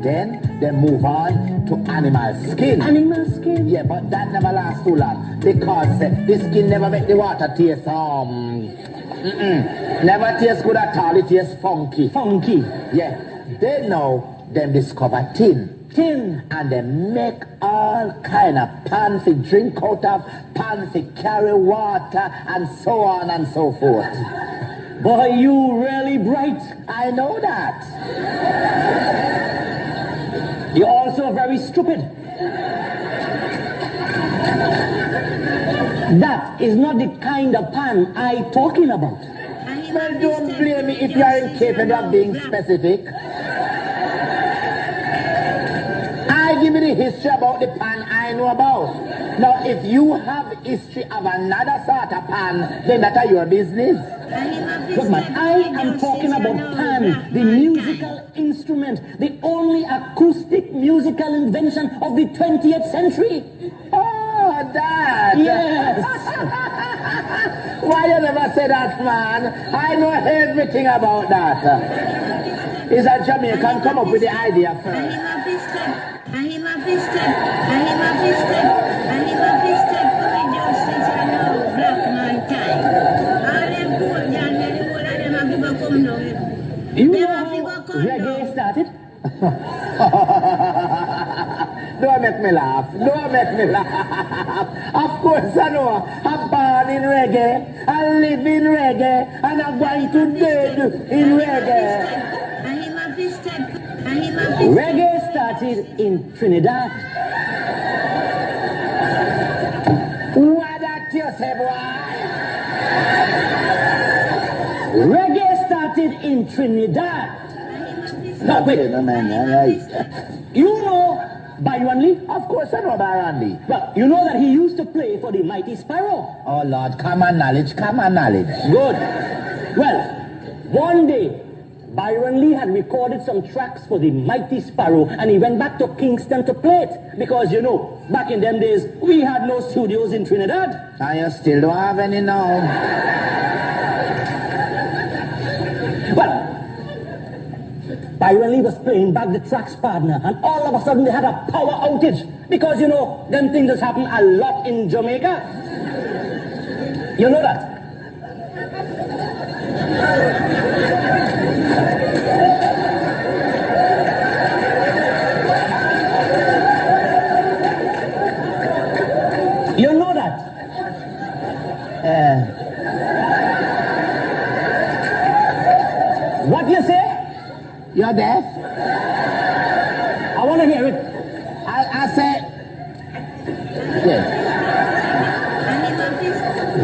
Then they move on to animal skin. Animal skin? Yeah, but that never lasts too long because the skin never make the water taste never tastes good at all. It tastes funky. Funky? Yeah. Then now them discover tin. Tin. And they make all kind of pans to drink out of, pans to carry water, and so on and so forth. Boy, you really bright. I know that. You're also very stupid. That is not the kind of pan I'm talking about. Well, don't blame me if you are incapable of being specific. I give you the history about the pan I know about. Now, if you have history of another sort of pan, then that's your business. Look, man, I am talking about pan, the musical instrument, the only acoustic musical invention of the 20th century. Oh, that! Yes! Why you never say that, man? I know everything about that. Is a Jamaican come up with the idea first? You know how reggae started? Don't make me laugh. Don't make me laugh. Of course I know. I'm born in reggae. I live in reggae. And I'm going to dead in reggae. Reggae started in Trinidad. What that you say, boy? Reggae started in Trinidad. No, wait. You know Byron Lee? Of course I know Byron Lee. Well, you know that he used to play for the Mighty Sparrow. Oh Lord, common knowledge, common knowledge. Good. Well, one day, Byron Lee had recorded some tracks for the Mighty Sparrow and he went back to Kingston to play it. Because, you know, back in them days, we had no studios in Trinidad. And you still don't have any now. Well, Byron Lee was playing back the tracks, partner, and all of a sudden they had a power outage. Because, you know, them things just happen a lot in Jamaica. You know that? You know that? What you say? You're deaf? I want to hear it. I say... Yes.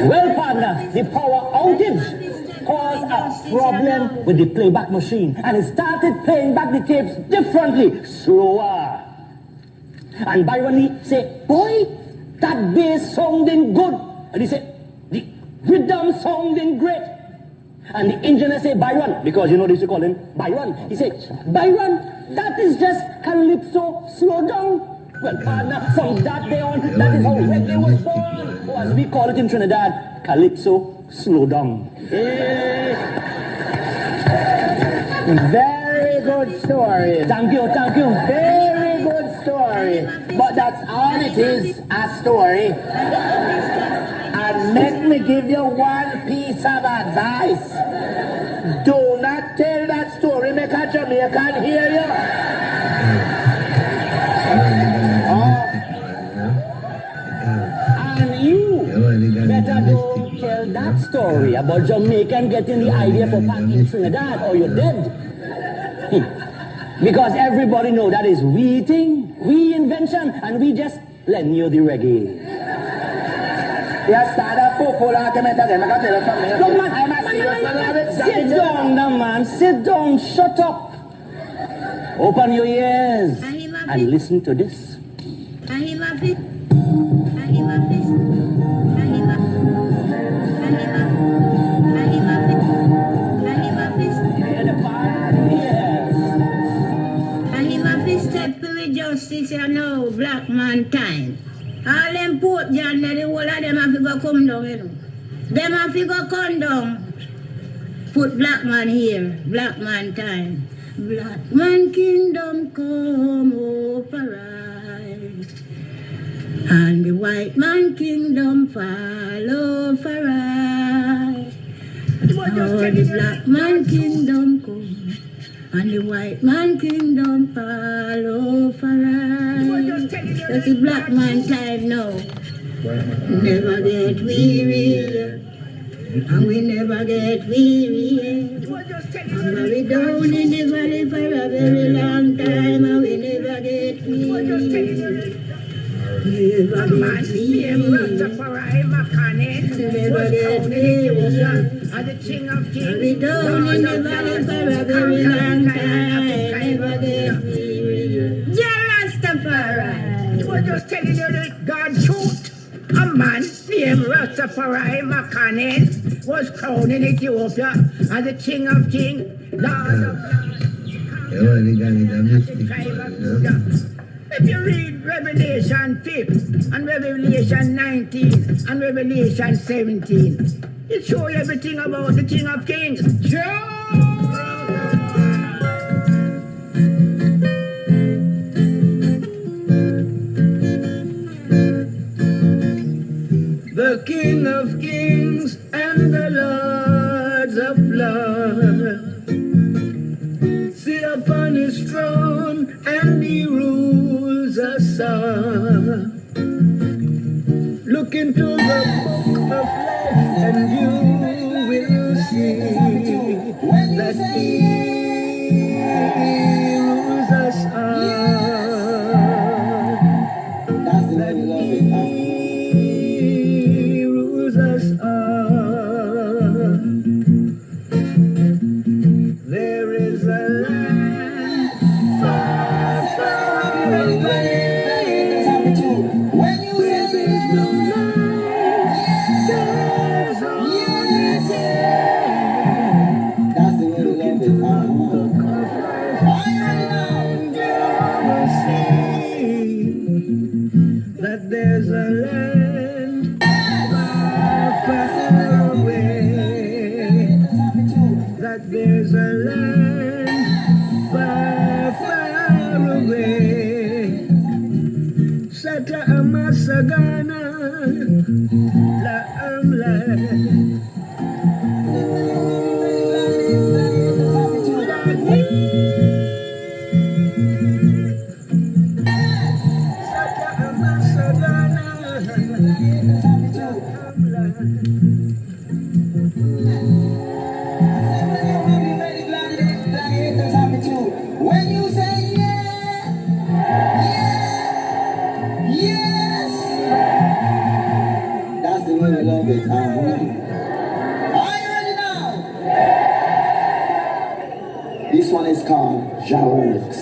Well, partner, the power outage caused a problem with the playback machine and it started playing back the tapes differently, slower. And Byron Lee said, boy, that bass sounding good. And he said, the rhythm sounding great. And the engineer said, Byron, because you know they used to call him Byron. He said, Byron, that is just calypso, slow down. Well, partner, from that day on, that is how reggae was born. Or as we call it in Trinidad, calypso, slow down. Very good story. Thank you, thank you. Very good story. But that's all it is, a story. And let me give you one piece of advice. Do not tell that story, make a Jamaican hear you. And you better don't tell that story about Jamaican getting the idea for back in Trinidad or you're dead. Because everybody know that is we thing, we invention, and we just lend you the reggae. You start a full argument again. I can tell you something. Look, man, sit down now, man. Sit down. Shut up. Open your ears and listen to this. Justice, you know, black man time. All them port John, the whole of them have to go come down, you know. Them have to go come down. put black man here, black man time. Black man kingdom come over right. And the white man kingdom follow for right. Oh, the black man kingdom come. And the white man kingdom follow for right. That's the black man time now. Never get weary. And we never get weary. And we down in the valley for a very long time. And we never get weary. Never get weary. Never get weary. And we down in the valley for a very long time. Never get weary. Yeah, Rastafari. I was just telling you that God truth. A man named Rastafari Makanen was crowned in Ethiopia as the King of Kings, Lord of Lords. If you read Revelation 5 and Revelation 19 and Revelation 17, it shows you everything about the King of Kings. The King of Kings and the Lords of Lords sit upon his throne and he rules us all. Look into the book of life and you will see that he rules us all. That's the way we love it, huh? There is a land far, far away. When you say there's no love, there's only sin. That's the way we love it. That there's a land far, far away. That there's a land far, far away. Sata Amasagana La Amla. When you say yeah, yeah, yes, that's the way we love it. Are you ready now? This one is called Jah Works.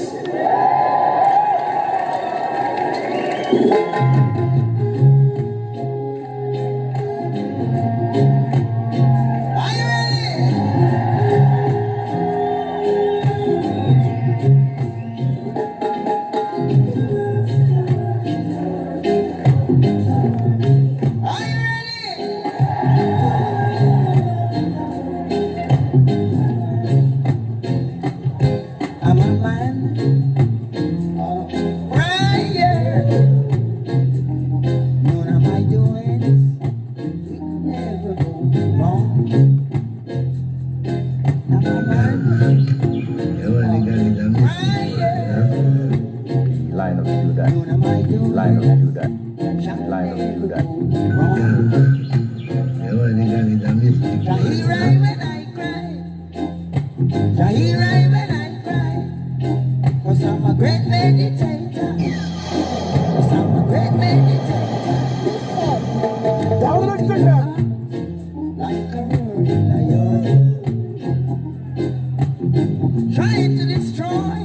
Trying to destroy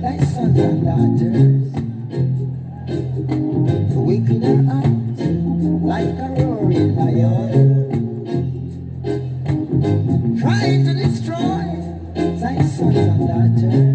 thy sons and daughters. The wicked are out like a roaring lion, trying to destroy thy sons and daughters.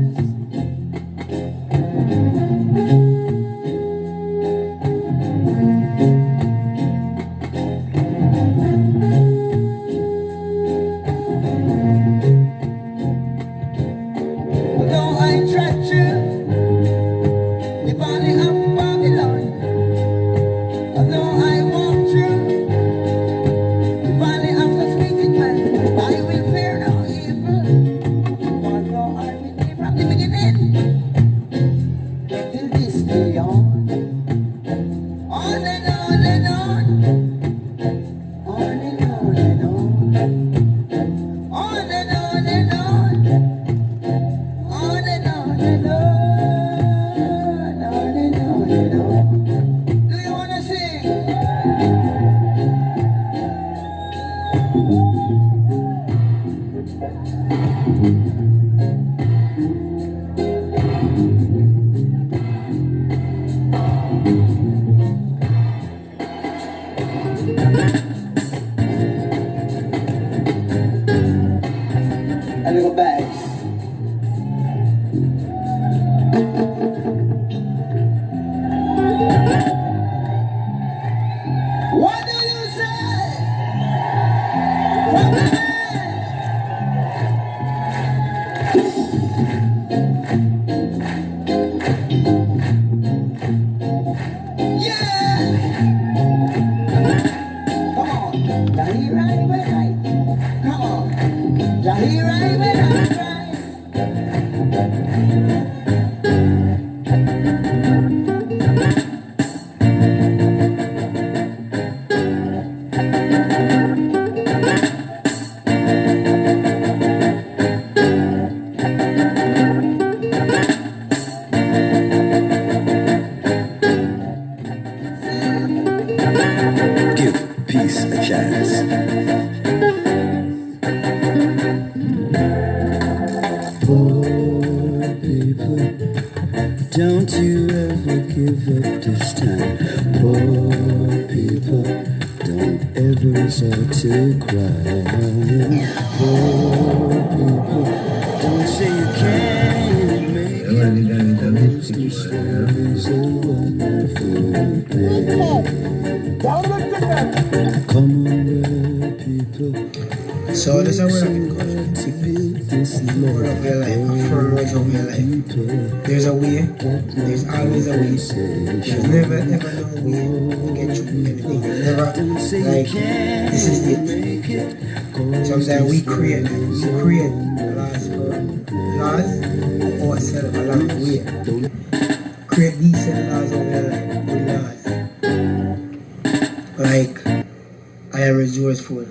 Peace a chance. Poor people, don't you ever give up this time. Poor people, don't ever resort to crying. Poor people, don't say you can't make it. This world is a wonderful place. Come on, people. So this is where word of your life, affirm words of your life. There's a way, there's always a way. There's never ever no way to get you anything. There's never like this is it. Sometimes we create laws for ourselves along the way. Create decent laws of your life, good laws. Like I am resourceful.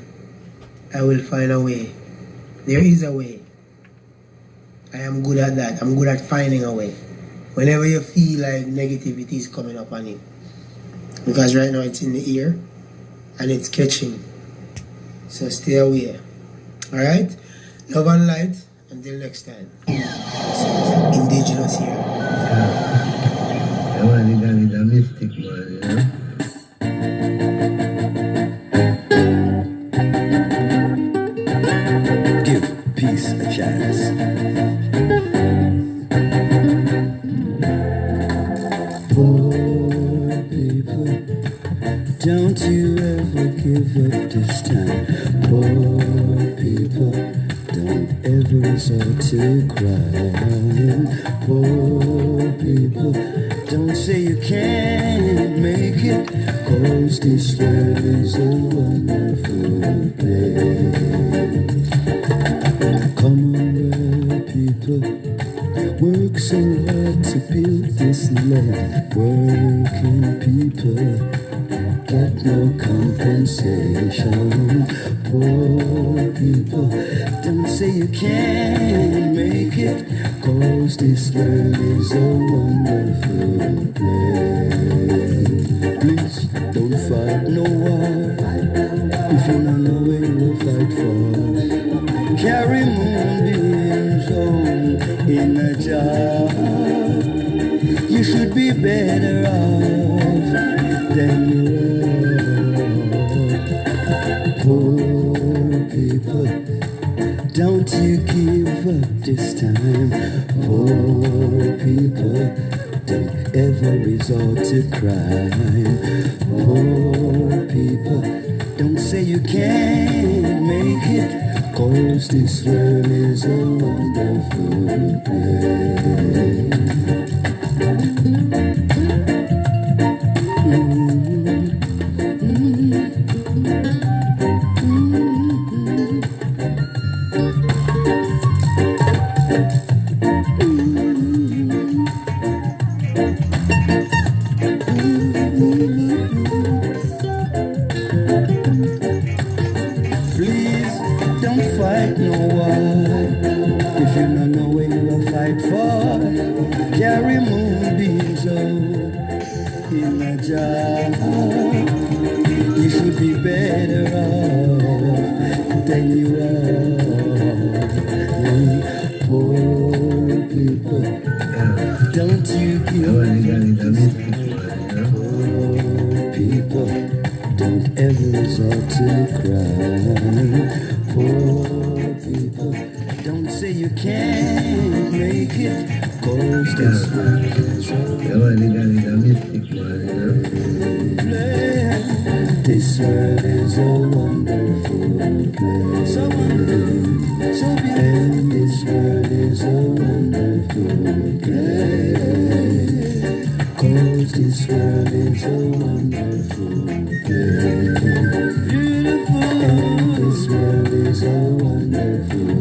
I will find a way. There is a way. I am good at that. I'm good at finding a way. Whenever you feel like negativity is coming up on you. Because right now it's in the ear and it's catching. So stay away. Alright? Love and light. Until next time. Indigenous here. I want to get a mystic man, you know? Peace a chance. Poor people, don't you ever give up this time. Poor people, don't ever resort to crying. Poor people, don't say you can't make it, 'cause this world is a wonderful place. Come on, people, work so hard to build this land. Working people get no compensation. Poor people, don't say you can't make it, 'cause this world is a wonderful place. Please don't fight no war if you don't know where you fight for. Carry moonbeams home in a jar. You should be better off than you are. Poor people, don't you give up this time. Poor people, don't ever resort to crime. Poor people, don't say you can't make it, 'cause this world is a wonderful place. Please don't fight no war if you don't know where you will fight for. Carry moonbeams in a jar. You should be better off than you are. Poor people, don't you give up. Poor people, don't ever resort to cry. Poor people, don't say you can't make it, 'cause this world is a mystic one. This world is a wonderful place. So wonderful, so beautiful. This world is a wonderful place. 'Cause this world is a wonderful place. Beautiful. And this world is a wonderful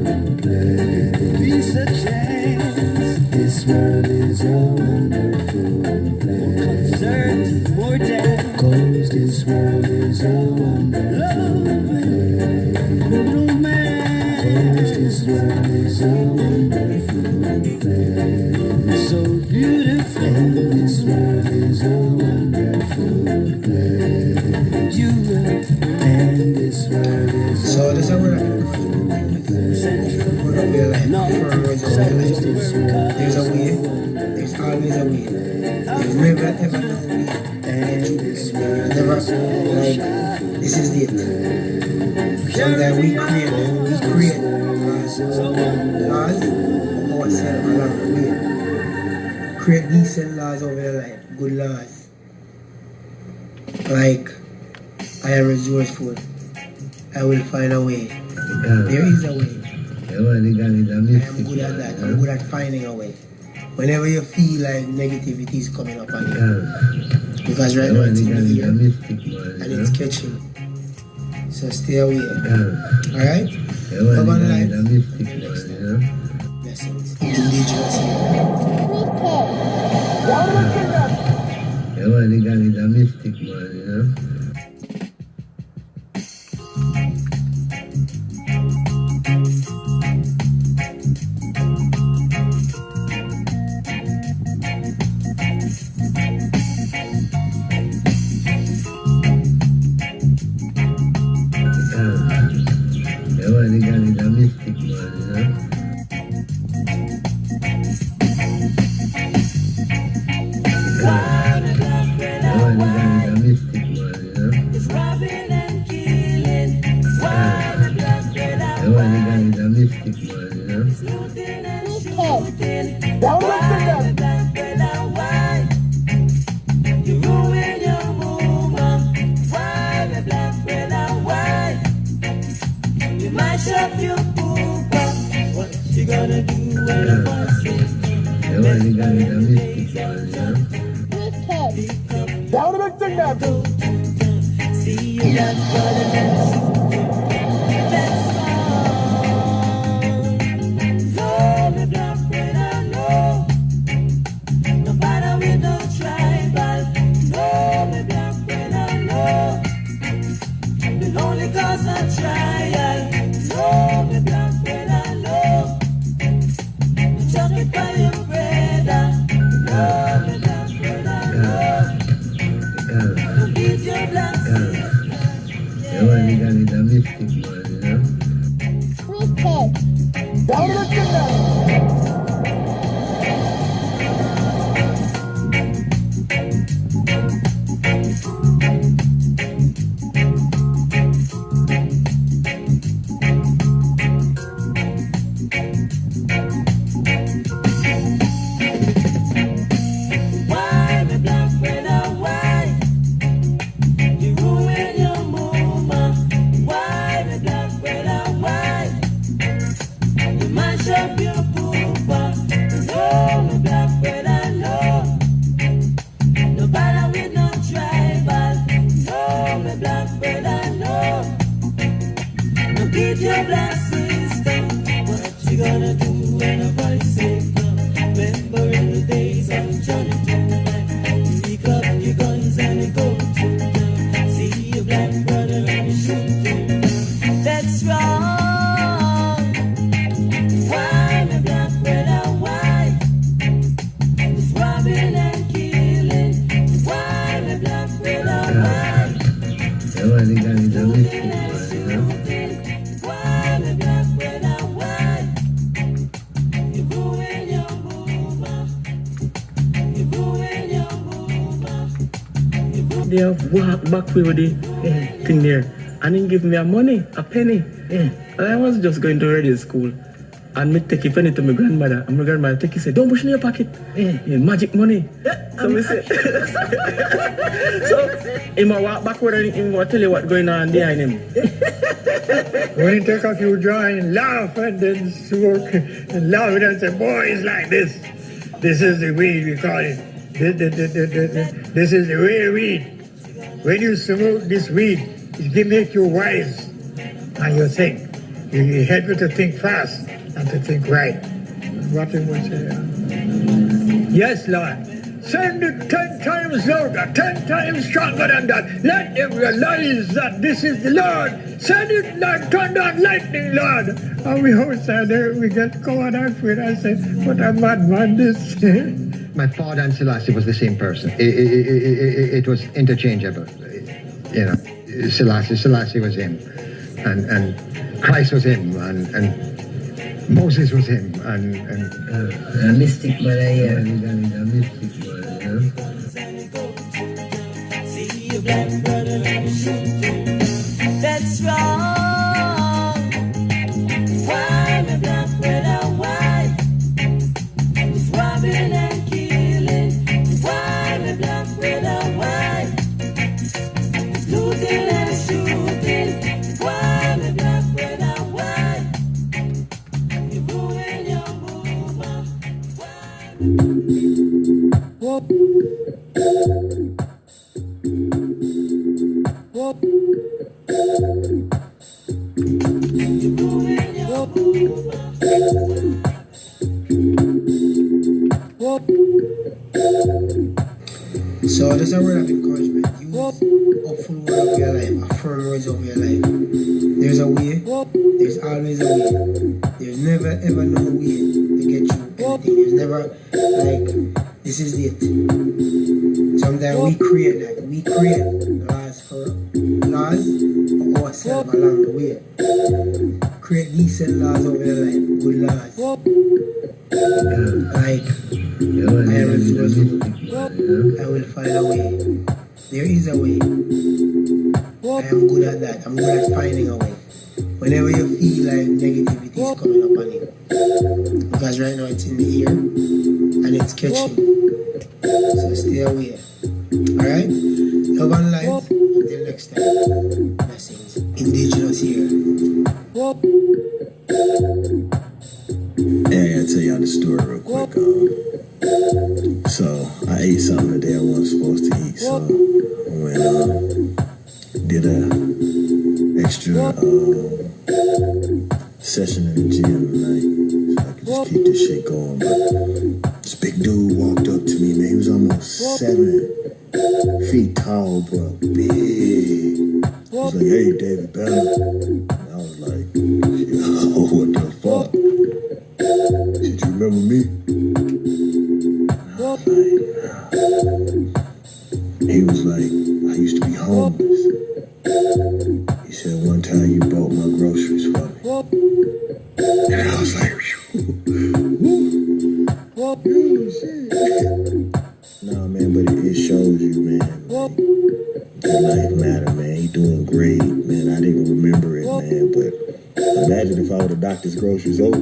place. Peace a chance. this world is a wonderful place. More concert, 'cause this world is a wonderful place. 'Cause this world is a wonderful place. So beautiful. And this world is a wonderful place. You and this world is a So this is what I'm There's a way, there's always a way. There's never ever no way. And this world never like this is it. Sometimes we create laws of ourselves along the way. Create decent laws over your life, good laws. Like I am resourceful. I will find a way. There is a way. I am good at that. I'm good at finding a way. Whenever you feel like negativity is coming up on you. Because right now it's in the ear and it's catching. So stay away. Alright? Come on life. Blessings. Indigenous here. They have walked back with the thing there and he give me a money, a penny. And I was just going to radio school and me take a penny to my grandmother and my grandmother take it, say, don't push in your pocket. Magic money. So we say so he might walk back with him, he will tell you what's going on behind him. When he take a few drawing, laugh and then smoke and laugh and say, boy, it's like this. This is the weed we call it. This is the real weed. When you smoke this weed, it make you wise and you think. It helps you to think fast and to think right. What he would say. Yes, Lord. Send it 10 times louder, 10 times stronger than that. Let them realize that this is the Lord. Send it like thunder and lightning, Lord. And we outside there, we get covered and afraid. I said, what a madman this is. My father and Selassie was the same person. It was interchangeable. You know, Selassie was him. And Christ was him. And Moses was him. And a mystic man, a mystic man, See your black brother like a shooting. That's wrong. Why my black brother, why? It's robbing and killing. Why my black brother, why? It's looting and shooting. Why my black brother, why? You ruin your movement. So there's a word of encouragement. Use hopeful word of your life, affirm words of your life. There's a way, there's always a way. There's never ever no way to get you anything. There's never like this is it. Sometimes we create that. We create laws for ourselves along the way. Create decent laws over your life, good laws. Like I refuse to. I will find a way. There is a way. I am good at that. I'm good at finding a way. Whenever you feel like negativity is coming up on you. Because right now it's in the ear and it's catching. So stay away. Alright? Love and light. Until next time. Blessings. Indigenous here. Hey, I gotta tell y'all the story real quick. So I ate something today I wasn't supposed to eat. So I went did a extra session in the gym tonight, so I could just keep this shit going. But this big dude walked up to me, man. He was almost 7 feet tall, bro, big. He was like, "Hey, David Bell." And I was like, "Yo, what the fuck?" Did you remember me? He was like, "I used to be homeless." He said, "One time you bought my groceries for me." And I was like, nah, man, but it shows you, man. Like, your life matter, man. He doing great, man. I didn't remember it, man, but imagine if I would have docked his groceries over.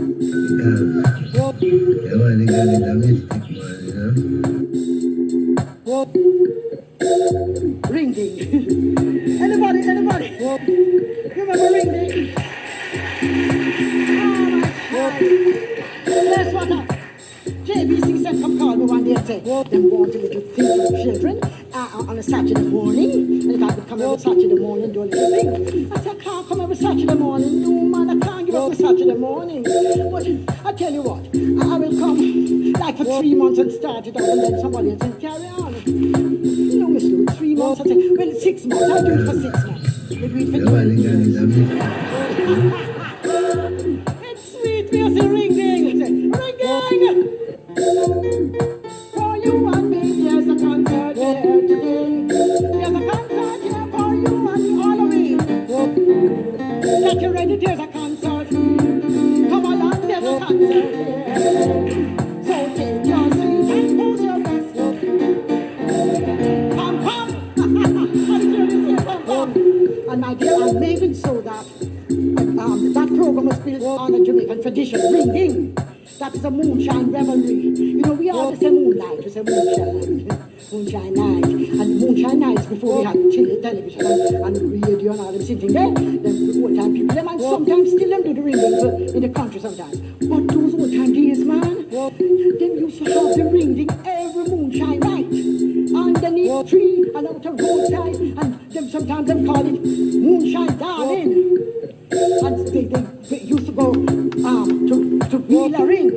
Ring ding. Anybody? Remember ring ding? Oh my God. That's what up. JBC said come call me one day and say, them want a little thing for children on a Saturday morning. And if I could come every Saturday morning do a little thing. I said, I can't come every Saturday morning. No man, I can't give up a Saturday morning. But I tell you what, I will come like for 3 months and start it up and then somebody else and carry on. You know, Miss Lou, 3 months, I say, well, 6 months, I'll do it for 6 months. We'll do it for 12 years. It's sweet, we say ring ding. Ring ding! For you and me, there's a concert here today. There's a concert here for you and all of me. Get you ready, there's a concert. Come along, there's a concert here. So take your seat and pose your best. Pom pom! I'm sure you say pom pom. And my dear, I'm making so that that program was built on a Jamaican tradition, ring ding. That is a moonshine revelry. You know, we always say moonlight, we say moonshine night. And moonshine nights before we had television and radio and all them sitting there. Them old time people, them and sometimes still them do the ringing in the country sometimes. But those old time days, man, them used to have the ringing every moonshine night. Underneath a tree and out of roadside. And them sometimes them call it moonshine darling. And they used to go to wheel a ring.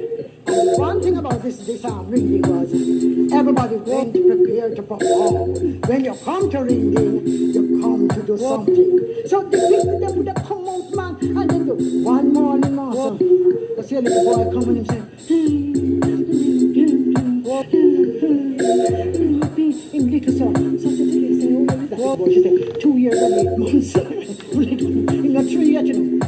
And one thing about this this ringing was, everybody went prepared to perform. When you come to ringing, you come to do something. So the people they would come out, man, and then do one morning, man. So I see a little boy coming and say, in little song. So I said, that boy, she said, 2 years and 8 months. In a 3 yet, you know.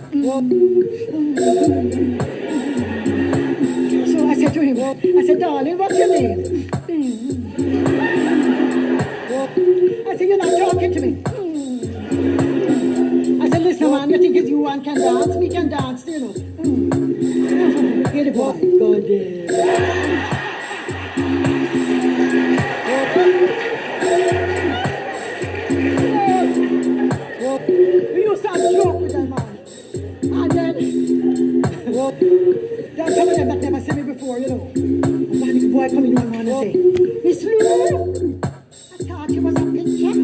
So I said to him, I said, darling, what's your name? I said, you're not talking to me. I said, listen, man, you think it's you one can dance? We can dance, you know. Hear the boy, go there. We used to have a joke with that man. And then, there are some of them that never seen me before, you know. And one little boy come in one morning and say, Miss Lou, I thought you was a picture.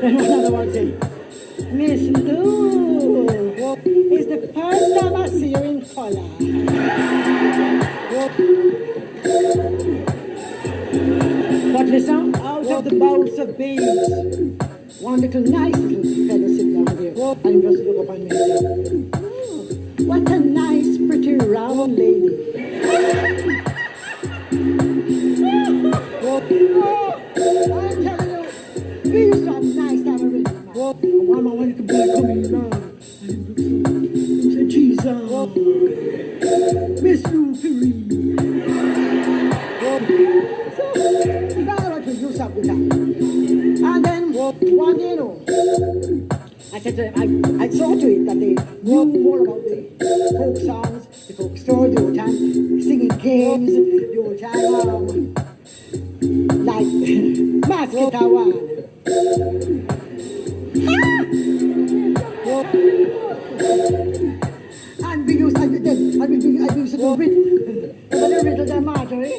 Then another one say, Miss Lou, it's the first time I see you in color. But listen, out of the bowels of babes, one little nice little fellow sit down there and just look up and me and say, what a nice, pretty, round lady. I'm telling you, we used to have nice time already, man. And one man, one little boy coming down, and he said, Jesus, Miss Luffy. So, you gotta what to do something with that. And then, one day, you know, I said to them, I saw to it that they knew more about the folk songs, the folk stories, the old time singing games, the old time, like, basket I want. And we used to do riddle. The riddle, the Marjorie.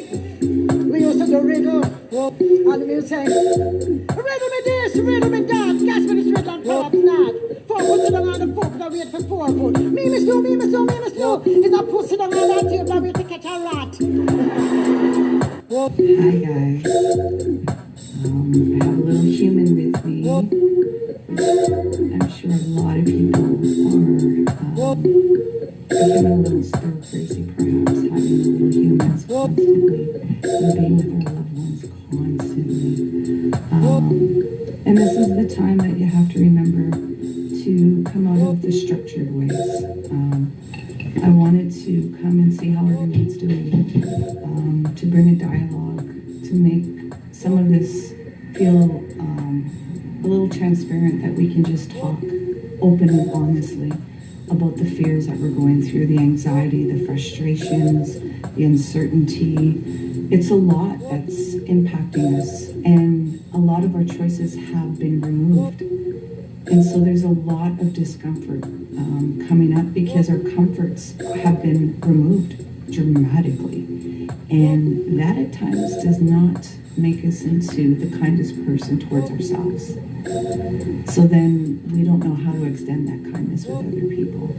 We used to do riddle. And we would say, riddle me this, riddle me that. Guess what this riddle and perhaps not. 4 foot sit down on the fork, now wait for 4 foot. Me, Miss Lou, me, Miss Lou, me, Miss Lou. It's a pussy down on that table, now wait to catch a rat. Hi guys. I have a little human with me, which I'm sure a lot of people are becoming a little stir crazy, perhaps, having little humans constantly and being with our loved ones constantly. And this is the time that you have to remember to come out of the structured ways. I wanted to come and see how everyone's doing, to bring a dialogue, to make some of this feel a little transparent, that we can just talk open and honestly about the fears that we're going through, the anxiety, the frustrations, the uncertainty. It's a lot that's impacting us, and a lot of our choices have been removed. And so there's a lot of discomfort coming up because our comforts have been removed dramatically. And that at times does not make us into the kindest person towards ourselves. So then we don't know how to extend that kindness with other people.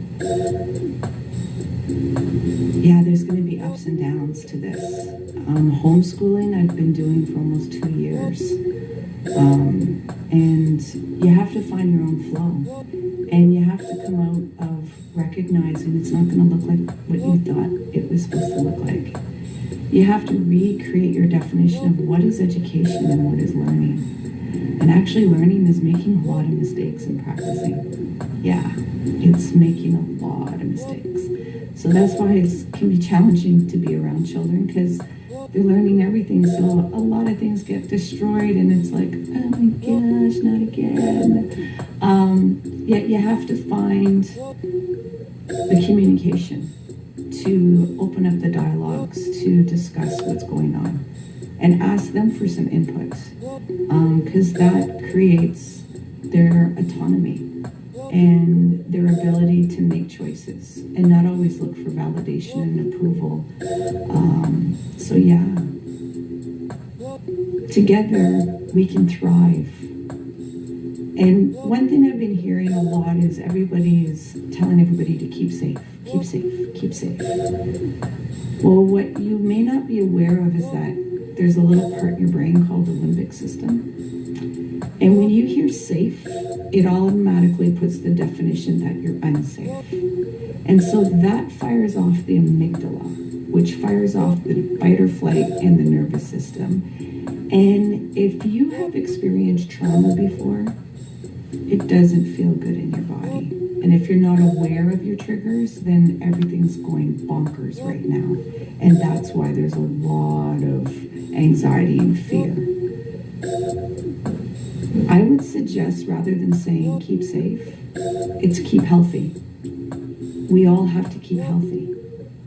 Yeah, there's going to be ups and downs to this. Homeschooling I've been doing for almost 2 years. And you have to find your own flow. And you have to come out of recognizing it's not going to look like what you thought it was supposed to look like. You have to recreate your definition of what is education and what is learning. And actually learning is making a lot of mistakes and practicing. Yeah, it's making a lot of mistakes. So that's why it can be challenging to be around children, because they're learning everything. So a lot of things get destroyed and it's like, oh my gosh, not again. Yet you have to find the communication to open up the dialogues, to discuss what's going on, and ask them for some input, because that creates their autonomy and their ability to make choices and not always look for validation and approval. So yeah, together we can thrive And one thing I've been hearing a lot is everybody is telling everybody to keep safe, keep safe, keep safe. Well, what you may not be aware of is that there's a little part in your brain called the limbic system. And when you hear safe, it automatically puts the definition that you're unsafe. And so that fires off the amygdala, which fires off the fight or flight and the nervous system. And if you have experienced trauma before, it doesn't feel good in your body. And if you're not aware of your triggers, then everything's going bonkers right now. And that's why there's a lot of anxiety and fear. I would suggest, rather than saying keep safe, it's keep healthy. We all have to keep healthy.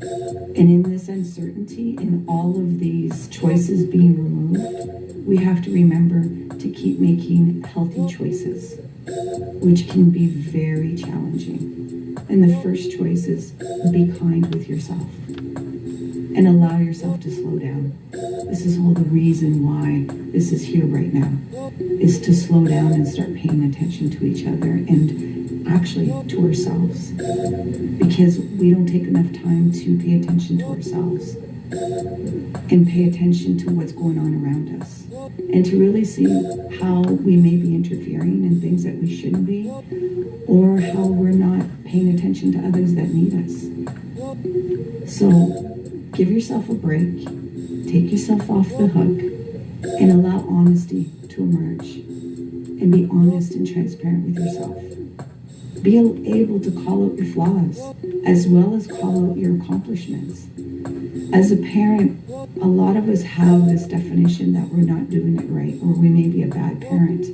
And in this uncertainty, in all of these choices being removed, we have to remember to keep making healthy choices, which can be very challenging. And the first choice is be kind with yourself and allow yourself to slow down. This is all the reason why this is here right now, is to slow down and start paying attention to each other and actually to ourselves, because we don't take enough time to pay attention to ourselves and pay attention to what's going on around us, and to really see how we may be interfering in things that we shouldn't be, or how we're not paying attention to others that need us. So give yourself a break, take yourself off the hook, and allow honesty to emerge, and be honest and transparent with yourself. Be able to call out your flaws as well as call out your accomplishments. As a parent, a lot of us have this definition that we're not doing it right, or we may be a bad parent.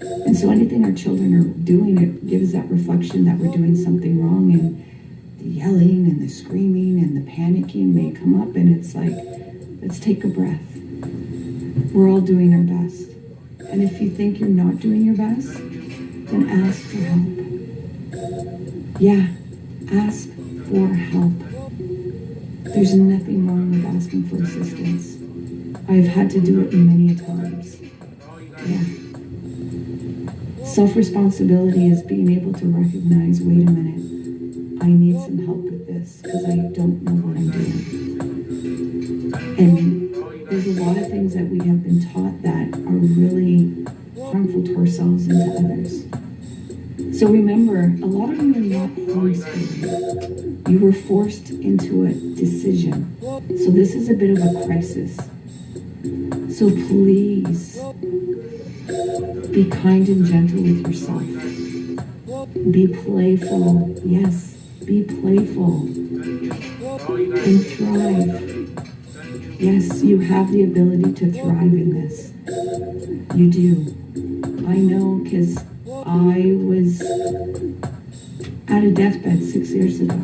And so anything our children are doing, it gives that reflection that we're doing something wrong, and the yelling and the screaming and the panicking may come up, and it's like, let's take a breath. We're all doing our best. And if you think you're not doing your best, then ask for help. Yeah, ask for help. There's nothing wrong with asking for assistance. I've had to do it many times. Yeah. Self-responsibility is being able to recognize, wait a minute, I need some help with this because I don't know what I'm doing. And there's a lot of things that we have been taught that are really harmful to ourselves and to others. So remember, a lot of you are not homeschooled. You were forced into a decision. So this is a bit of a crisis. So please, be kind and gentle with yourself. Be playful. Yes, be playful. And thrive. Yes, you have the ability to thrive in this. You do. I know, because I was at a deathbed 6 years ago.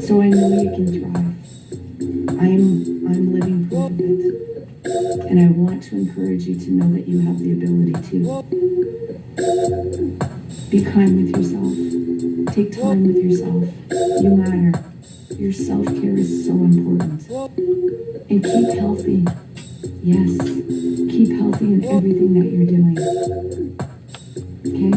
So I know you can thrive. I'm living proof of it. And I want to encourage you to know that you have the ability to. Be kind with yourself. Take time with yourself. You matter. Your self-care is so important. And keep healthy. Yes, keep healthy in everything that you're doing. Okay?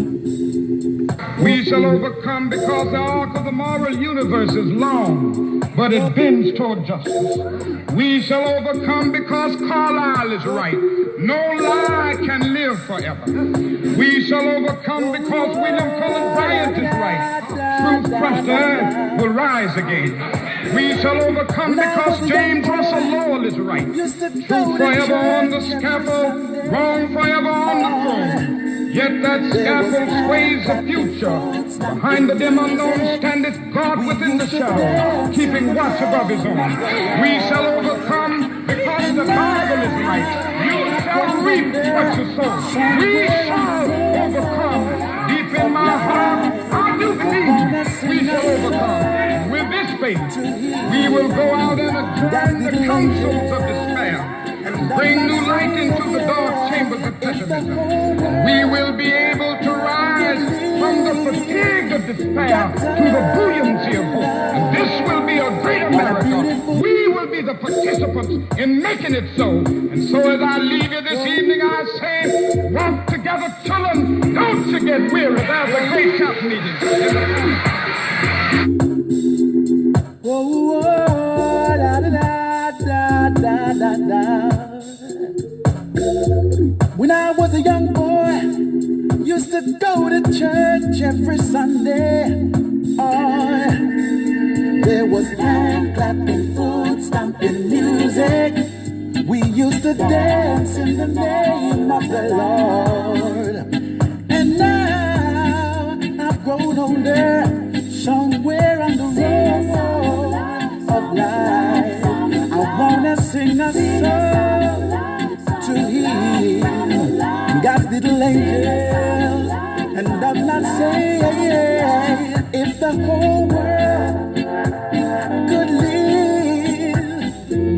We shall overcome because the arc of the moral universe is long, but it bends toward justice. We shall overcome because Carlyle is right. No lie can live forever. We shall overcome because William Cullen Bryant is right. Truth crushed earth will rise again. We shall overcome because James Russell Lowell is right. Truth forever on the scaffold, wrong forever on the throne. Yet that scaffold sways the future. Behind the dim unknown standeth God within the shadow, keeping watch above his own. We shall overcome because the Bible is right. You shall reap what you sow. We shall overcome. Deep in my heart, I do believe we shall overcome. With this faith, we will go out and adjourn the councils of despair and bring new light into the dark chambers of pessimism. We will be able to rise from the fatigue of despair to the buoyancy of hope. And this will be a great America. We will be the participants in making it so. And so as I leave you this evening, I say, walk together, children. Don't get weary. There's a great camp meeting. Oh, da da da da da da. When I was a young boy, used to go to church every Sunday. Oh, there was hand clapping, foot stamping, music. We used to dance in the name of the Lord. And now I've grown older, somewhere on the road of life. I wanna sing a song to Him, God's little angel, and does not say if the whole world could live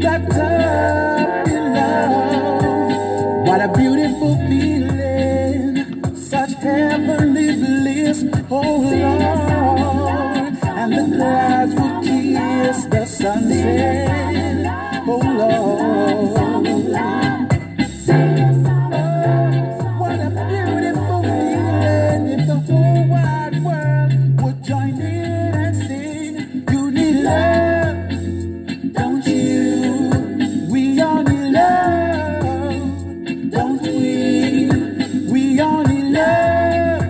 wrapped up in love. What a beautiful feeling, such heavenly bliss, oh Lord. And the clouds would kiss the sunset, oh Lord. What a beautiful feeling if the whole wide world would join in and sing. You need love, don't you? We all need love, don't we? We all need love,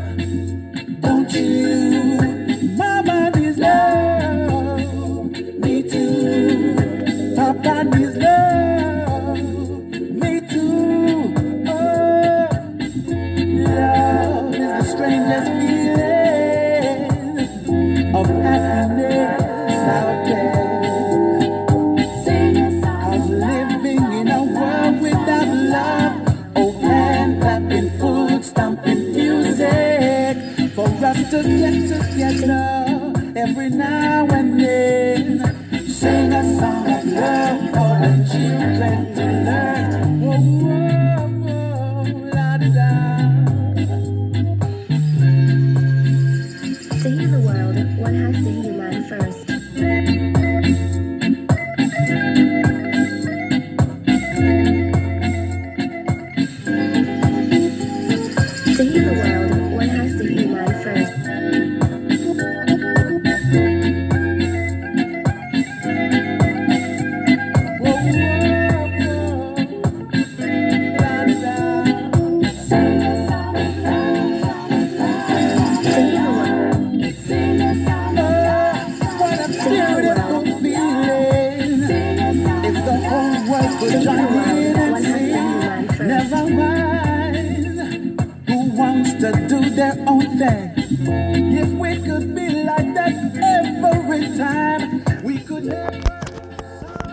don't you? Mama needs love, me too. Papa needs love, me too. Oh, love is the strangest feeling of happiness out there. 'Cause living in a world without love, oh, hand clapping, foot stamping, music, for us to get together every now and then, sing a song of love for the children to learn. Oh, oh, oh, la da da. To heal the world, one has to heal man first. To heal the world, one has to heal man first. Beautiful feeling. If the whole world could join in and sing, never mind who wants to do their own thing. If we could be like that every time, we could never solve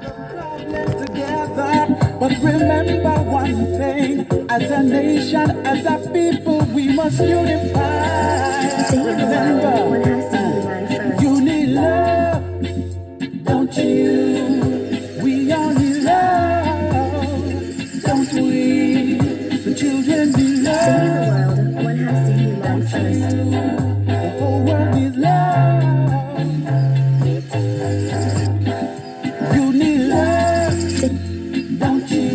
the problems together. But remember one thing, as a nation, as a people, we must unify. Remember, you need love, don't you? We all need love, don't we? The children need love. To heal the world, one has to heal man first. The whole world needs love. You need love, don't you?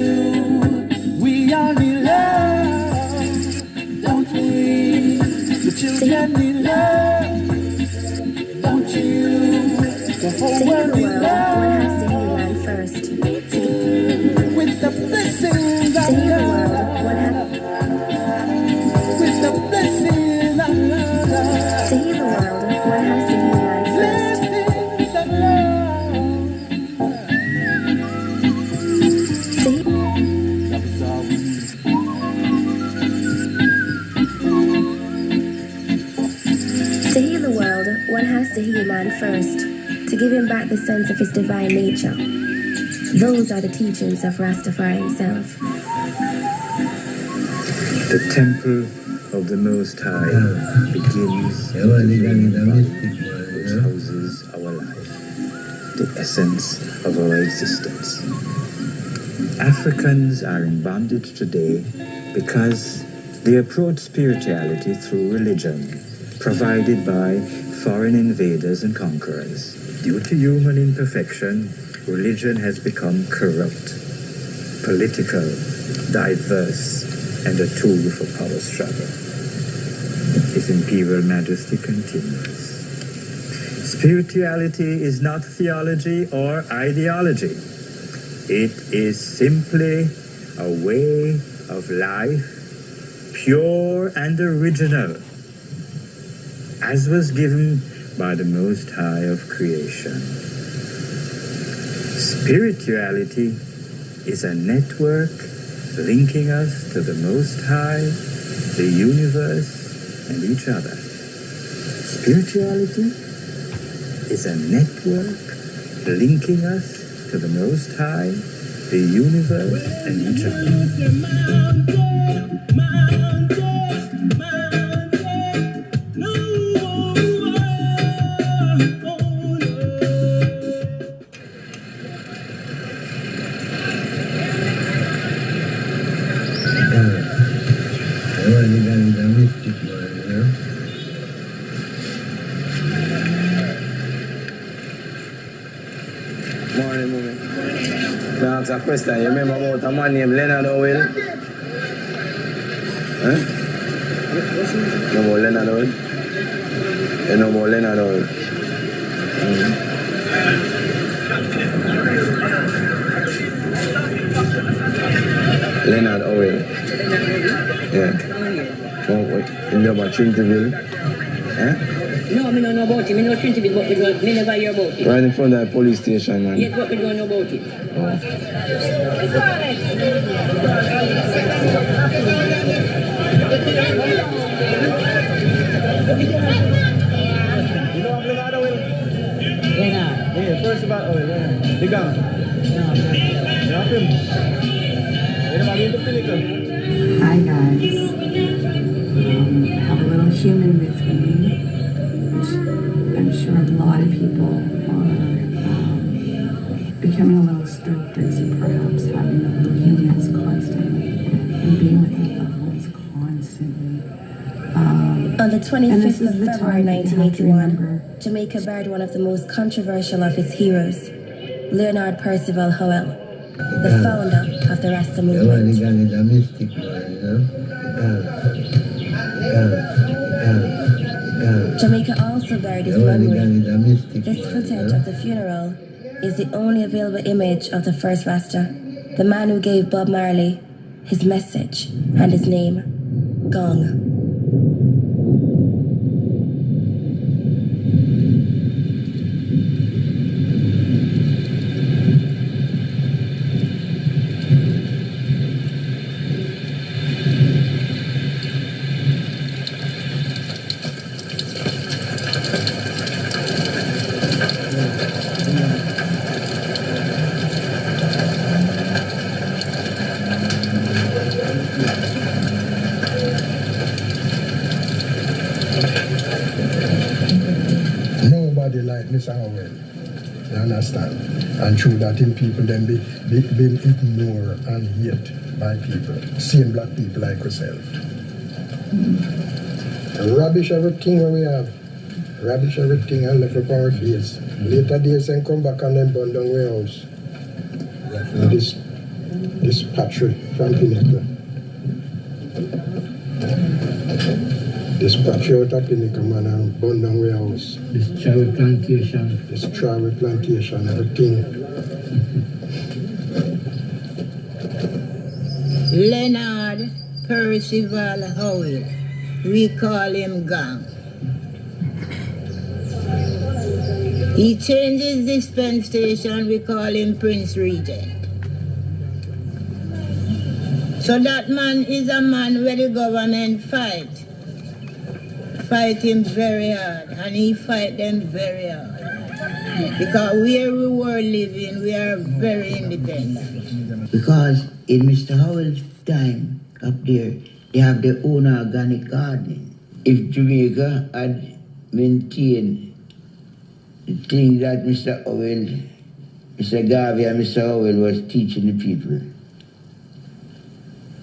We all need love, don't we? The children need love, don't you? The whole world needs love. One has to heal man first. With the blessings of God, with the blessings of love. To heal the world, one has to heal man first. Blessings of love. To heal the world, one has to heal man first, to give him back the sense of his divine nature. Those are the teachings of Rastafari himself. The temple of the Most High begins with the human body, which houses our life, the essence of our existence. Africans are in bondage today because they approach spirituality through religion, provided by foreign invaders and conquerors. Due to human imperfection, religion has become corrupt, political, diverse, and a tool for power struggle. His Imperial Majesty continues. Spirituality is not theology or ideology. It is simply a way of life, pure and original, as was given by the Most High of creation. Spirituality is a network linking us to the Most High, the universe, and each other. Spirituality is a network linking us to the Most High, the universe, and each other. Morning, mommy. Now ask a question. You remember about a man named Leonard Owen? Huh? You know about Leonard Owen? You know about Leonard Owen? Leonard Owen. Yeah. Oh, what? You know about Trinity? Huh? No, I don't know about it. I know Trinity, but we never hear about it. Right in front of the police station, man. Yes, but we don't know about it. You know Leonard Owen? Leonard? Yeah, first about Owen, Leonard. The gang? No. You know him? You know about the Pinnacle? Hi guys. I have a little human with me, which I'm sure a lot of people are becoming a little stroke dizzy, perhaps having the little humans constantly and being with the animals constantly. On the 25th of February 1981, Jamaica buried one of the most controversial of its heroes, Leonard Percival Howell, the founder of the Rasta movement. Jamaica also buried his memory. This footage of the funeral is the only available image of the first Rasta, the man who gave Bob Marley his message and his name, Gong. Like Mr. Howell, you understand? And through that in people then be ignored and hate by people, same black people like yourself. Rubbish everything where we have. Rubbish everything and left up our face. Later days and come back and then burn down warehouse. This patry from Pinnacle. This patriot up in the man and burn down warehouse. This travel plantation. This travel plantation, everything. Leonard Percival Howell. We call him Gang. He changes dispensation, we call him Prince Regent. So that man is a man where the government fight him very hard, and he fight them very hard. Because where we were living, we are very independent. Because in Mr. Howell's time up there, they have their own organic gardening. If Jamaica had maintained the thing that Mr. Howell, Mr. Garvey and Mr. Howell was teaching the people,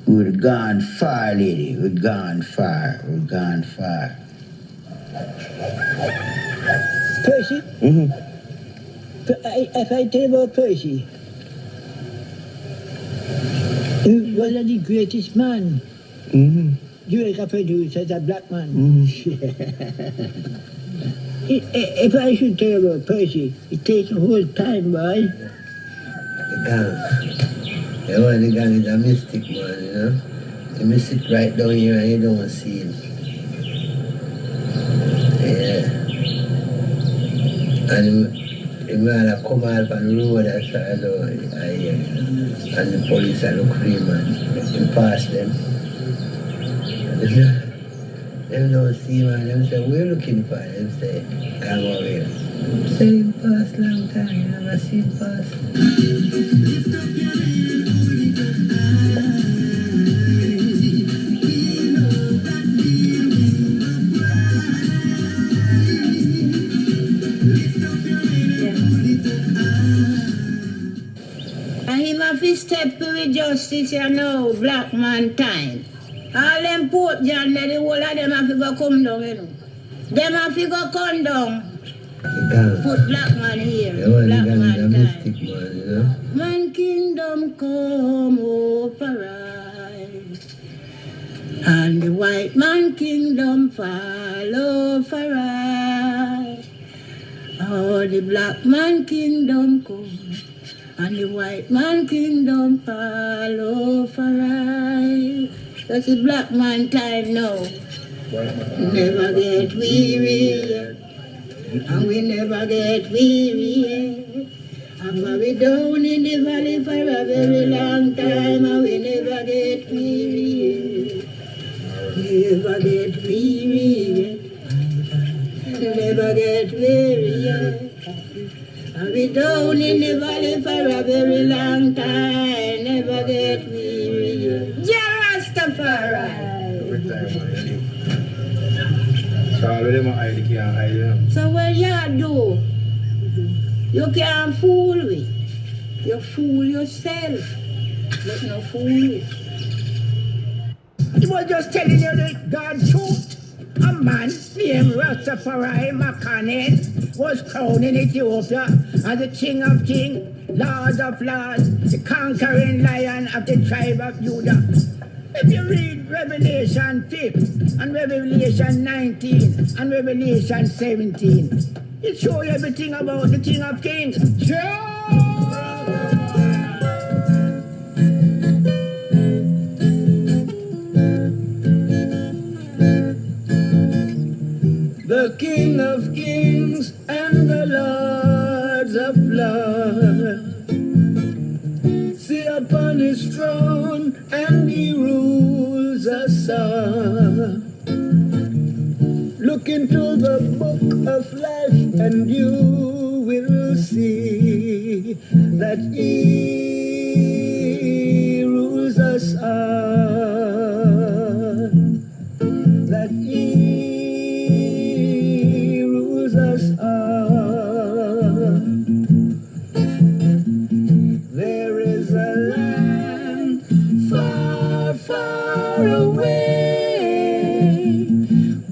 we would have gone far, lady. We'd gone far. We'd gone far. Percy? Mm-hmm. If I tell you about Percy, he was the greatest man. Mm-hmm. Jamaica producer as a black man. If I should tell you about Percy, it takes a whole time, boy. The gang is a mystic, man, you know. You may sit right down here and you don't see him. Yeah. And the man that come out on the road and start and the police are look free, man. They pass them. Them don't see, man. Them say, we're looking for him. Them say, come over here. Say him pass long time. You never see him pass. And him have to step with justice, you know, black man time. All them Port John, the whole of them have to go come down, you know. Them have to go come down. Put black man here, black man time. Man kingdom come over rise, and the white man kingdom fall over rise. Oh, the black man kingdom come, and the white man kingdom fall over rise. That's the black man time now. Never get weary, and we never get weary. And we down in the valley for a very long time, and we never get weary. Never get weary, never get weary. And we down in the valley for a very long time, never get weary. So what you do? You can't fool with. You fool yourself. But no fool with. He was just telling you the God truth. A man named Rastafari Makanet was crowned in Ethiopia as the King of Kings, Lord of Lords, the conquering lion of the tribe of Judah. If you read Revelation 5 and Revelation 19 and Revelation 17, it shows you everything about the King of Kings. The King of Kings and the Lords of Lords sit upon his throne and he rules us all. Look into the book of life and you will see that he rules us all. That he rules us all. There is a land far, far away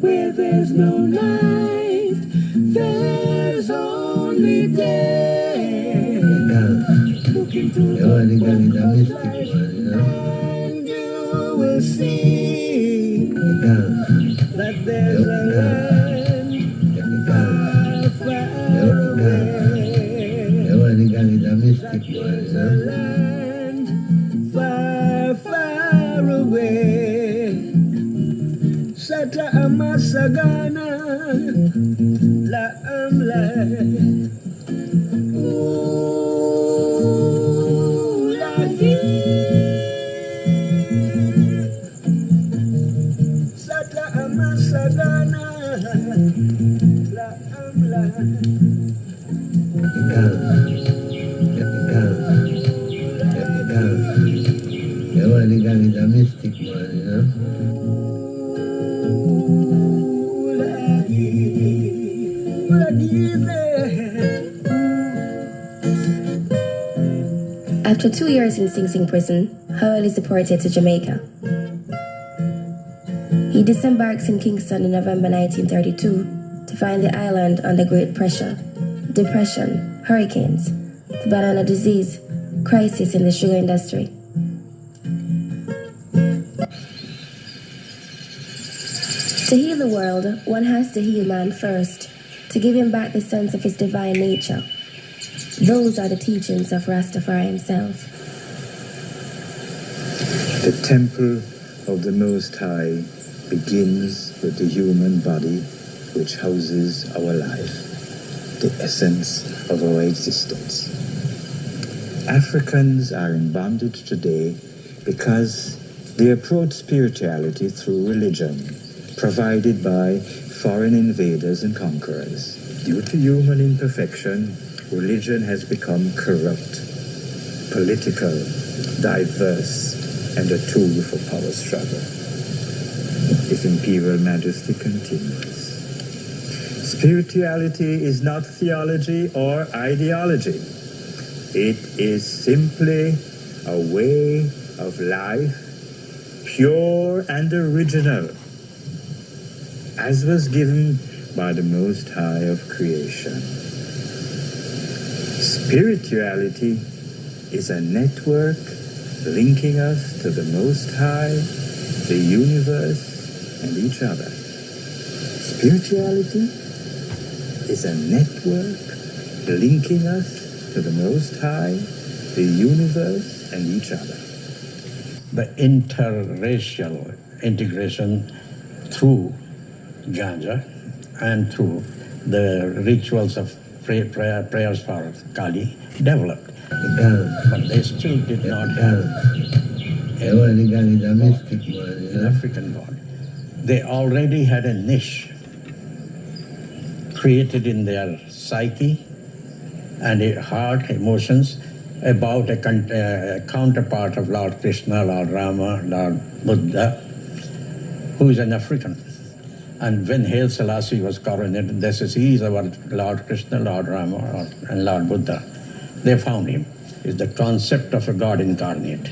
where there's no night, there's only day. Look into the book of life and you will see that there's a land far, far away. There's a land far, far away. Sata amasagana la amla. Ooh, la vie. Sata amasagana la amla. The gang is a mystic, man, you know. After 2 years in Sing Sing prison, Howell is deported to Jamaica. He disembarks in Kingston in November 1932 to find the island under great pressure, depression, hurricanes, the banana disease, crisis in the sugar industry. To heal the world, one has to heal man first, to give him back the sense of his divine nature. Those are the teachings of Rastafari himself. The temple of the Most High begins with the human body which houses our life, the essence of our existence. Africans are in bondage today because they approach spirituality through religion, provided by foreign invaders and conquerors. Due to human imperfection, religion has become corrupt, political, diverse, and a tool for power struggle. His Imperial Majesty continues. Spirituality is not theology or ideology. It is simply a way of life, pure and original, as was given by the Most High of creation. Spirituality is a network linking us to the Most High, the universe, and each other. Spirituality is a network linking us to the Most High, the universe, and each other. The interracial integration through ganja and through the rituals of prayers for Kali developed. But they still did not have an African God. They already had a niche created in their psyche and heart, emotions, about a counterpart of Lord Krishna, Lord Rama, Lord Buddha, who is an African. And when Haile Selassie was coronated, they said, he is our Lord Krishna, Lord Rama, and Lord Buddha. They found him. It's the concept of a God incarnate.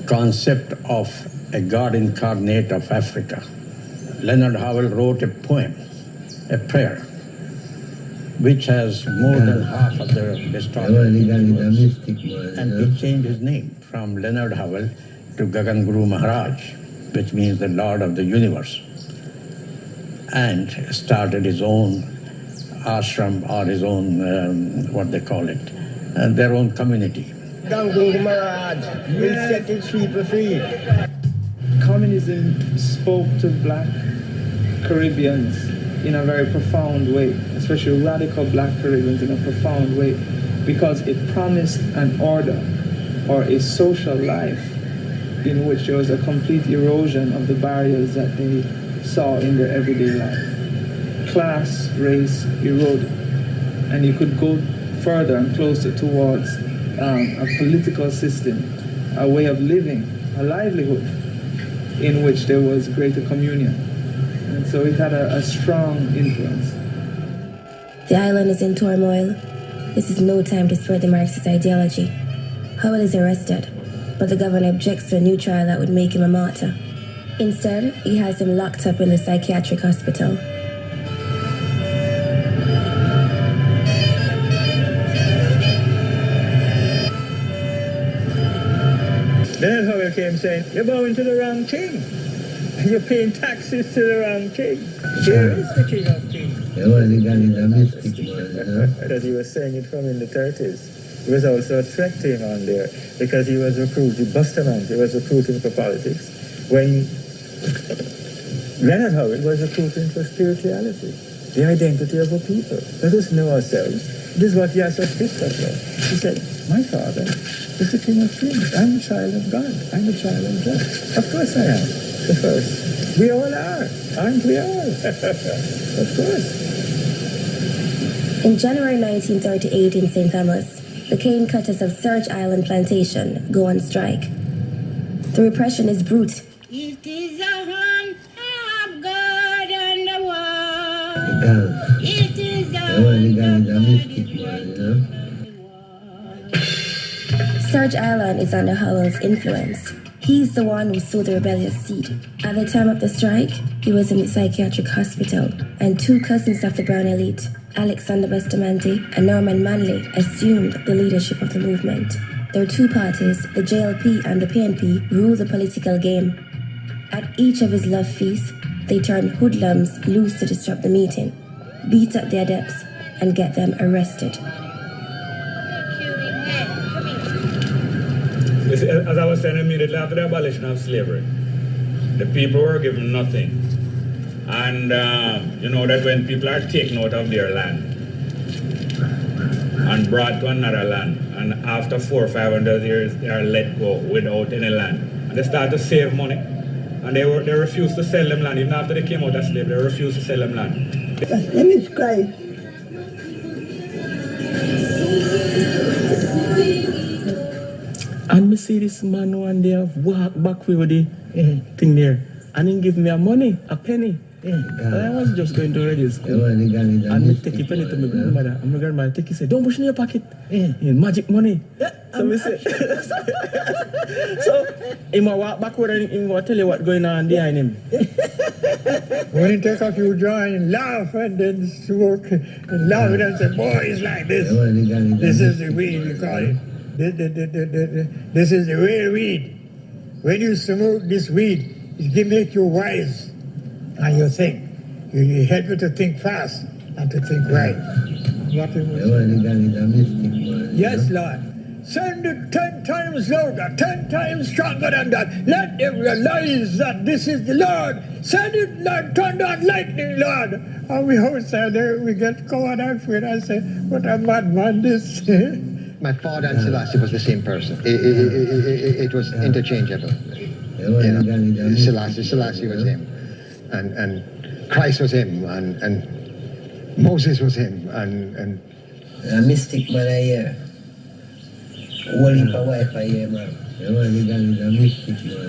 Concept of a God incarnate of Africa. Leonard Howell wrote a poem, a prayer, which has more than half of the historical and he changed his name from Leonard Howell to Gagan Guru Maharaj, which means the Lord of the Universe, and started his own ashram or his own, what they call it, their own community. Gagan Guru Maharaj will set his people free. Communism spoke to black Caribbeans in a very profound way, especially radical black Caribbeans in a profound way, because it promised an order or a social life in which there was a complete erosion of the barriers that they saw in their everyday life. Class, race eroded, and you could go further and closer towards a political system, a way of living, a livelihood in which there was greater communion. And so it had a strong influence. The island is in turmoil. This is no time to spread the Marxist ideology. Howell is arrested, but the governor objects to a new trial that would make him a martyr. Instead, he has him locked up in the psychiatric hospital. Then Howell came saying, you're bowing to the wrong king. You're paying taxes to the wrong king. Here is the king of kings. That he was saying it from in the 30s. It was also a threat to him on there because he was recruiting, Bustamante was recruiting for politics when Leonard Howell was recruiting for spirituality, the identity of a people. Let us know ourselves. This is what Yasser Christopher said. He said, my father is the king of kings. I'm a child of God. I'm a child of God. Of course I am. The first. We all are. Aren't we all? Of course. In January 1938 in St. Thomas, the cane cutters of Surge Island Plantation go on strike. The repression is brutal. It is a hand of God on the wall. It is a hand of Surge Island is under Howell's influence. He's the one who sowed the rebellious seed. At the time of the strike, he was in the psychiatric hospital, and two cousins of the Brown elite, Alexander Bustamante and Norman Manley, assumed the leadership of the movement. Their two parties, the JLP and the PNP, rule the political game. At each of his love feasts, they turn hoodlums loose to disrupt the meeting, beat up the adepts, and get them arrested. As I was saying, immediately after the abolition of slavery, the people were given nothing. And you know that when people are taken out of their land and brought to another land, and after 400 or 500 years, they are let go without any land. And they start to save money. And they refused to sell them land. Even after they came out of slavery, they refused to sell them land. Let me cry. And me see this man one day walk back with the thing there. And he give me a money, a penny. And I was just going to radio school. And me take a penny to my grandmother. And my grandmother take it say, don't push in your pocket. Magic money. So me say, so he might walk backward and he will tell you what's going on behind him. When he take a few join, laugh and then smoke and laugh and say, boy, it's like this. This is the weed we call it. This is the real weed. When you smoke this weed, it can make you wise. And you think. You help you to think fast and to think right. Yes, Lord. Send it 10 times louder, 10 times stronger than that. Let them realize that this is the Lord. Send it like thunder and lightning, Lord. And we outside there, we get covered and afraid. I say, what a madman this. My father and Selassie was the same person. It was interchangeable. You know, Selassie was him. And Christ was him. And Moses was him. And a mystic man I hear. Only my wife I hear, man. A mystic man,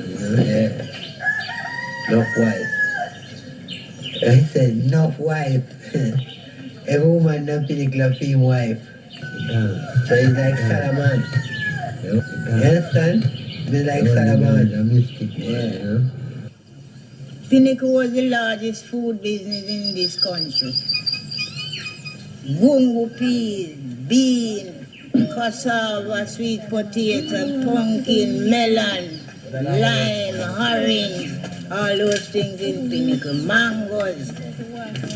enough wife. I said, enough wife. Every woman not particular female wife. So it's like Solomon. You understand? It's like Solomon. Yeah. Pinnacle was the largest food business in this country. Gungo peas, bean, cassava, sweet potato, pumpkin, melon, lime, orange, all those things in Pinnacle, mangoes.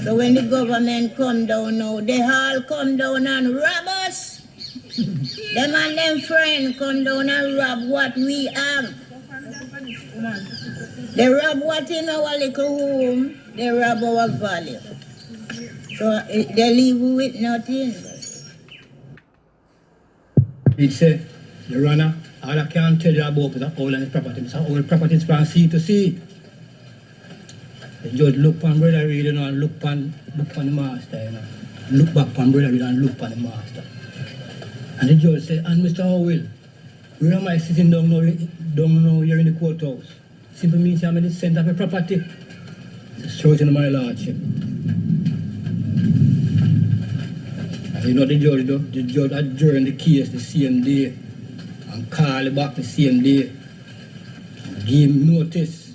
So when the government come down now, they all come down and rob us. Them and them friends come down and rob what we have. They rob what in our little home, they rob our value. So they leave with nothing. It said, the runner, all I can tell you about is all his property. It's all properties from sea to sea. The judge look on brother Reed, you know, and look on the master, you know. Look back on brother Reed and look on the master. And the judge said, and Mr. Howell, where am I sitting down now here in the courthouse? Simply means I'm in the center of a property. It's straight into my lordship. And you know the judge adjourned the case the same day and called it back the same day. And give him notice,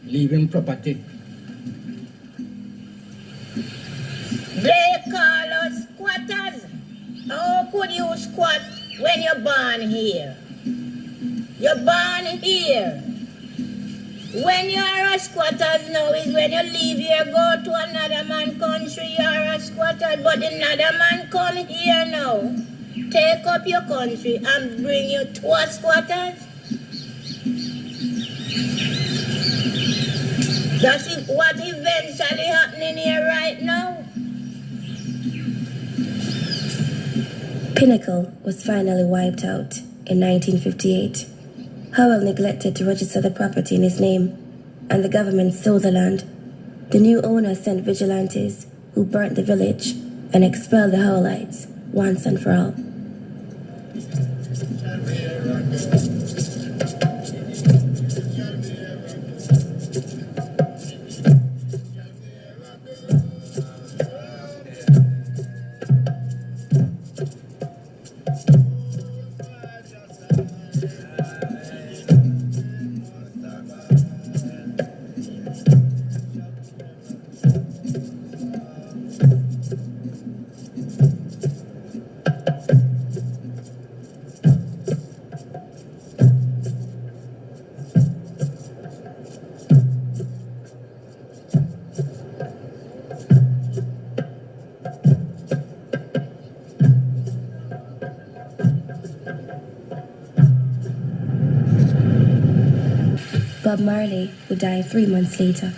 leave him property. They call us squatters. How could you squat when you're born here? You're born here. When you're a squatter now is when you leave here, go to another man's country, you're a squatter, but another man come here now, take up your country and bring you to a squatters. That's what eventually happening here right now. Pinnacle was finally wiped out in 1958. Howell neglected to register the property in his name, and the government sold the land. The new owner sent vigilantes who burnt the village and expelled the Howellites once and for all. Bob Marley, who died 3 months later.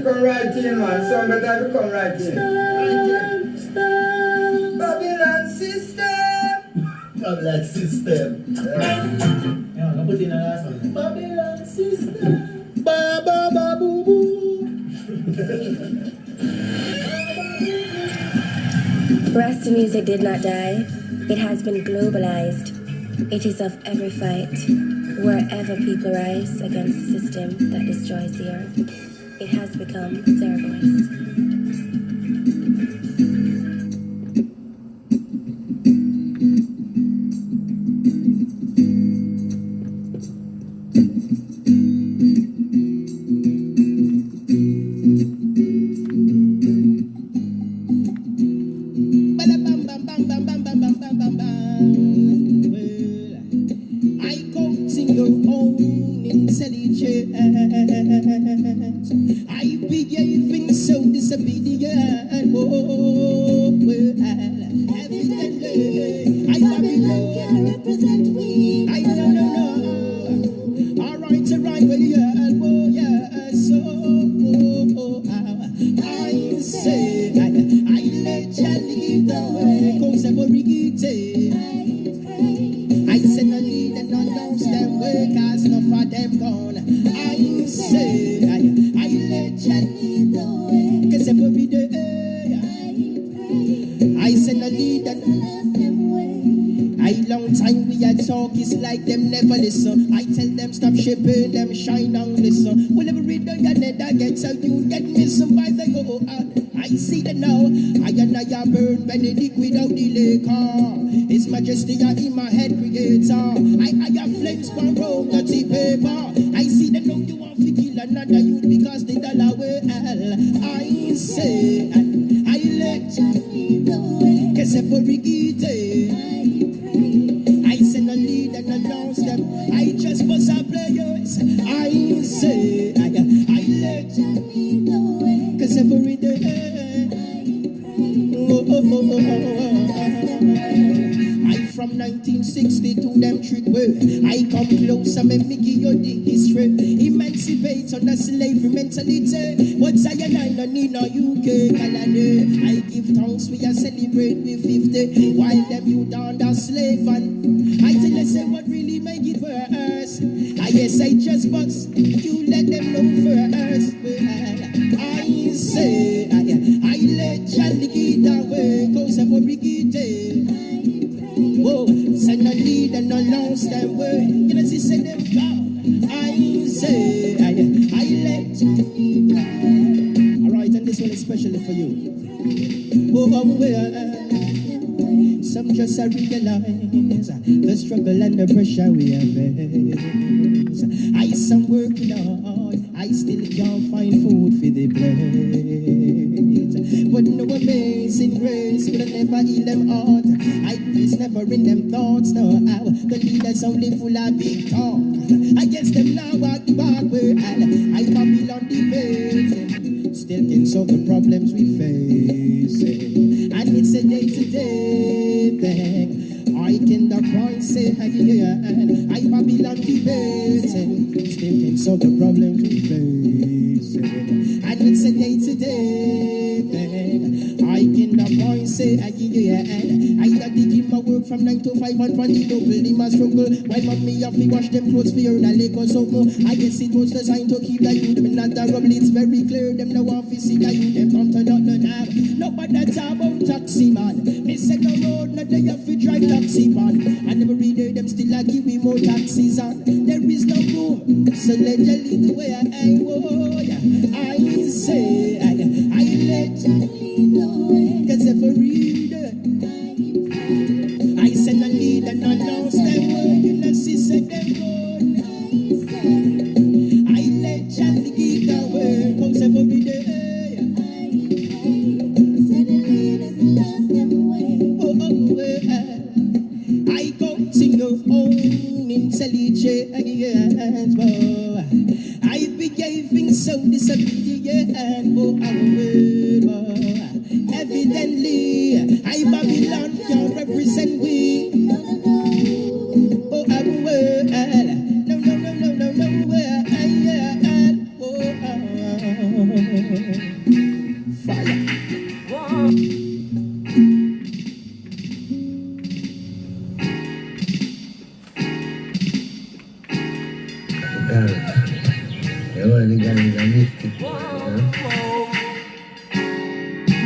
Come right in, man. Some better come right in. Babylon system. Babylon system. Yeah, no put in a last one. Babylon system. Ba ba ba boo boo. Rasta music did not die. It has been globalized. It is of every fight, wherever people rise against the system that destroys the earth. It has become their voice. I guess I just bust. You let them know first. I say, I let Charlie get away. Cause I'm for Brigitte. Whoa, send a lead and no long stand word. You know, she said them go. I say, I let Charlie go. Alright, and this one is especially for you. Some just realize the struggle and the pressure we have faced. I some working hard, I still can't find food for the plate. But no amazing grace could have never heal them heart. I was never in them thoughts, no how. The leaders only full of big talk. I guess them now walk the back way, and I Babylon debate. Still can solve the problems we face. And it's a day-to-day thing. I can the price say again. I Babylon debate. Still can solve the problems we face. And it's a day-to-day thing. I can the price say again. I that did my work from 9 to 5 and from the double in my struggle. While mommy have to wash them clothes for her and I go so more. I guess it was designed to keep the youth them not the rubble. It's very clear them no want to see the youth them come to nothing now. Nobody talk about taxi man. Me say the road no they have to drive taxi man. And every day them still a give me more taxis on. There is no room, so let you lead the way I go. I say I let you lead the way. Cause if I read I send a lead and I lost them word. You know she said them good. I let you lead the way. Cause every day I go sing your own in Salice again. I be giving so disobedient. Oh, evidently, I Babylon can represent we. Oh, no. Fire.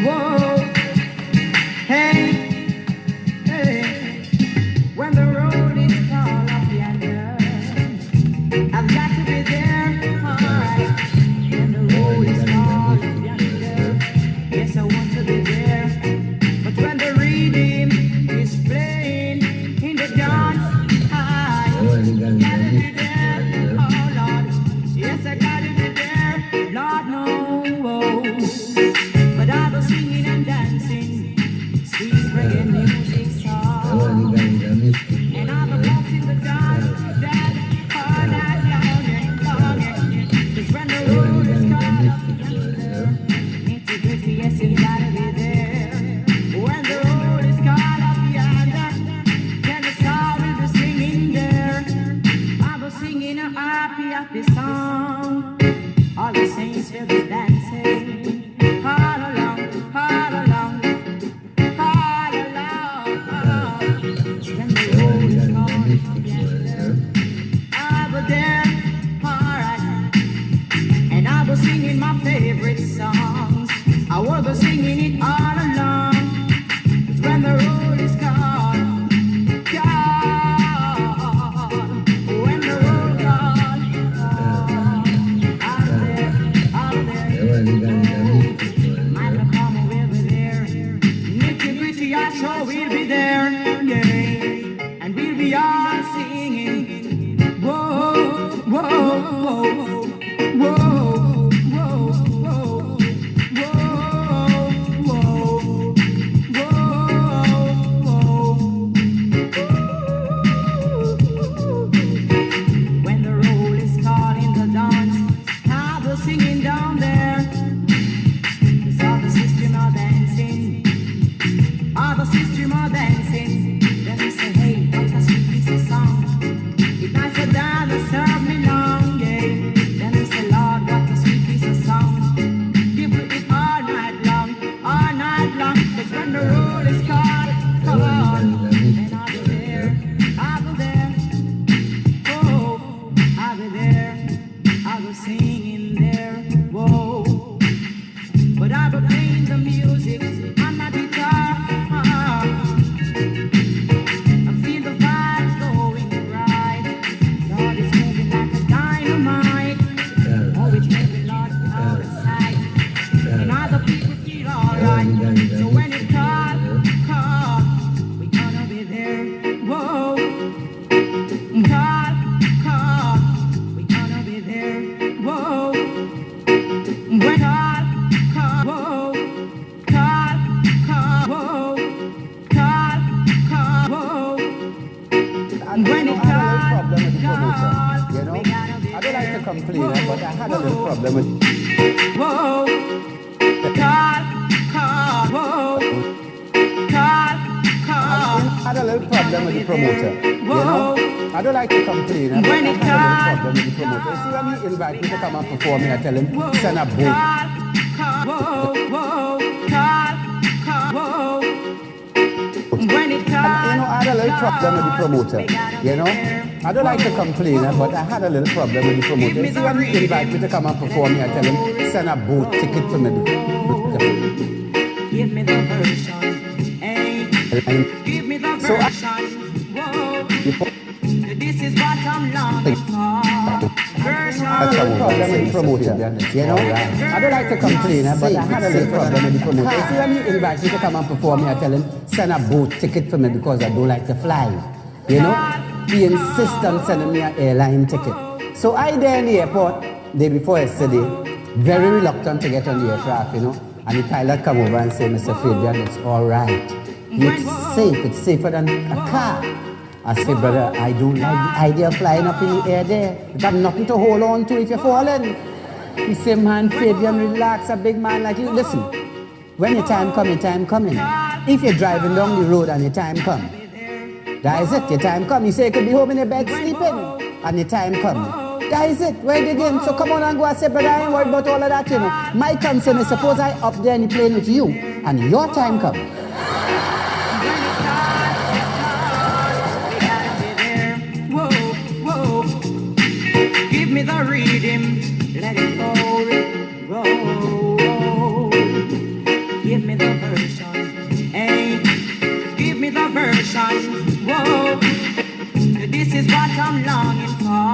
Whoa, hey, when the road is called up yonder, I've got to be there, alright. When the road is called up yonder, yes, I want to be there. But when the rhythm is playing in the dance, I gotta be there, oh Lord, yes, I gotta be there, Lord knows. But I was singing and dancing, sweet reggae music song. And I was walking the dance that all night long and long. Cause when the road is called up yonder, integrity, yes, you gotta be there. When the road is called up yonder, then the star will be singing there. I was singing a happy, happy song. All the saints will be dancing. All along. When the road is called together, I was there, alright. And I was singing my favorite songs. I was singing it all along. 'Cause when the road is called, when the road called, I'm there. Microphone will be there. Nitty-gritty, I sure will be there, yeah. And we'll be all singing. Whoa, whoa, whoa, whoa, whoa, when the roll is caught in the dance, I was singing down there. All the system are dancing. All the system are dancing. Then they say, hey, what a sweet piece of song. If I sit down and serve me long, yeah. Then they say, Lord, what a sweet piece of song. Give it all night long, all night long. 'Cause when the road is called, come on. And I'll be there, I'll be there. Oh, I'll be complainer, but I had a little problem with. Whoa, call, whoa, I had a little problem with the promoter. You know, I don't like to complain, but I had a little problem with the promoter. You see, when he invite me to come and perform, I tell him send a boat. And, I had a little problem with the promoter. You know, I don't like to complain, but I had a little problem with the promoter. You see, when he invite me to come and perform, I tell him send a boat ticket for me. Give me the version, hey. Give me the version, whoa. This is what I'm longing for. Version. I had a problem with the promoter, you know. I don't like to complain, but I had a little problem with the promoter. You see, when he invite me to come and perform, I tell him send a boat ticket for me because I don't like to fly. You know, he insists on sending me an airline ticket. So I there in the airport day before yesterday, very reluctant to get on the aircraft, you know. And the pilot come over and say, Mr. Fabian, it's all right. It's safe. It's safer than a car. I say, brother, I don't like the idea of flying up in the air there. You got nothing to hold on to if you're falling. He say, man, Fabian, relax, a big man like you. Listen, when your time come, your time coming. If you're driving down the road and your time come, that is it, your time come. You say you could be home in your bed sleeping and your time come. That is it, where the game. So come on and go and say, brother, I ain't worried about all of that, you know. My concern is suppose I up there in the plane with you and your time come. Whoa, give me the rhythm, let it go. Give me the version, hey. Give me the version, whoa. This is what I'm longing for.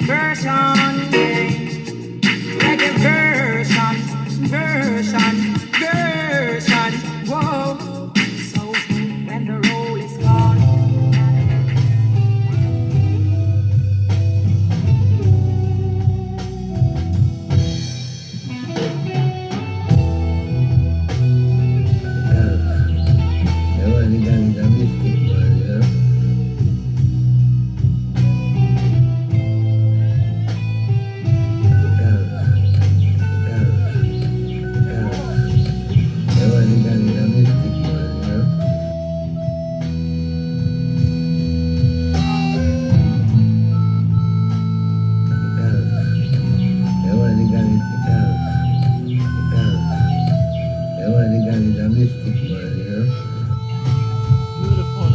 Version, yeah. Reggae version, whoa. So when the roll is gone, Beautiful.